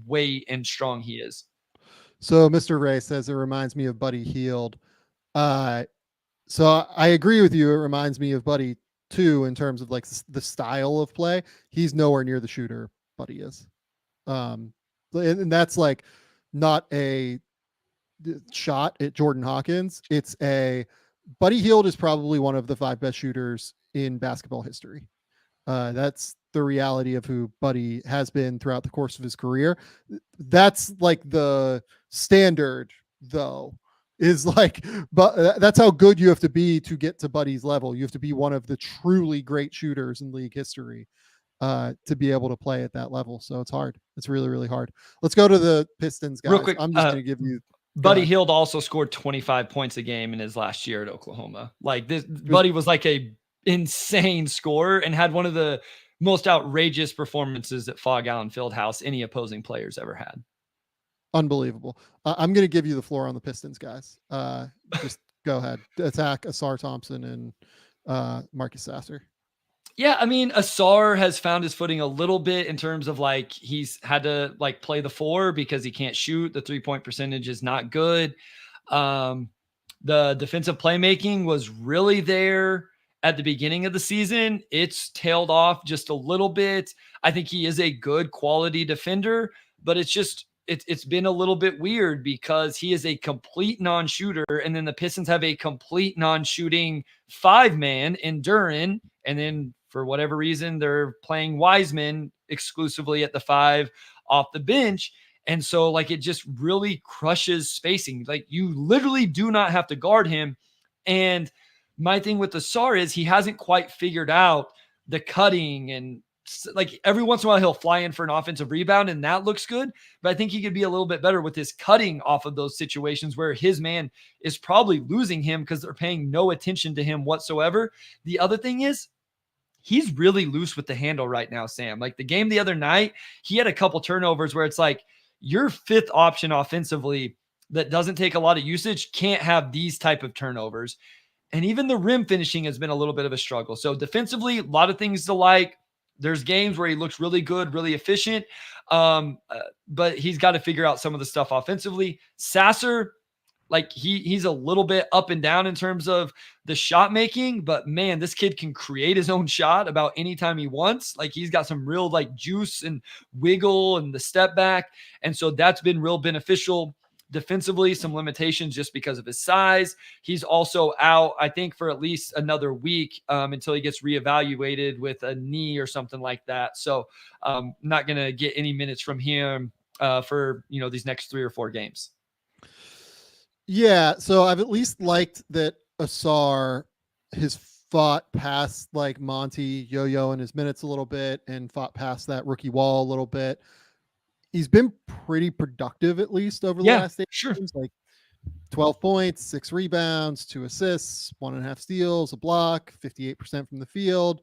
weight and strong he is. So Mr. Ray says it reminds me of Buddy Hield. So I agree with you. It reminds me of Buddy too, in terms of like the style of play. He's nowhere near the shooter Buddy is. And that's like not a shot at Jordan Hawkins. It's Buddy Hield is probably one of the 5 best shooters in basketball history. That's the reality of who Buddy has been throughout the course of his career. That's like the standard though, is like, but that's how good you have to be to get to Buddy's level. You have to be one of the truly great shooters in league history to be able to play at that level. So it's hard. It's really, really hard. Let's go to the Pistons, guys. Real quick, I'm just going to give you Buddy Hield also scored 25 points a game in his last year at Oklahoma. Like this, Buddy was like a insane scorer and had one of the most outrageous performances at Fog Allen Fieldhouse any opposing players ever had. Unbelievable. I'm going to give you the floor on the Pistons, guys. Just go ahead. Attack Asar Thompson and Marcus Sasser. Yeah, I mean, Asar has found his footing a little bit in terms of like he's had to like play the 4 because he can't shoot. The 3-point percentage is not good. The defensive playmaking was really there at the beginning of the season. It's tailed off just a little bit. I think he is a good quality defender, but it's been a little bit weird because he is a complete non-shooter, and then the Pistons have a complete non-shooting 5-man in Duren, and then for whatever reason, they're playing Wiseman exclusively at the 5 off the bench. And so like, it just really crushes spacing. Like you literally do not have to guard him. And my thing with Asar is he hasn't quite figured out the cutting, and like every once in a while he'll fly in for an offensive rebound and that looks good. But I think he could be a little bit better with his cutting off of those situations where his man is probably losing him because they're paying no attention to him whatsoever. The other thing is, he's really loose with the handle right now, Sam. Like the game the other night, he had a couple turnovers where it's like your 5th option offensively that doesn't take a lot of usage can't have these type of turnovers. And even the rim finishing has been a little bit of a struggle. So defensively, a lot of things to like. There's games where he looks really good, really efficient. But he's got to figure out some of the stuff offensively. Sasser, like he's a little bit up and down in terms of the shot making, but man, this kid can create his own shot about any time he wants. Like he's got some real like juice and wiggle and the step back. And so that's been real beneficial. Defensively, some limitations just because of his size. He's also out, I think, for at least another week until he gets reevaluated with a knee or something like that. So not going to get any minutes from him for, these next 3 or 4 games. Yeah, so I've at least liked that Asar has fought past like Monty yo-yo in his minutes a little bit and fought past that rookie wall a little bit. He's been pretty productive at least over the last 8 games, like 12 points, 6 rebounds, 2 assists, 1.5 steals, a block, 58% from the field.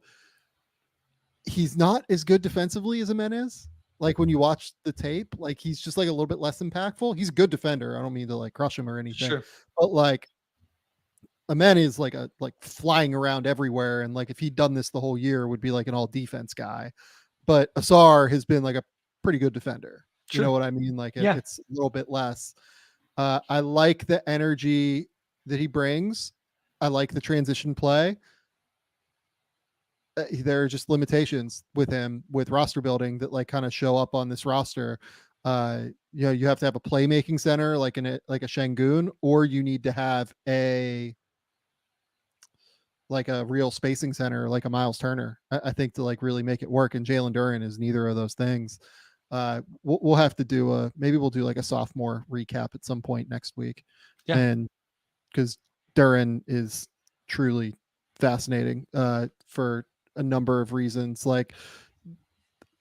He's not as good defensively as Jimenez. like when you watch the tape, like he's just like a little bit less impactful. He's a good defender. I don't mean to like crush him or anything, Sure. but like Amen is like flying around everywhere. And like if he'd done this the whole year, would be like an all defense guy. But Asar has been like a pretty good defender. Sure. You know what I mean? Like Yeah. it's a little bit less. I like the energy that he brings. I like the transition play. There are just limitations with him with roster building that like kind of show up on this roster. You know, you have to have a playmaking center like a Şengün, or you need to have a real spacing center like a Miles Turner. I think to like really make it work. And Jalen Duren is neither of those things. We'll have to do maybe we'll do like a sophomore recap at some point next week. Yeah. And because Duren is truly fascinating for a number of reasons. Like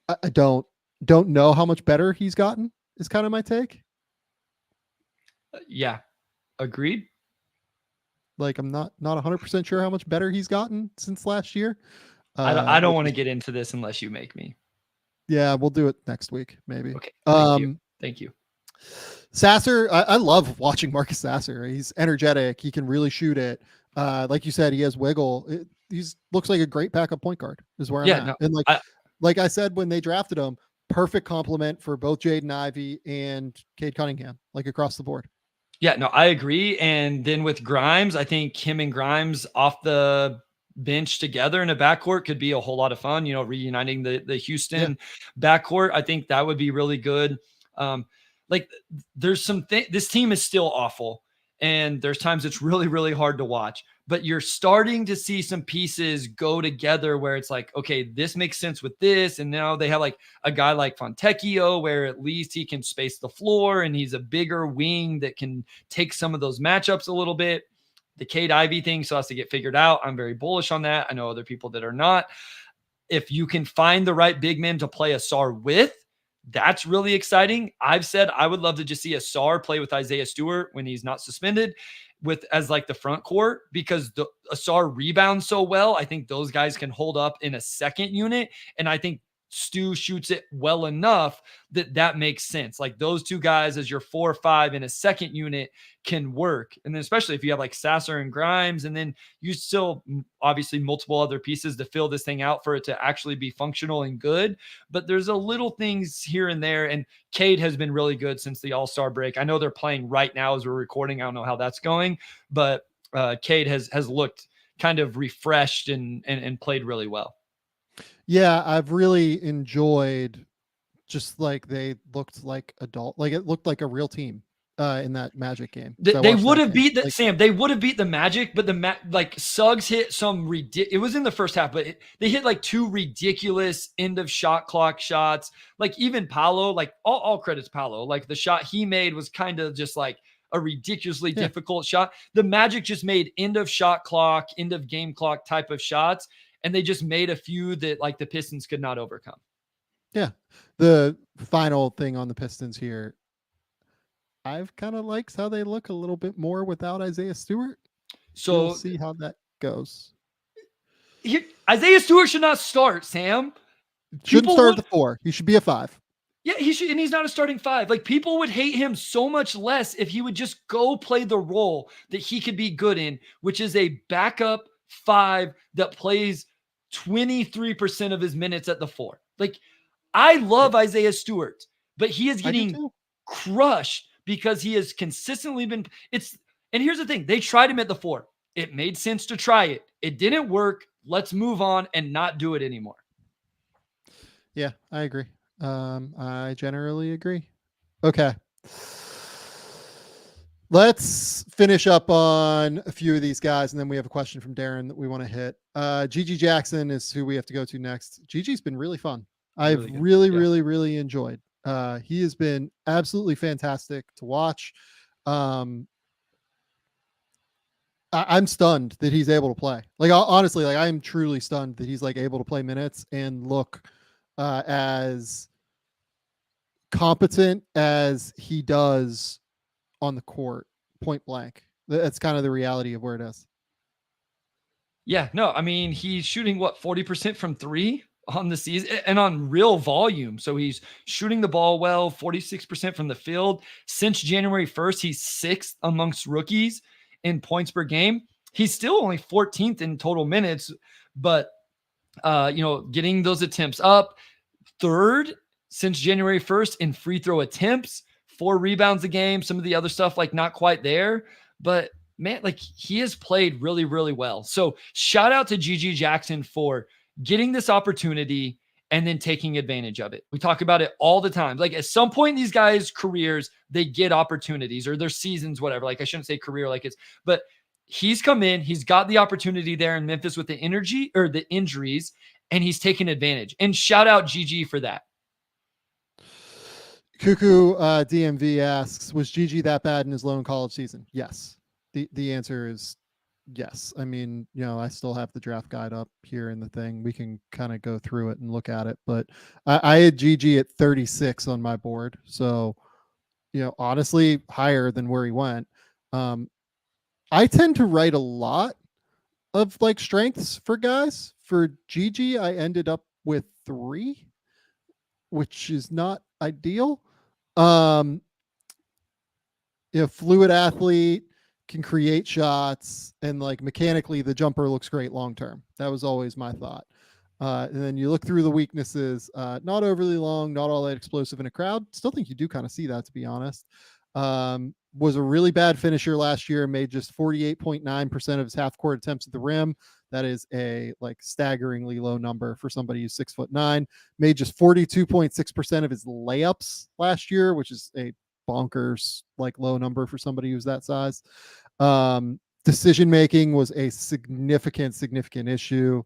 I don't know how much better he's gotten is kind of my take. Yeah. Agreed. Like I'm not 100% sure how much better he's gotten since last year. I don't want to get into this unless you make me. Yeah, we'll do it next week, maybe. Okay. Thank you. Sasser, I love watching Marcus Sasser. He's energetic. He can really shoot it. Like you said, he has wiggle. He's looks like a great backup point guard is where I'm at. No, and like I said, when they drafted him, perfect compliment for both Jaden Ivey and Cade Cunningham, like across the board. Yeah, no, I agree. And then with Grimes, I think him and Grimes off the bench together in a backcourt could be a whole lot of fun, you know, reuniting the Houston backcourt. I think that would be really good. Like there's this team is still awful. And there's times it's really, really hard to watch, but you're starting to see some pieces go together where it's like, okay, this makes sense with this. And now they have like a guy like Fontecchio where at least he can space the floor and he's a bigger wing that can take some of those matchups a little bit. The Cade Ivey thing still has to get figured out. I'm very bullish on that. I know other people that are not. If you can find the right big men to play Asar with, that's really exciting. I've said I would love to just see Asar play with Isaiah Stewart when he's not suspended as like the front court, because the Asar rebounds so well. I think those guys can hold up in a second unit. And I think Stu shoots it well enough that makes sense. Like those two guys as your 4 or 5 in a second unit can work. And then especially if you have like Sasser and Grimes, and then you still obviously multiple other pieces to fill this thing out for it to actually be functional and good. But there's a little things here and there. And Cade has been really good since the All-Star break. I know they're playing right now as we're recording. I don't know how that's going, but Cade has looked kind of refreshed and played really well. Yeah, I've really enjoyed just like they looked like like it looked like a real team in that Magic game. They would have beat Sam. They would have beat the Magic, but like Suggs hit some ridiculous. It was in the first half, but they hit like 2 ridiculous end of shot clock shots. Like even Paolo, like all credits Paolo. Like the shot he made was kind of just like a ridiculously difficult shot. The Magic just made end of shot clock, end of game clock type of shots. And they just made a few that like the Pistons could not overcome. Yeah. The final thing on the Pistons here, I've kind of liked how they look a little bit more without Isaiah Stewart. So we'll see how that goes. Isaiah Stewart should not start, Sam. Shouldn't start the 4. He should be a 5. Yeah, he should, and he's not a starting 5. Like people would hate him so much less if he would just go play the role that he could be good in, which is a backup 5 that plays 23% of his minutes at the 4. Like I love Isaiah Stewart, but he is getting crushed because he has consistently been and here's the thing. They tried him at the 4. It made sense to try it. It didn't work. Let's move on and not do it anymore. Yeah, I agree. I generally agree. Okay. Let's finish up on a few of these guys, and then we have a question from Darren that we want to hit. Gigi Jackson is who we have to go to next. Gigi's been really fun. I've really enjoyed. He has been absolutely fantastic to watch. I'm stunned that he's able to play. Like honestly, like I'm truly stunned that he's like able to play minutes and look as competent as he does on the court, point blank. That's kind of the reality of where it is. Yeah, no, I mean, he's shooting 40% from 3 on the season and on real volume. So he's shooting the ball well, 46% from the field. Since January 1st, he's 6th amongst rookies in points per game. He's still only 14th in total minutes, but getting those attempts up, 3rd since January 1st in free throw attempts, 4 rebounds a game. Some of the other stuff, like, not quite there, but man, like, he has played really, really well. So shout out to GG Jackson for getting this opportunity and then taking advantage of it. We talk about it all the time. Like, at some point in these guys' careers, they get opportunities, or their seasons, whatever. Like, I shouldn't say career, but he's come in, he's got the opportunity there in Memphis with the energy or the injuries, and he's taken advantage. And shout out GG for that. Cuckoo DMV asks, was GG that bad in his lone college season? Yes. The answer is yes. I mean, I still have the draft guide up here in the thing. We can kind of go through it and look at it, but I had GG at 36 on my board. So, honestly, higher than where he went. I tend to write a lot of like strengths for guys. For GG, I ended up with 3, which is not ideal. Fluid athlete, can create shots, and like mechanically the jumper looks great long term. That was always my thought. And then you look through the weaknesses, not overly long, not all that explosive in a crowd. Still think you do kind of see that, to be honest. Was a really bad finisher last year, made just 48.9% of his half court attempts at the rim. That is a like staggeringly low number for somebody who's 6'9". Made just 42.6% of his layups last year, which is a bonkers like low number for somebody who's that size. Decision making was a significant issue.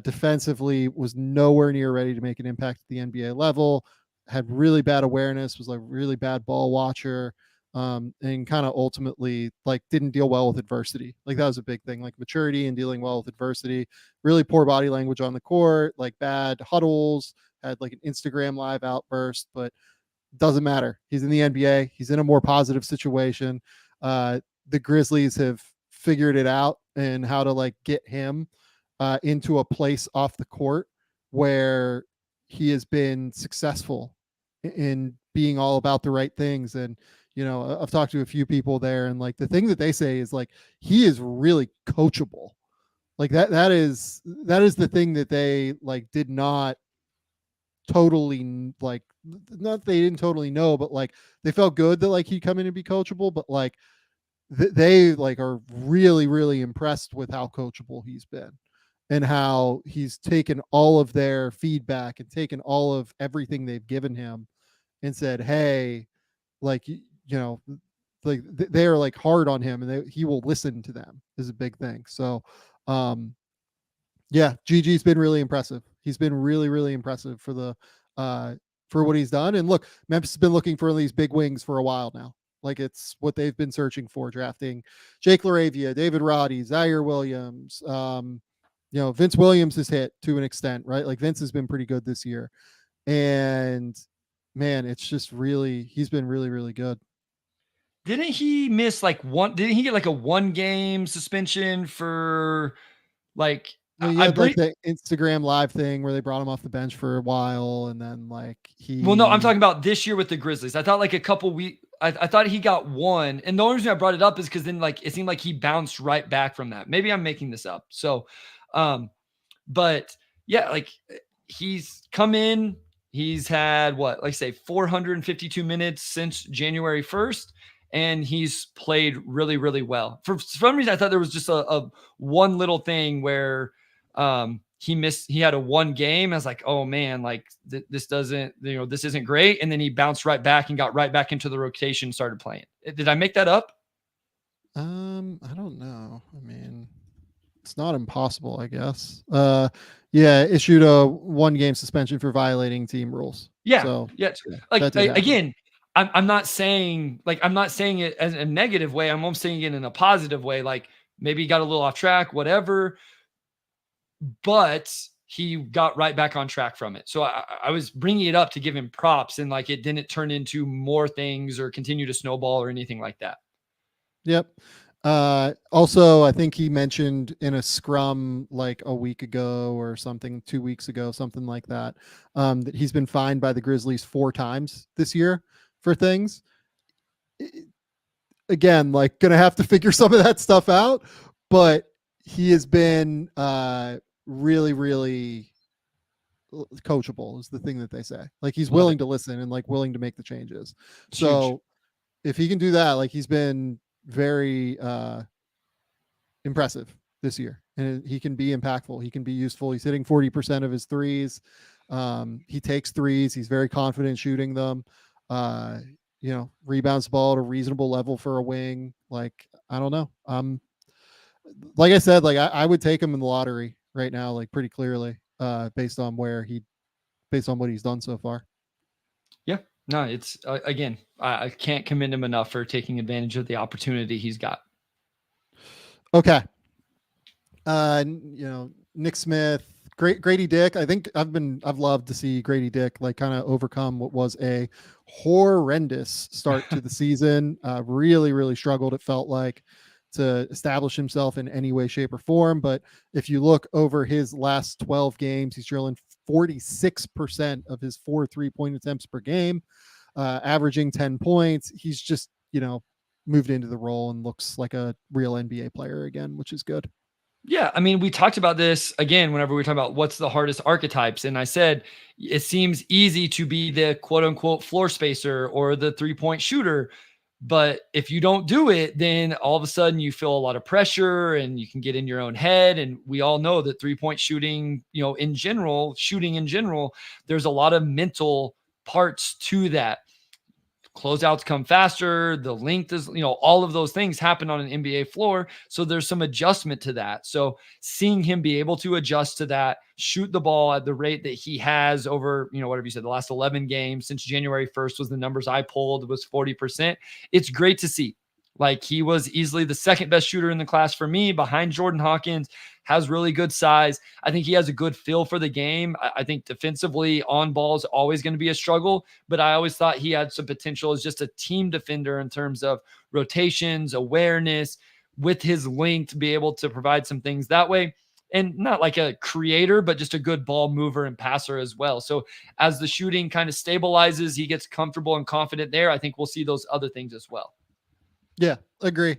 Defensively was nowhere near ready to make an impact at the NBA level. Had really bad awareness, was like really bad ball watcher, and kind of ultimately like didn't deal well with adversity. Like that was a big thing, like maturity and dealing well with adversity. Really poor body language on the court, like bad huddles, had like an Instagram live outburst, but doesn't matter. He's in the NBA. He's in a more positive situation. The Grizzlies have figured it out and how to like get him into a place off the court where he has been successful in being all about the right things. And, I've talked to a few people there, and like the thing that they say is like, he is really coachable. Like that is the thing that they like did not totally like, not they didn't totally know, but like they felt good that like he'd come in and be coachable, but like they like are really, really impressed with how coachable he's been and how he's taken all of their feedback and taken all of everything they've given him and said, hey, like, like they're like hard on him, and he will listen to them is a big thing. So, yeah, GG's been really impressive. He's been really, really impressive for the, for what he's done. And look, Memphis has been looking for these big wings for a while now. Like it's what they've been searching for, drafting Jake LaRavia, David Roddy, Zaire Williams. Vince Williams has hit to an extent, right? Like Vince has been pretty good this year. And man, it's just really, he's been really, really good. Didn't he miss didn't he get like a 1-game suspension for like, Well, he had like the Instagram live thing where they brought him off the bench for a while, and then like Well, no, I'm talking about this year with the Grizzlies. I thought like a couple weeks. I thought he got 1, and the only reason I brought it up is because then like it seemed like he bounced right back from that. Maybe I'm making this up. So, but yeah, like he's come in. He's had 452 minutes since January 1st. And he's played really, really well. For some reason, I thought there was just a one little thing where he had a 1 game. I was like, oh man, like this isn't great. And then he bounced right back and got right back into the rotation and started playing. Did I make that up? I don't know. I mean, it's not impossible, I guess. Issued a 1-game suspension for violating team rules. Yeah. So, yeah. Like again, I'm not saying it as a negative way. I'm almost saying it in a positive way. Like maybe he got a little off track, whatever, but he got right back on track from it. So I was bringing it up to give him props, and like it didn't turn into more things or continue to snowball or anything like that. Yep. Also, I think he mentioned in a scrum like a week ago or something, 2 weeks ago, something like that, that he's been fined by the Grizzlies 4 times this year for things. Again, like gonna have to figure some of that stuff out, but he has been really, really coachable is the thing that they say. Like he's willing to listen and like willing to make the changes. So if he can do that, like he's been very impressive this year, and he can be impactful. He can be useful. He's hitting 40% of his threes. He takes threes. He's very confident shooting them. Rebounds the ball at a reasonable level for a wing. Like, I don't know. Like I said, like I would take him in the lottery right now, like pretty clearly, based on what he's done so far. Yeah, no, it's again, I can't commend him enough for taking advantage of the opportunity he's got. Okay. Nick Smith, Grady Dick. I think I've loved to see Grady Dick like kind of overcome what was a horrendous start to the season. Really, really struggled. It felt like to establish himself in any way, shape, or form. But if you look over his last 12 games, he's drilling 46% of his 4 3-point attempts per game, averaging 10 points. He's just, moved into the role and looks like a real NBA player again, which is good. Yeah, I mean, we talked about this again whenever we talk about what's the hardest archetypes. And I said, it seems easy to be the quote unquote floor spacer or the 3-point shooter. But if you don't do it, then all of a sudden you feel a lot of pressure and you can get in your own head. And we all know that 3-point shooting, in general, there's a lot of mental parts to that. Closeouts come faster. The length is, all of those things happen on an NBA floor. So there's some adjustment to that. So seeing him be able to adjust to that, shoot the ball at the rate that he has over, whatever you said, the last 11 games since January 1st was the numbers I pulled, was 40%. It's great to see. Like, he was easily the second best shooter in the class for me, behind Jordan Hawkins, has really good size. I think he has a good feel for the game. I think defensively on ball is always going to be a struggle, but I always thought he had some potential as just a team defender in terms of rotations, awareness, with his length to be able to provide some things that way. And not like a creator, but just a good ball mover and passer as well. So as the shooting kind of stabilizes, he gets comfortable and confident there. I think we'll see those other things as well. Yeah, agree.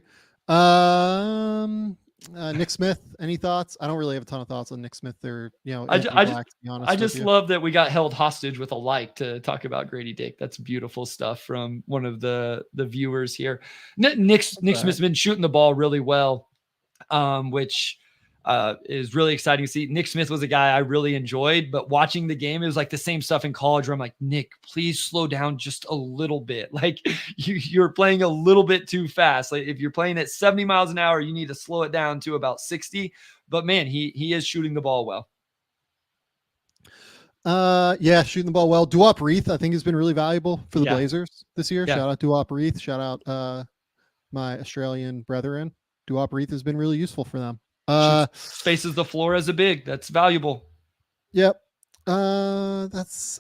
Nick Smith, any thoughts? I don't really have a ton of thoughts on Nick Smith. They're, I just love that we got held hostage with a like to talk about Grady Dick. That's beautiful stuff from one of the viewers here. Nick Smith's been shooting the ball really well, which is really exciting to see. Nick Smith was a guy I really enjoyed, but watching the game, it was like the same stuff in college where I'm like, Nick, please slow down just a little bit. Like you're playing a little bit too fast. Like if you're playing at 70 miles an hour, you need to slow it down to about 60. But man, he is shooting the ball well. Shooting the ball well. Duop Reith, I think, has been really valuable for the Blazers this year. Yeah. Shout out Duop Reith. Shout out my Australian brethren. Duop Reith has been really useful for them. Spaces the floor as a big. That's valuable. Yep. I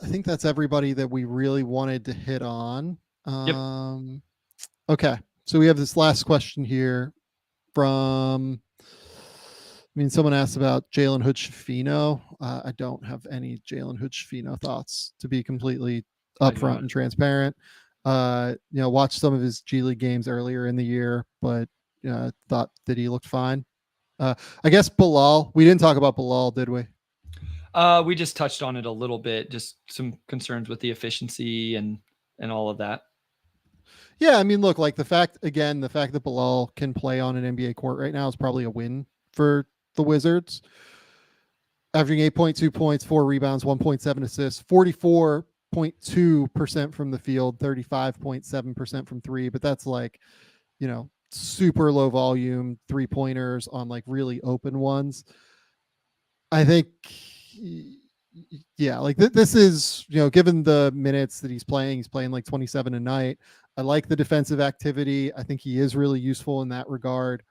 think that's everybody that we really wanted to hit on. Okay. So we have this last question here from, someone asked about Jalen Hood-Schifino. I don't have any Jalen Hood-Schifino thoughts, to be completely upfront and transparent. Watched some of his G League games earlier in the year, but thought that he looked fine. I guess Bilal. We didn't talk about Bilal, did we? We just touched on it a little bit. Just some concerns with the efficiency and all of that. Yeah, look, like the fact that Bilal can play on an NBA court right now is probably a win for the Wizards. Averaging 8.2 points, 4 rebounds, 1.7 assists, 44.2% from the field, 35.7% from three. But that's like, super low volume 3-pointers on like really open ones. I think, this is, given the minutes that he's playing like 27 a night. I like the defensive activity. I think he is really useful in that regard.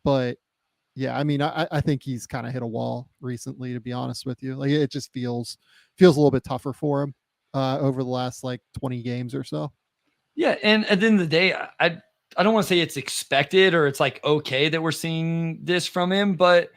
But yeah, I think he's kind of hit a wall recently, to be honest with you. Like it just feels a little bit tougher for him over the last like 20 games or so. Yeah. And at the end of the day, I don't want to say it's expected or it's like okay that we're seeing this from him, but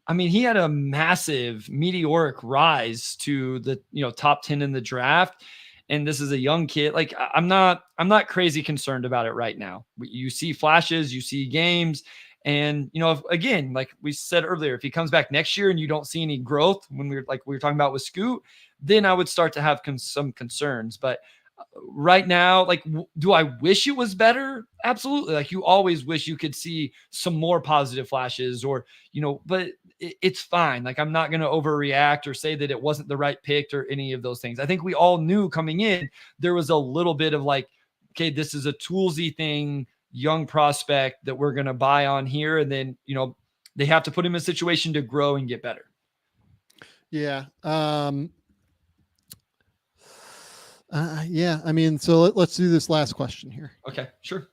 I mean, he had a massive meteoric rise to the, top 10 in the draft. And this is a young kid. Like I'm not crazy concerned about it right now. You see flashes, you see games. And, again, like we said earlier, if he comes back next year and you don't see any growth when we were talking about with Scoot, then I would start to have some concerns. But right now, like, do I wish it was better? Absolutely. Like you always wish you could see some more positive flashes or, but it's fine. Like I'm not going to overreact or say that it wasn't the right pick or any of those things. I think we all knew coming in, there was a little bit of like, okay, this is a toolsy thing, young prospect that we're going to buy on here. And then, they have to put him in a situation to grow and get better. Yeah. Yeah. I mean, so let's do this last question here. Okay, sure.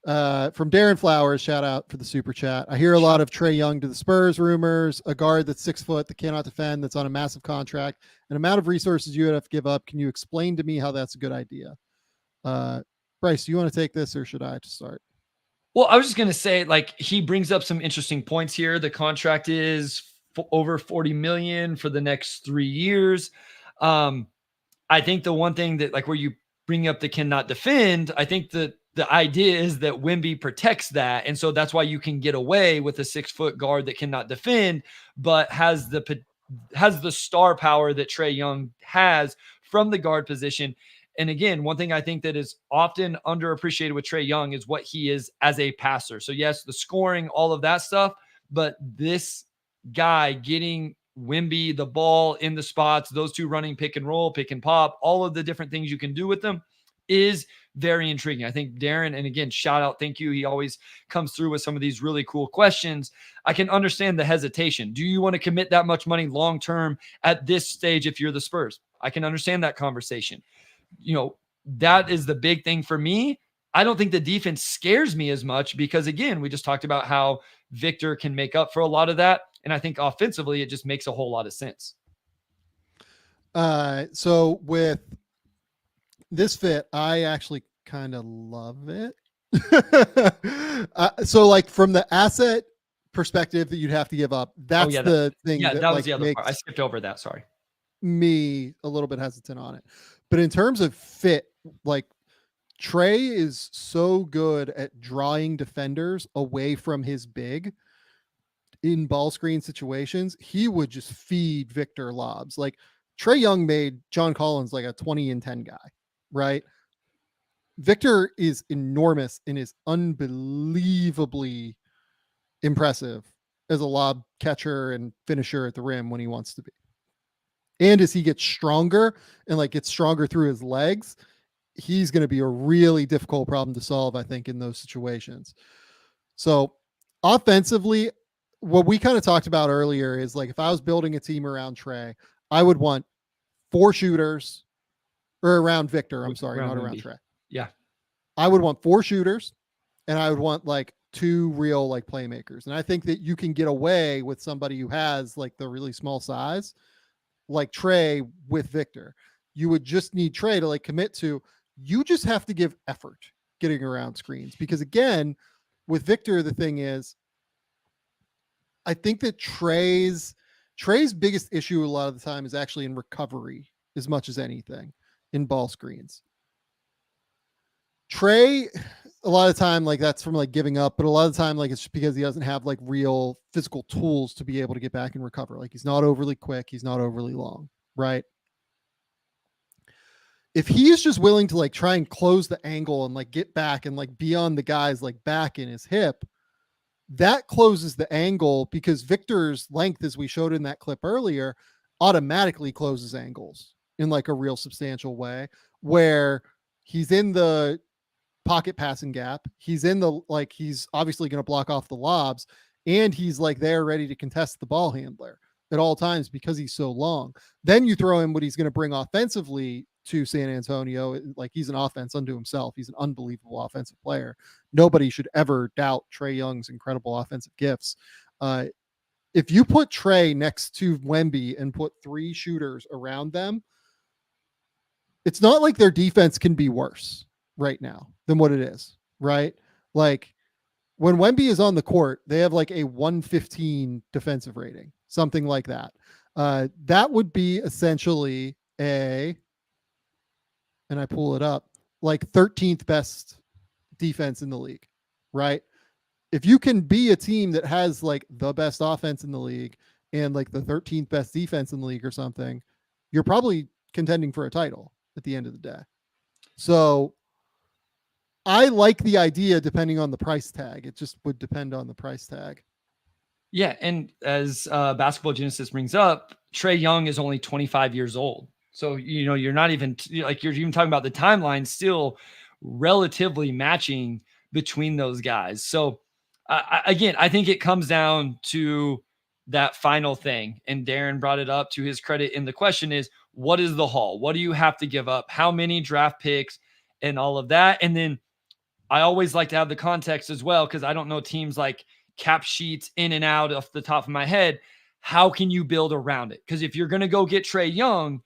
From Darren Flowers, shout out for the super chat. I hear a lot of Trae Young to the Spurs rumors, a guard that's 6 foot that cannot defend, that's on a massive contract, an amount of resources you would have to give up. Can you explain to me how that's a good idea? Bryce, do you want to take this or should I to start? Well, I was just going to say, like, he brings up some interesting points here. The contract is over $40 million for the next 3 years. I think the one thing that, like, where you bring up the cannot defend, I think that the idea is that Wemby protects that. And so that's why you can get away with a 6 foot guard that cannot defend, but has the star power that Trae Young has from the guard position. And again, one thing I think that is often underappreciated with Trae Young is what he is as a passer. So yes, the scoring, all of that stuff, but this guy getting Wemby the ball in the spots, those two running pick and roll, pick and pop, all of the different things you can do with them is very intriguing. I think Darren, and again, shout out, thank you. He always comes through with some of these really cool questions. I can understand the hesitation. Do you want to commit that much money long-term at this stage if you're the Spurs? I can understand that conversation. That is the big thing for me. I don't think the defense scares me as much because, again, we just talked about how Victor can make up for a lot of that. And I think offensively, it just makes a whole lot of sense. So with this fit, I actually kind of love it. So like from the asset perspective that you'd have to give up, that's the thing. Yeah, that was the other part. I skipped over that. Sorry. Me a little bit hesitant on it. But in terms of fit, like Trae is so good at drawing defenders away from his big in ball screen situations. He would just feed Victor lobs. Like Trae Young made John Collins like a 20-10 guy, right? Victor is enormous and is unbelievably impressive as a lob catcher and finisher at the rim when he wants to be. And as he gets stronger and like gets stronger through his legs, he's going to be a really difficult problem to solve, I think, in those situations. So offensively, what we kind of talked about earlier is like, if I was building a team around Trae, I would want 4 shooters or around Victor. I'm sorry, not around Trae. Yeah. I would want 4 shooters and I would want like 2 real like playmakers. And I think that you can get away with somebody who has like the really small size, like Trae with Victor. You would just need Trae to like commit to, you just have to give effort getting around screens. Because again, with Victor, the thing is, I think that Trae's biggest issue a lot of the time is actually in recovery as much as anything in ball screens. Trae, a lot of time, like that's from like giving up, but a lot of the time, like it's just because he doesn't have like real physical tools to be able to get back and recover. Like he's not overly quick. He's not overly long, right? If he is just willing to like try and close the angle and like get back and like be on the guy's like back in his hip, that closes the angle because Victor's length, as we showed in that clip earlier, automatically closes angles in like a real substantial way where he's in the pocket passing gap. He's in the, like, he's obviously going to block off the lobs and he's like there ready to contest the ball handler at all times because he's so long. Then you throw in what he's going to bring offensively to San Antonio. Like he's an offense unto himself. He's an unbelievable offensive player. Nobody should ever doubt Trae Young's incredible offensive gifts. If you put Trae next to Wemby and put 3 shooters around them, it's not like their defense can be worse right now than what it is. right? Like when Wemby is on the court, they have like a 115 defensive rating, something like that. That would be essentially and I pull it up, like 13th best defense in the league, right? If you can be a team that has like the best offense in the league and like the 13th best defense in the league or something, you're probably contending for a title at the end of the day. So I like the idea depending on the price tag. It just would depend on the price tag. Yeah. And as Basketball Genesis brings up, Trae Young is only 25 years old. So, you're not even like, you're even talking about the timeline still relatively matching between those guys. So again, I think it comes down to that final thing. And Darren brought it up to his credit. And the question is, what is the haul? What do you have to give up? How many draft picks and all of that? And then I always like to have the context as well, because I don't know teams like cap sheets in and out off the top of my head. How can you build around it? Because if you're going to go get Trae Young,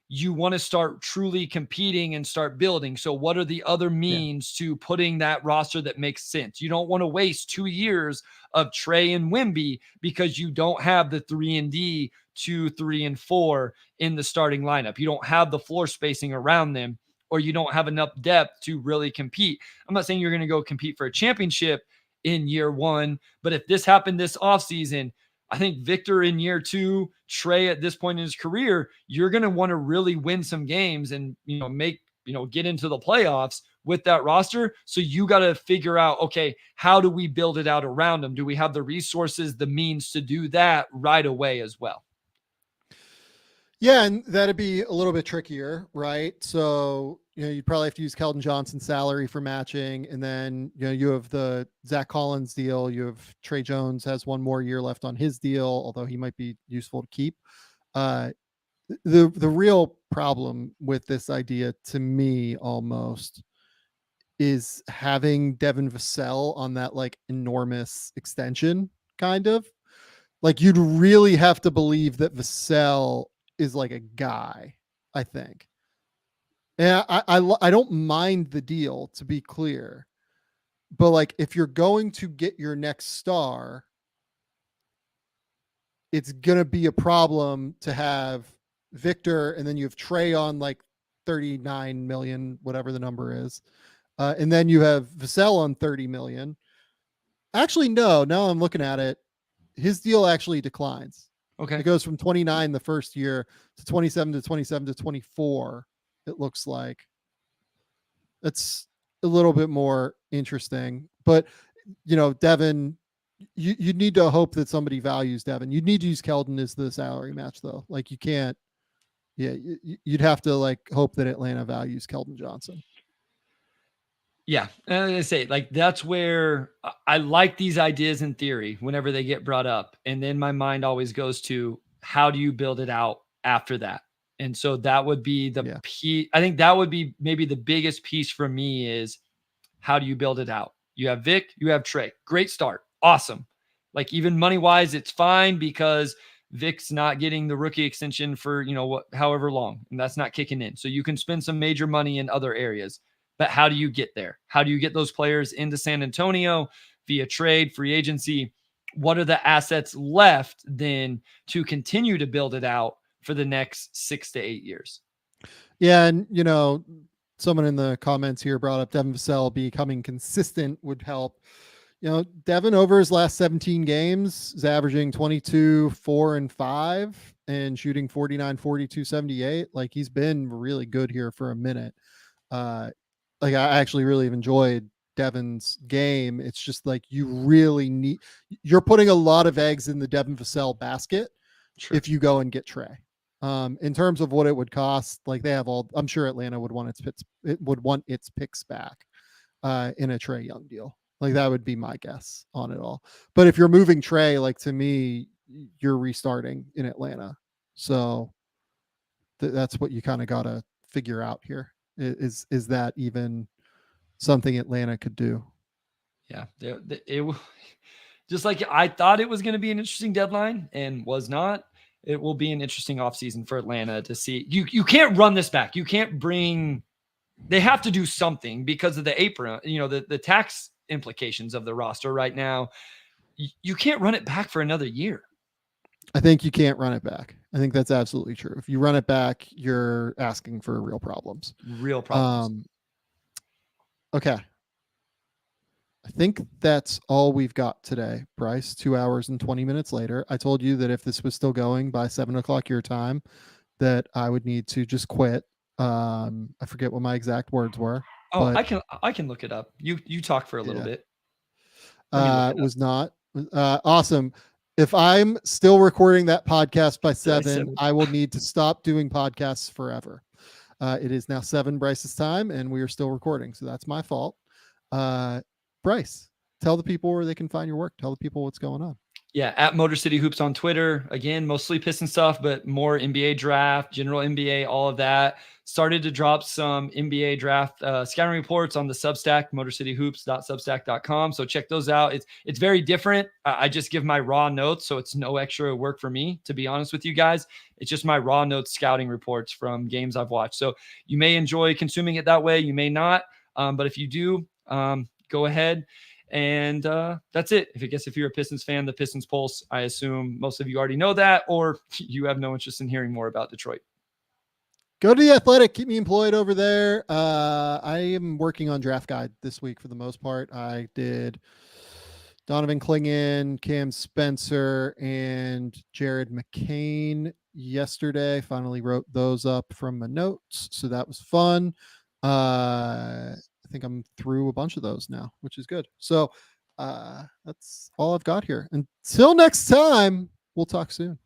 you want to start truly competing and start building. So what are the other means to putting that roster that makes sense? You don't want to waste 2 years of Trae and Wemby because you don't have the 3-and-D 2, 3, and 4 in the starting lineup. You don't have the floor spacing around them, or you don't have enough depth to really compete. I'm not saying you're going to go compete for a championship in year one, but if this happened this offseason, I think Victor in year 2, Trae at this point in his career, you're going to want to really win some games and, get into the playoffs with that roster. So you got to figure out, okay, how do we build it out around them? Do we have the resources, the means to do that right away as well? Yeah, and that'd be a little bit trickier, right? So, you'd probably have to use Keldon Johnson's salary for matching. And then, you have the Zach Collins deal. You have Trae Jones has 1 more year left on his deal, although he might be useful to keep. The real problem with this idea to me almost is having Devin Vassell on that like enormous extension, kind of. Like you'd really have to believe that Vassell is like a guy, I think. And I don't mind the deal, to be clear, but like if you're going to get your next star, it's gonna be a problem to have Victor and then you have Trae on like 39 million, whatever the number is, and then you have Vassell on 30 million. Actually, no. Now I'm looking at it, his deal actually declines. Okay. It goes from 29 the first year to 27 to 27 to 24. It looks like it's a little bit more interesting, but Devin, you need to hope that somebody values Devin. You'd need to use Keldon as the salary match though. Like you can't, you'd have to like hope that Atlanta values Keldon Johnson. Yeah. And I say like, that's where I like these ideas in theory whenever they get brought up. And then my mind always goes to how do you build it out after that? And so that would be the piece. I think that would be maybe the biggest piece for me is how do you build it out? You have Vic, you have Trae. Great start. Awesome. Like even money wise, it's fine because Vic's not getting the rookie extension for, however long, and that's not kicking in. So you can spend some major money in other areas. But how do you get there? How do you get those players into San Antonio via trade, free agency? What are the assets left then to continue to build it out for the next 6 to 8 years? Yeah. And, someone in the comments here brought up Devin Vassell becoming consistent would help. Devin over his last 17 games is averaging 22, 4, and 5 and shooting 49, 42, 78. Like he's been really good here for a minute. Like I actually really have enjoyed Devin's game. It's just like you're putting a lot of eggs in the Devin Vassell basket. Sure. If you go and get Trae. In terms of what it would cost, like they have I'm sure Atlanta would want its picks back in a Trae Young deal. Like that would be my guess on it all. But if you're moving Trae, like to me, you're restarting in Atlanta. So that's what you kind of got to figure out here. Is that even something Atlanta could do? Yeah, it just like I thought it was going to be an interesting deadline and was not. It will be an interesting offseason for Atlanta to see. You can't run this back. You can't bring they have to do something because of the apron, the tax implications of the roster right now. You can't run it back for another year. I think you can't run it back. I think that's absolutely true. If you run it back, you're asking for real problems. Okay. I think that's all we've got today, Bryce. 2 hours and 20 minutes later. I told you that if this was still going by 7:00 your time, that I would need to just quit. I forget what my exact words were. Oh, I can look it up. You talk for a little bit. Was not awesome. If I'm still recording that podcast by 7, I will need to stop doing podcasts forever. It is now 7 Bryce's time, and we are still recording, so that's my fault. Bryce, tell the people where they can find your work. Tell the people what's going on. Yeah, at Motor City Hoops on Twitter. Again, mostly Piston stuff, but more NBA draft, general NBA, all of that. Started to drop some NBA draft scouting reports on the Substack, motorcityhoops.substack.com. So check those out. It's very different. I just give my raw notes, so it's no extra work for me, to be honest with you guys. It's just my raw notes scouting reports from games I've watched. So you may enjoy consuming it that way. You may not. But if you do, go ahead. And that's it. If you're a Pistons fan, the Pistons Pulse, I assume most of you already know that, or you have no interest in hearing more about Detroit. Go to The Athletic. Keep me employed over there. I am working on Draft Guide this week for the most part. I did Donovan Clingan, Cam Spencer, and Jared McCain yesterday. Finally wrote those up from my notes, so that was fun. I think I'm through a bunch of those now, which is good. So that's all I've got here. Until next time, we'll talk soon.